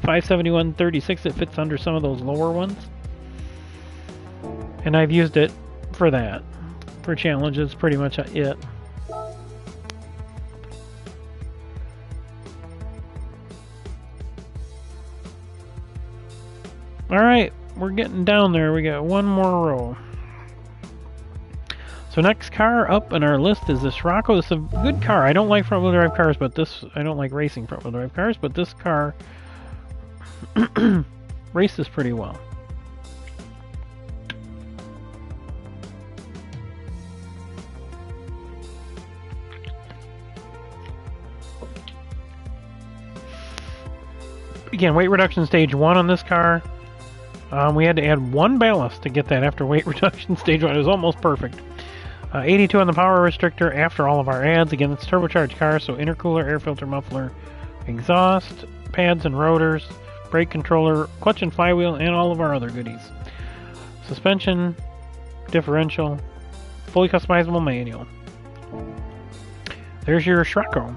571/36, it fits under some of those lower ones. And I've used it for that. For challenges, pretty much it. Alright, we're getting down there. We got one more row. So next car up on our list is this Rocco. This is a good car. I don't like front-wheel drive cars, but this... I don't like racing front-wheel drive cars, but this car races pretty well. Again, weight reduction stage 1 on this car. We had to add one ballast to get that after weight reduction stage 1. It was almost perfect. 82 on the power restrictor after all of our adds. Again, it's a turbocharged car, so intercooler, air filter, muffler, exhaust, pads and rotors, brake controller, clutch and flywheel, and all of our other goodies. Suspension, differential, fully customizable manual. There's your Shreko.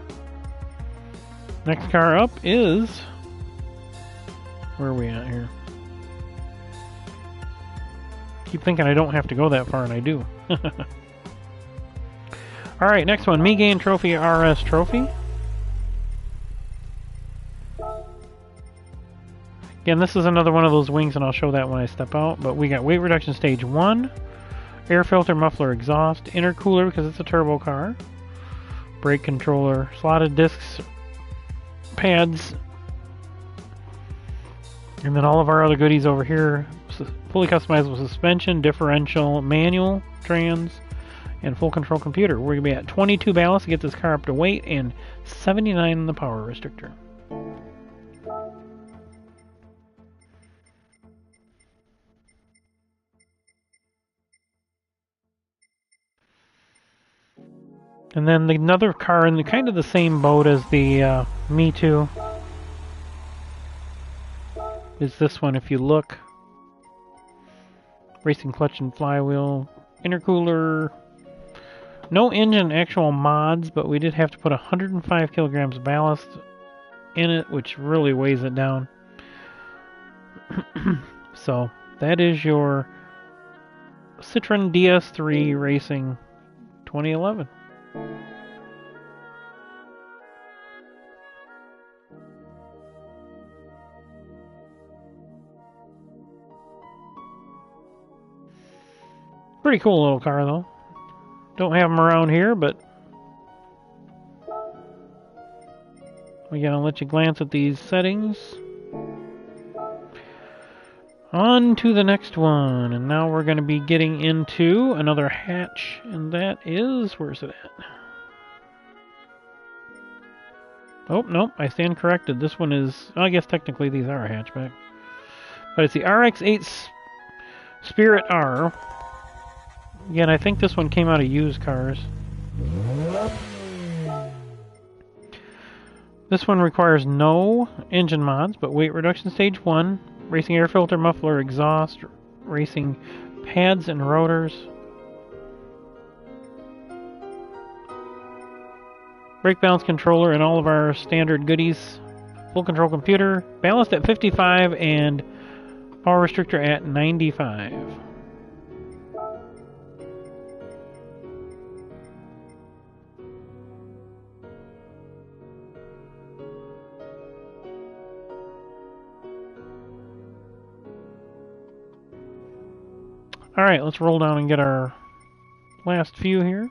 Next car up is... Where are we at here? Keep thinking I don't have to go that far, and I do. Alright, next one. Megain Trophy RS Trophy. Again, this is another one of those wings, and I'll show that when I step out. But we got weight reduction stage 1, air filter, muffler, exhaust, intercooler because it's a turbo car, brake controller, slotted discs, pads, and then all of our other goodies over here. Fully customizable suspension, differential, manual, trans, and full control computer. We're going to be at 22 ballast to get this car up to weight and 79 in the power restrictor. And then another car in kind of the same boat as the Me Too is this one. If you look, racing clutch and flywheel, intercooler, no engine actual mods, but we did have to put 105 kilograms ballast in it, which really weighs it down. So that is your Citroen DS3 Racing 2011. Pretty cool little car, though. Don't have them around here, but we're gonna let you glance at these settings. On to the next one, and now we're gonna be getting into another hatch, and that is, where's it at? Oh, nope, I stand corrected. This one is, I guess technically these are a hatchback, but it's the RX-8 Spirit R. Again, I think this one came out of used cars. This one requires no engine mods, but weight reduction stage 1, racing air filter, muffler, exhaust, racing pads and rotors, brake balance controller, and all of our standard goodies, full control computer, ballast at 55, and power restrictor at 95. Alright, let's roll down and get our last few here.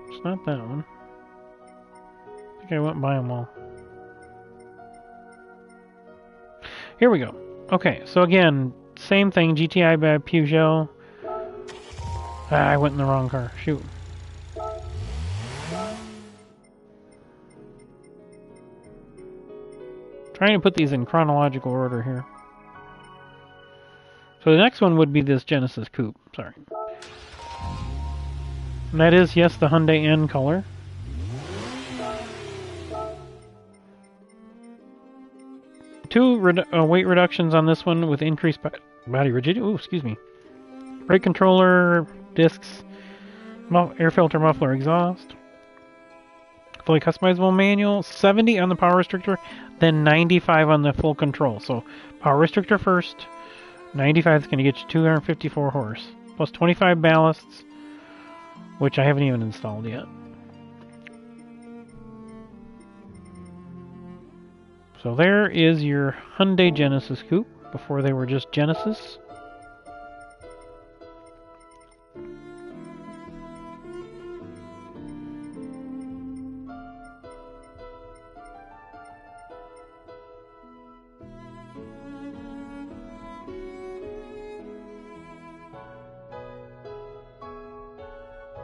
It's not that one. I think I went by them all. Here we go. Okay, so again, same thing, GTI by Peugeot. I went in the wrong car. Shoot. Trying to put these in chronological order here. So the next one would be this Genesis Coupe. Sorry. And that is, yes, the Hyundai N color. Two weight reductions on this one with increased body rigidity. Oh, excuse me. Brake controller, discs, air filter, muffler, exhaust. Fully customizable manual. 70 on the power restrictor, then 95 on the full control. So power restrictor first. 95 is going to get you 254 horse, plus 25 ballasts, which I haven't even installed yet. So there is your Hyundai Genesis Coupe, before they were just Genesis.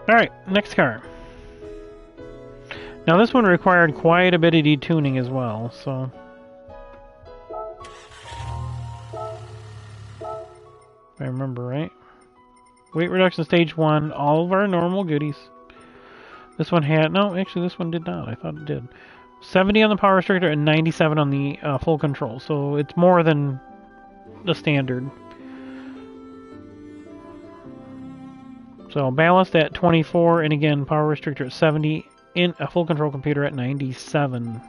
Alright, next car. Now this one required quite a bit of detuning as well, so... if I remember right. Weight reduction stage 1, all of our normal goodies. This one had... no, actually this one did not. I thought it did. 70 on the power restrictor and 97 on the full control. So it's more than the standard. So ballast at 24, and again, power restrictor at 70, in a full control computer at 97.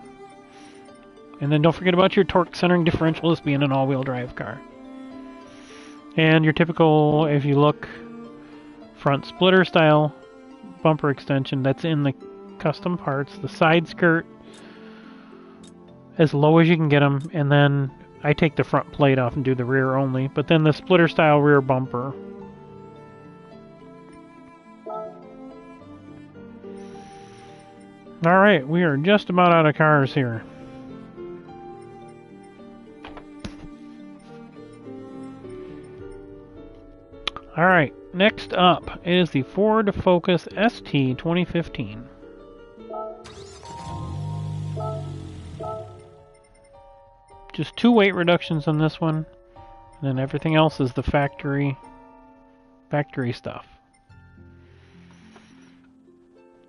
And then don't forget about your torque centering differential, this being an all-wheel drive car. And your typical, if you look, front splitter style bumper extension, that's in the custom parts. The side skirt, as low as you can get them, and then I take the front plate off and do the rear only, but then the splitter style rear bumper. Alright, we are just about out of cars here. Alright, next up is the Ford Focus ST 2015. Just 2 weight reductions on this one, and then everything else is the factory stuff.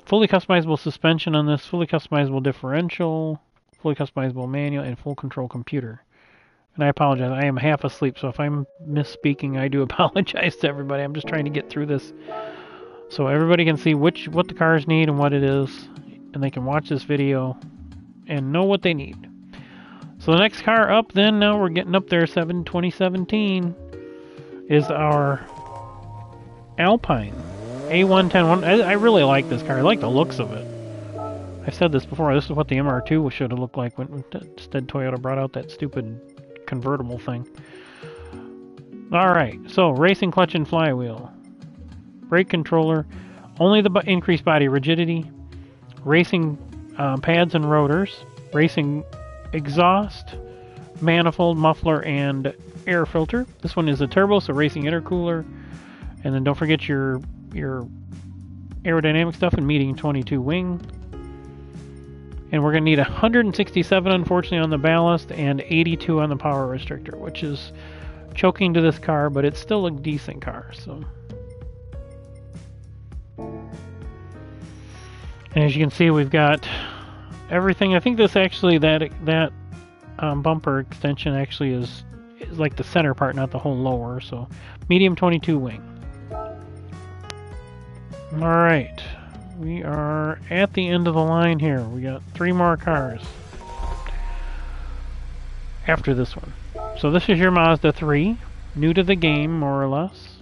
Fully customizable suspension on this, fully customizable differential, fully customizable manual, and full control computer. And I apologize, I am half asleep, so if I'm misspeaking, I do apologize to everybody. I'm just trying to get through this so everybody can see what the cars need and what it is, and they can watch this video and know what they need. So the next car up then, now we're getting up there, 2017, is our Alpine A110. I really like this car. I like the looks of it. I've said this before, this is what the MR2 should have looked like when instead Toyota brought out that stupid convertible thing. Alright, so racing clutch and flywheel. Brake controller, only the increased body rigidity. Racing pads and rotors. Racing exhaust, manifold, muffler, and air filter. This one is a turbo, so racing intercooler. And then don't forget your aerodynamic stuff and medium 22 wing. And we're going to need 167, unfortunately, on the ballast and 82 on the power restrictor, which is choking to this car, but it's still a decent car. So, and as you can see, we've got everything. I think this actually, that bumper extension actually is like the center part, not the whole lower. So, medium 22 wing. All right. We are at the end of the line here. We got 3 more cars after this one. So this is your Mazda 3, new to the game, more or less.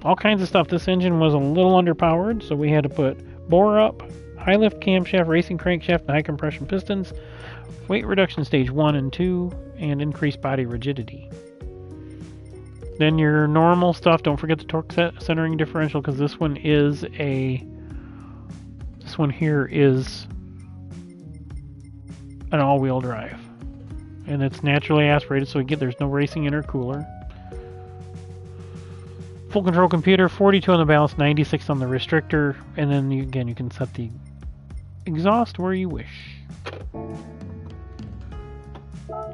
All kinds of stuff. This engine was a little underpowered, so we had to put bore up, high lift camshaft, racing crankshaft, and high compression pistons, weight reduction stage 1 and 2, and increased body rigidity. Then your normal stuff, don't forget the torque centering differential, because this one here is an all-wheel drive. And it's naturally aspirated, so there's no racing intercooler. Full control computer, 42 on the ballast, 96 on the restrictor, and then you can set the exhaust where you wish.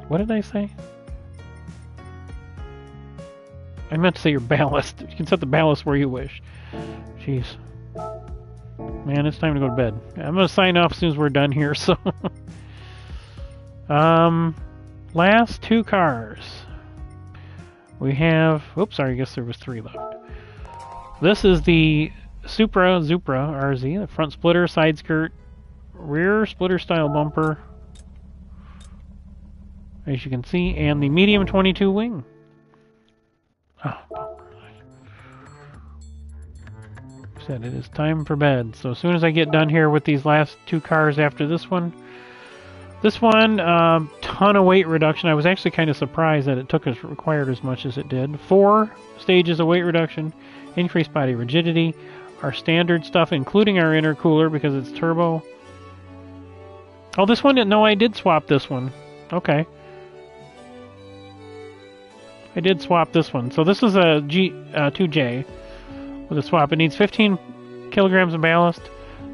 What did I say? I meant to say your ballast. You can set the ballast where you wish. Jeez. Man, it's time to go to bed. I'm going to sign off as soon as we're done here, so... last 2 cars. We have... Oops, sorry, I guess there was 3 left. This is the Supra RZ, the front splitter, side skirt, rear splitter style bumper, as you can see, and the medium 22 wing. Oh, said it is time for bed. So as soon as I get done here with these last 2 cars after this one, ton of weight reduction. I was actually kind of surprised that it required as much as it did. 4 stages of weight reduction, increased body rigidity, our standard stuff, including our intercooler because it's turbo. Oh, this one didn't know I did swap this one. Okay. I did swap this one. So this is a 2J with a swap. It needs 15 kilograms of ballast,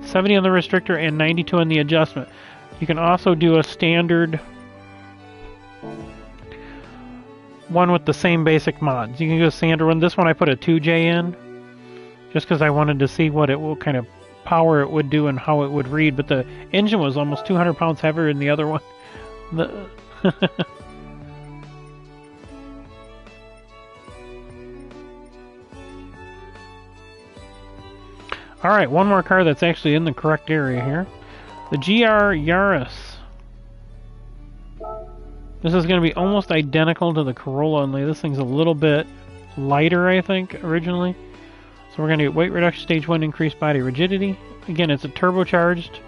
70 on the restrictor, and 92 on the adjustment. You can also do a standard one with the same basic mods. You can do a standard one. This one I put a 2J in just because I wanted to see what it will kind of power it would do and how it would read, but the engine was almost 200 pounds heavier than the other one. Alright, one more car that's actually in the correct area here. The GR Yaris. This is going to be almost identical to the Corolla, only this thing's a little bit lighter, I think, originally. So we're going to get weight reduction, stage 1, increased body rigidity. Again, it's a turbocharged,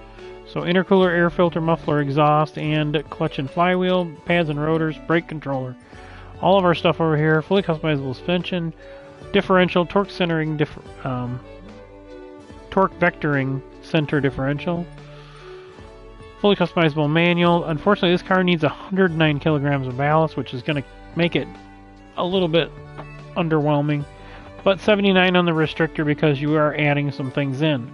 so intercooler, air filter, muffler, exhaust, and clutch and flywheel, pads and rotors, brake controller. All of our stuff over here, fully customizable suspension, differential, torque centering, torque vectoring center differential, fully customizable manual. Unfortunately, this car needs 109 kilograms of ballast, which is going to make it a little bit underwhelming. But 79 on the restrictor because you are adding some things in.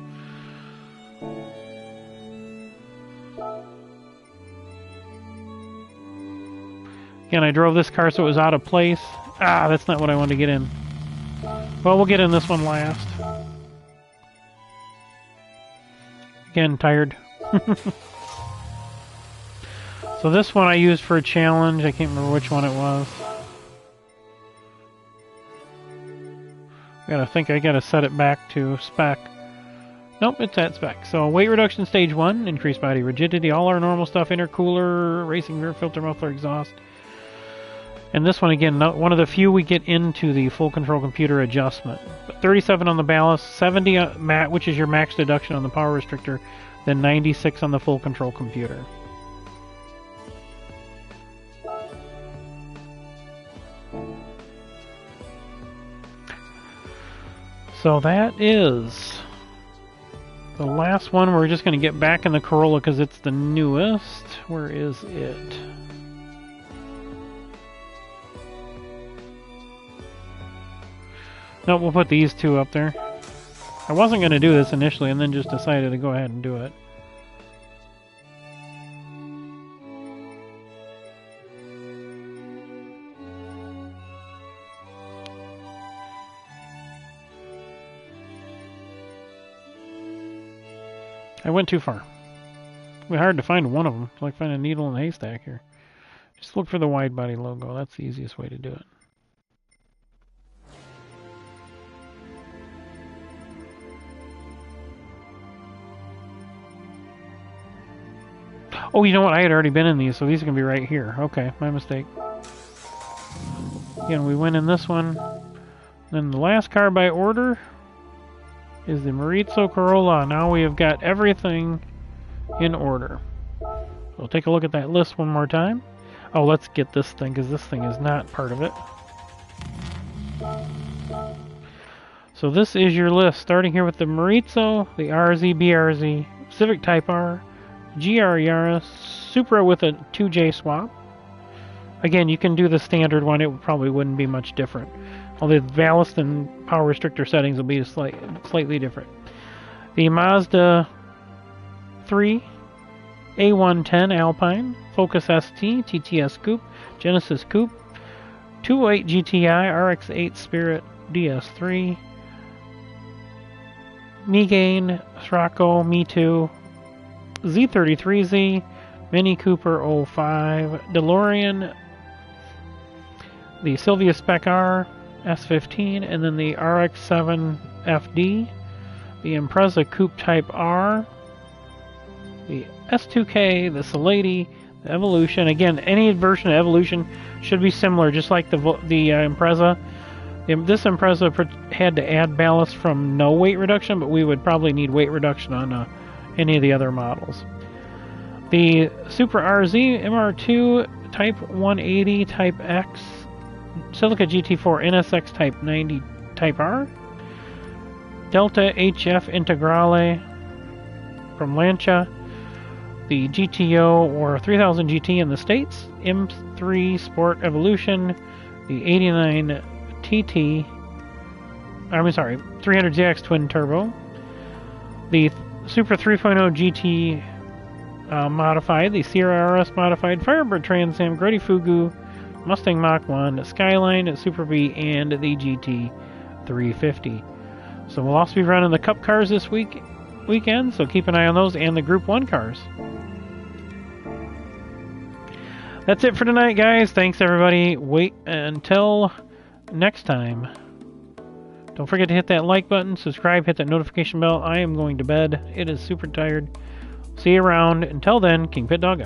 Again, I drove this car so it was out of place. Ah, that's not what I wanted to get in. Well, we'll get in this one last. Again, tired. So this one I used for a challenge. I can't remember which one it was. I think I gotta set it back to spec. Nope, it's at spec. So weight reduction stage 1, increased body rigidity, all our normal stuff, intercooler, racing rear filter, muffler, exhaust. And this one, again, one of the few we get into the full control computer adjustment. But 37 on the ballast, 70 which is your max deduction on the power restrictor, then 96 on the full control computer. So that is the last one. We're just going to get back in the Corolla because it's the newest. Where is it? No, we'll put these two up there. I wasn't going to do this initially and then just decided to go ahead and do it. I went too far. It's hard to find one of them. It's like finding a needle in a haystack here. Just look for the wide body logo. That's the easiest way to do it. Oh, you know what? I had already been in these, so these are going to be right here. Okay, my mistake. Again, we went in this one. Then the last car by order is the Maurizio Corolla. Now we have got everything in order. We'll take a look at that list one more time. Oh, let's get this thing, because this thing is not part of it. So this is your list, starting here with the Maurizio, the RZ, BRZ, Civic Type R, GR Yaris, Supra with a 2J swap. Again, you can do the standard one, it probably wouldn't be much different. Although the ballast and power restrictor settings will be slightly different. The Mazda 3, A110 Alpine, Focus ST, TTS Coupe, Genesis Coupe, 208 GTI, RX-8 Spirit, DS3, Megane, Scirocco, Me2, Z33Z, Mini Cooper 05, DeLorean, the Silvia Spec R, S15, and then the RX-7 FD, the Impreza Coupe Type R, the S2K, the Salady, the Evolution. Again, any version of Evolution should be similar, just like the Impreza. This Impreza had to add ballast from no weight reduction, but we would probably need weight reduction on any of the other models. The Super RZ MR2 Type 180 Type X, Silica GT4 NSX Type 90 Type R, Delta HF Integrale from Lancia, the GTO or 3000 GT in the States, M3 Sport Evolution, the 89 TT, 300ZX Twin Turbo, the Supra 3.0 GT Modified, the Sierra RS Modified, Firebird Trans Am, Grady Fugu, Mustang Mach-1, Skyline, Super B, and the GT 350. So we'll also be running the Cup cars this week weekend, so keep an eye on those and the Group 1 cars. That's it for tonight, guys. Thanks, everybody. Wait until next time. Don't forget to hit that like button, subscribe, hit that notification bell. I am going to bed. It is super tired. See you around. Until then, KingPittdawg out.